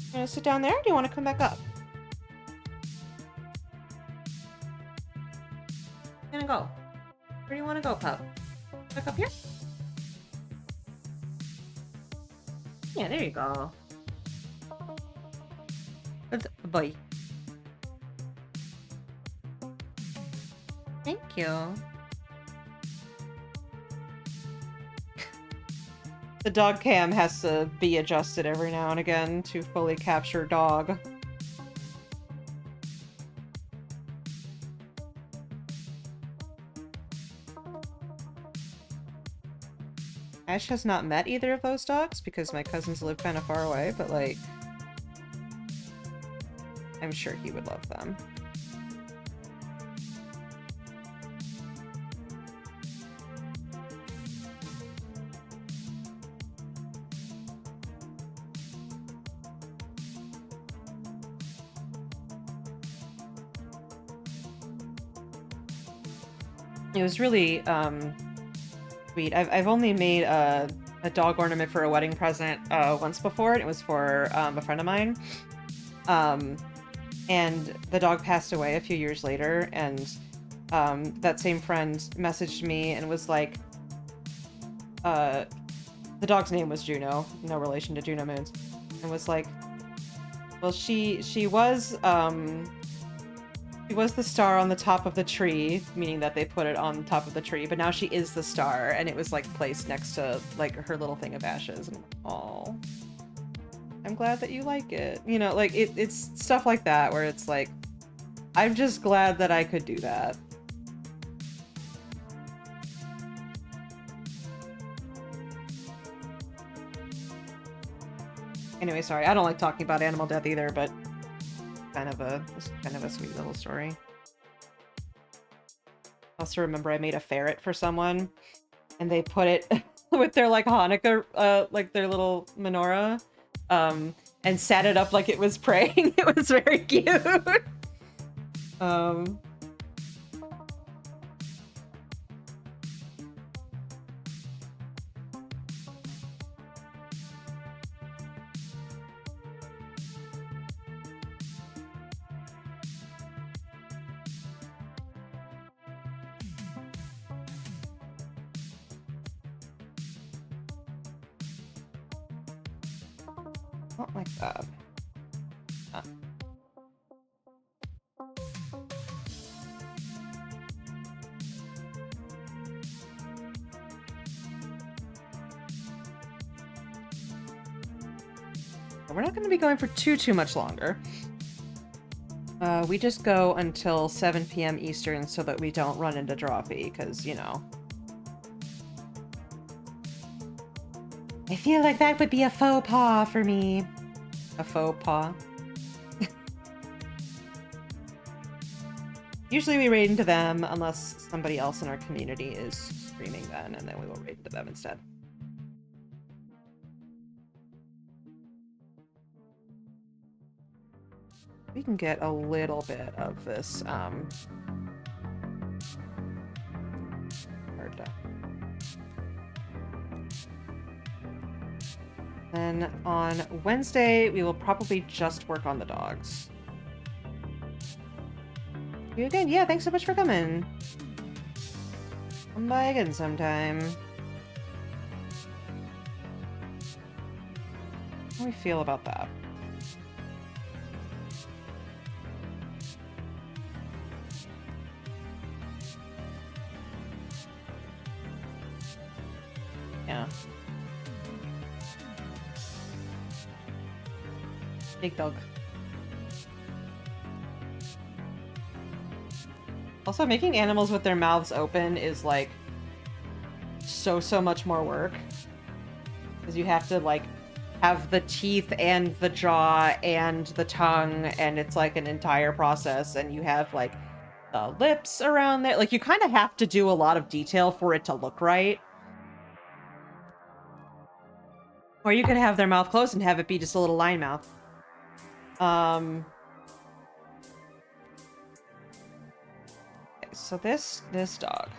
You wanna sit down there or do you want to come back up? Where you gonna go? Where do you want to go, pup? Back up here? Yeah, there you go. Good boy. Thank you. The dog cam has to be adjusted every now and again to fully capture dog. Ash has not met either of those dogs because my cousins live kind of far away, but like, I'm sure he would love them. It was really sweet. I've only made a dog ornament for a wedding present once before, and it was for a friend of mine. And the dog passed away a few years later, and that same friend messaged me and was like, The dog's name was Juno, no relation to Juno Moons, and was like, well, she was the star on the top of the tree, meaning that they put it on top of the tree, but now she is the star, and it was like placed next to like her little thing of ashes. And oh, I'm glad that you like it. You know, like it's stuff like that where it's like, I'm just glad that I could do that. Anyway, sorry, I don't like talking about animal death either, but it's kind of a sweet little story. I also remember I made a ferret for someone, and they put it with their like Hanukkah, like their little menorah, and sat it up like it was praying. It was very cute. Not like that. We're not going to be going for too much longer. We just go until 7 p.m. Eastern so that we don't run into Droppy, because, you know. I feel like that would be a faux pas for me. A faux pas. Usually we raid into them unless somebody else in our community is streaming then, and then we will raid into them instead. We can get a little bit of this, Then on Wednesday, we will probably just work on the dogs. You again? Yeah, thanks so much for coming. Come by again sometime. How do we feel about that? Yeah. Big dog. Also, making animals with their mouths open is, like, so much more work. Because you have to, like, have the teeth and the jaw and the tongue, and it's, like, an entire process, and you have, like, the lips around there. Like, you kind of have to do a lot of detail for it to look right. Or you could have their mouth closed and have it be just a little line mouth. Okay, so this dog.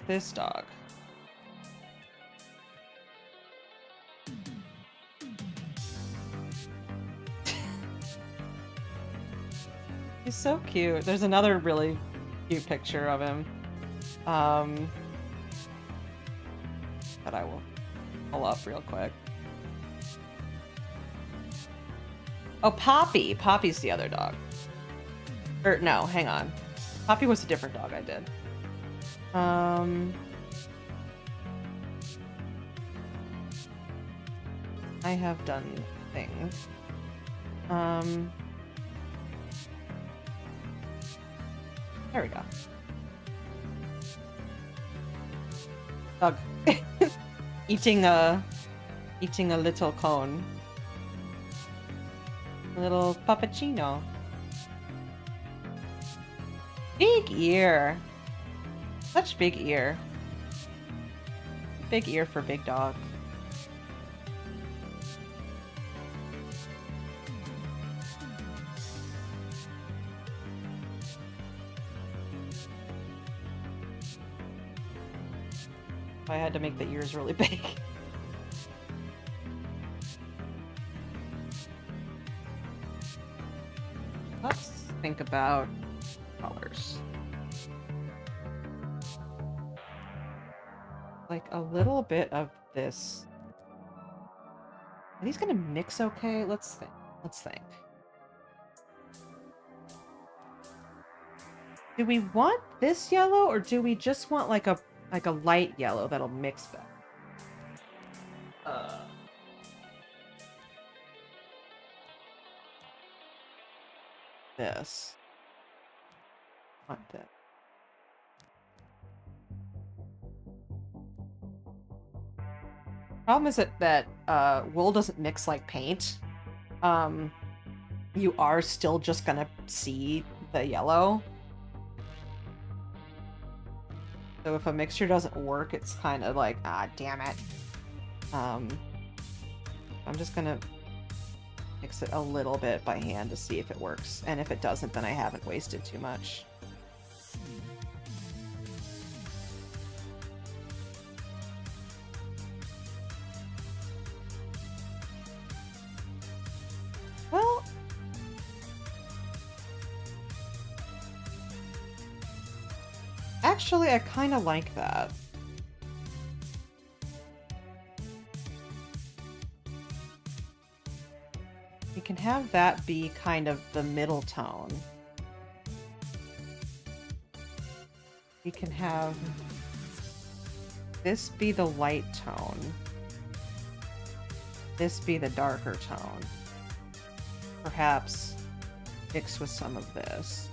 He's so cute. There's another really cute picture of him. That I will pull up real quick. Oh, Poppy. Poppy's the other dog. Or, no, hang on. Poppy was a different dog I did. I have done things. There we go. Dog. eating a little cone. A little puppuccino. Big ear. Such big ear. Big ear for big dog. I had to make the ears really big. Let's think about colors. Like a little bit of this Are these gonna mix okay? Let's think. Let's think. Do we want this yellow, or do we just want like a light yellow that'll mix better? This. Want this. Problem is that wool doesn't mix like paint. You are still just gonna see the yellow. So if a mixture doesn't work, it's kind of like, ah, damn it. I'm just gonna mix it a little bit by hand to see if it works. And if it doesn't, then I haven't wasted too much. Well, actually, I kind of like that. We can have that be kind of the middle tone. We can have this be the light tone. This be the darker tone. Perhaps mix with some of this.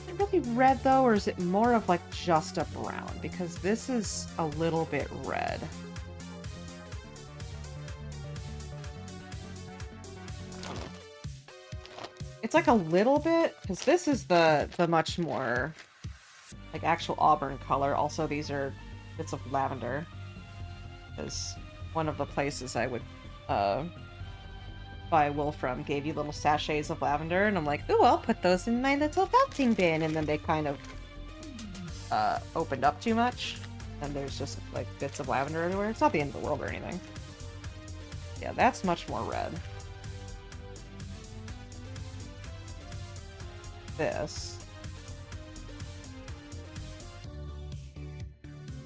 Is it really red though, or is it more of like just a brown? Because this is a little bit red. It's like a little bit, because this is the much more like actual auburn color. Also, these are bits of lavender. Because one of the places I would buy wool from gave you little sachets of lavender, and I'm like, ooh, I'll put those in my little felting bin, and then they kind of opened up too much, and there's just like bits of lavender everywhere. It's not the end of the world or anything. Yeah, that's much more red. This.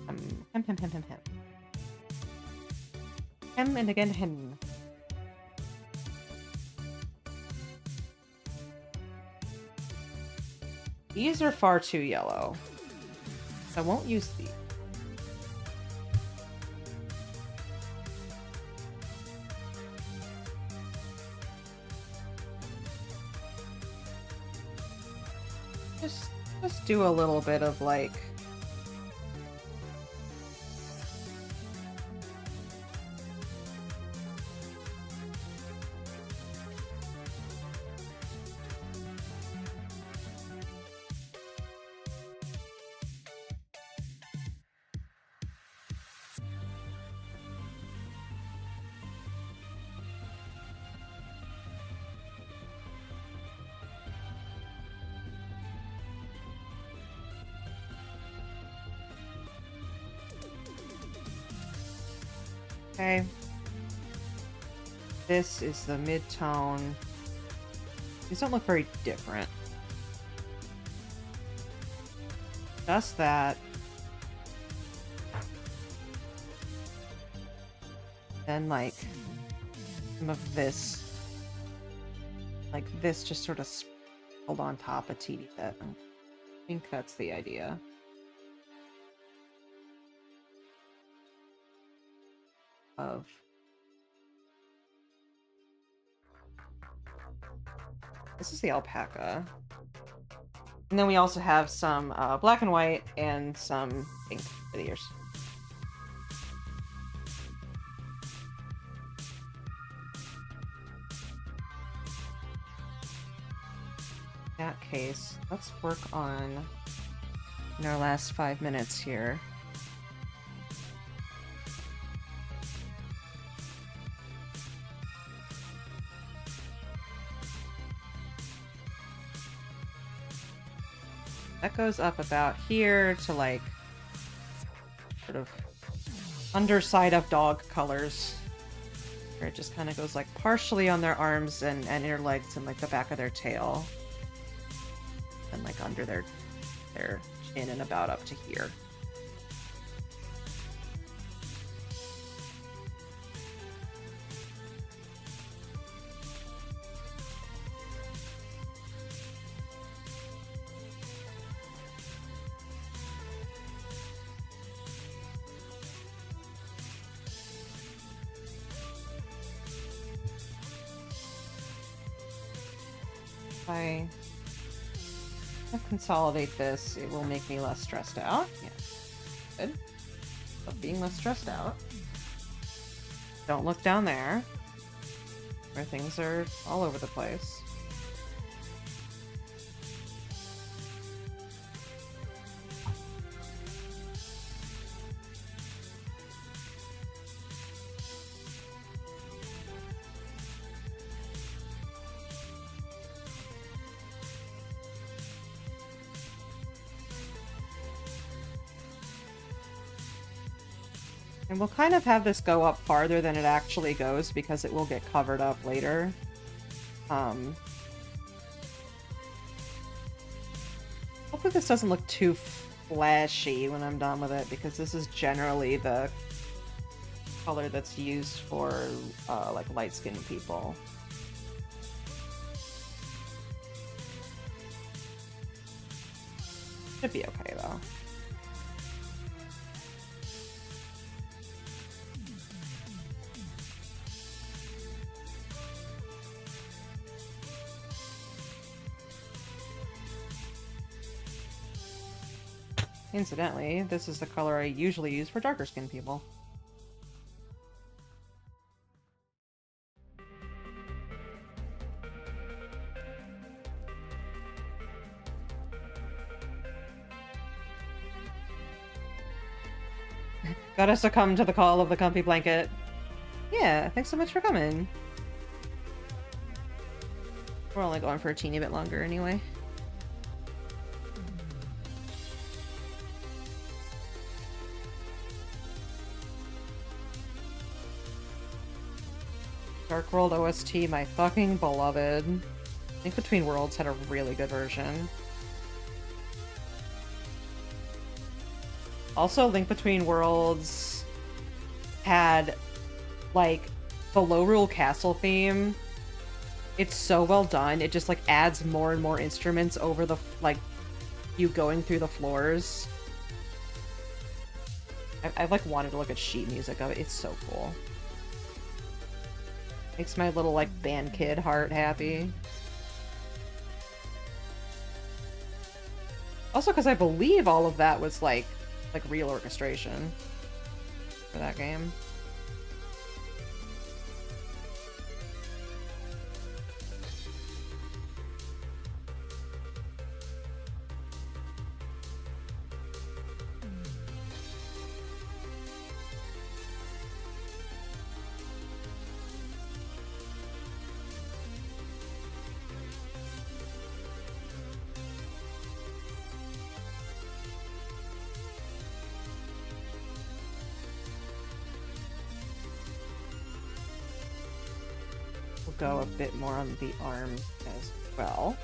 Hem. Hem and again hem. These are far too yellow. I won't use these. Just do a little bit of like okay. This is the mid-tone. These don't look very different. Just that. Then like some of this, like this just sort of sprinkled on top a teeny bit. I think that's the idea. Of this is the alpaca, and then we also have some black and white and some pink for the ears. In that case, let's work on in our last 5 minutes here. That goes up about here to like sort of underside of dog colors, where it just kind of goes like partially on their arms and inner legs and like the back of their tail, and like under their chin and about up to here. If I consolidate this, it will make me less stressed out. Yeah, good. But being less stressed out. Don't look down there, where things are all over the place. And we'll kind of have this go up farther than it actually goes because it will get covered up later. Hopefully this doesn't look too flashy when I'm done with it, because this is generally the color that's used for like light-skinned people. Should be okay though. Incidentally, this is the color I usually use for darker skinned people. Gotta succumb to the call of the comfy blanket. Yeah, thanks so much for coming. We're only going for a teeny bit longer anyway. Dark World OST, my fucking beloved. Link Between Worlds had a really good version. Also, Link Between Worlds had, like, the Low Rule Castle theme. It's so well done. It just, like, adds more and more instruments over the, like, you going through the floors. I've like, wanted to look at sheet music of it. It's so cool. Makes my little, like, band kid heart happy. Also, because I believe all of that was, like real orchestration for that game. Go a bit more on the arm as well.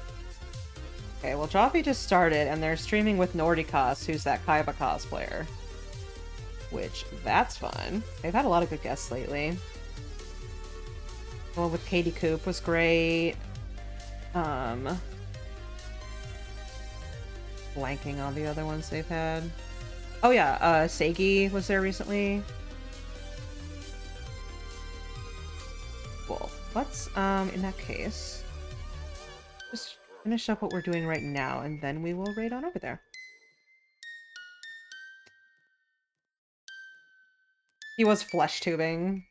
Okay, well, Joffy just started, and they're streaming with Nordicos, who's that Kaiba cosplayer. Which, that's fun. They've had a lot of good guests lately. The one with Katie Coop was great. Blanking on the other ones they've had. Oh yeah, Seigi was there recently. Cool. Let's, in that case, just finish up what we're doing right now, and then we will raid on over there. He was flesh tubing.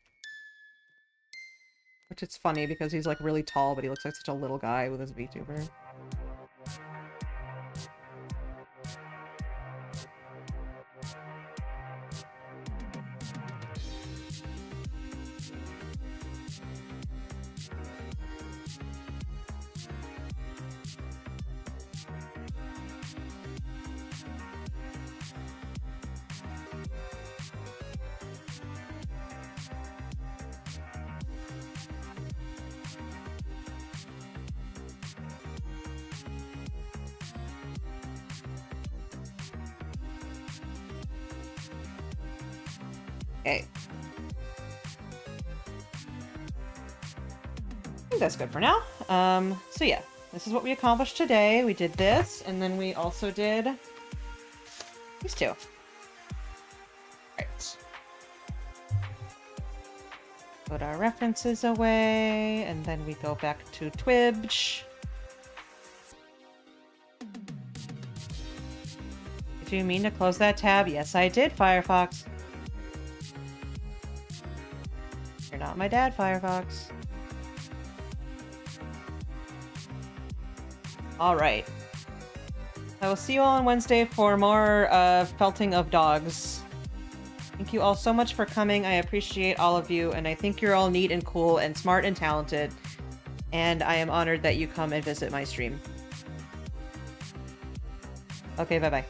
Which it's funny because he's, like, really tall, but he looks like such a little guy with his VTuber. Okay. I think that's good for now. So yeah, this is what we accomplished today. We did this, and then we also did these two. Right. Put our references away, and then we go back to Twitch. Do you mean to close that tab? Yes, I did, Firefox. You're not my dad, Firefox. Alright. I will see you all on Wednesday for more felting of dogs. Thank you all so much for coming. I appreciate all of you, and I think you're all neat and cool and smart and talented. And I am honored that you come and visit my stream. Okay, bye-bye.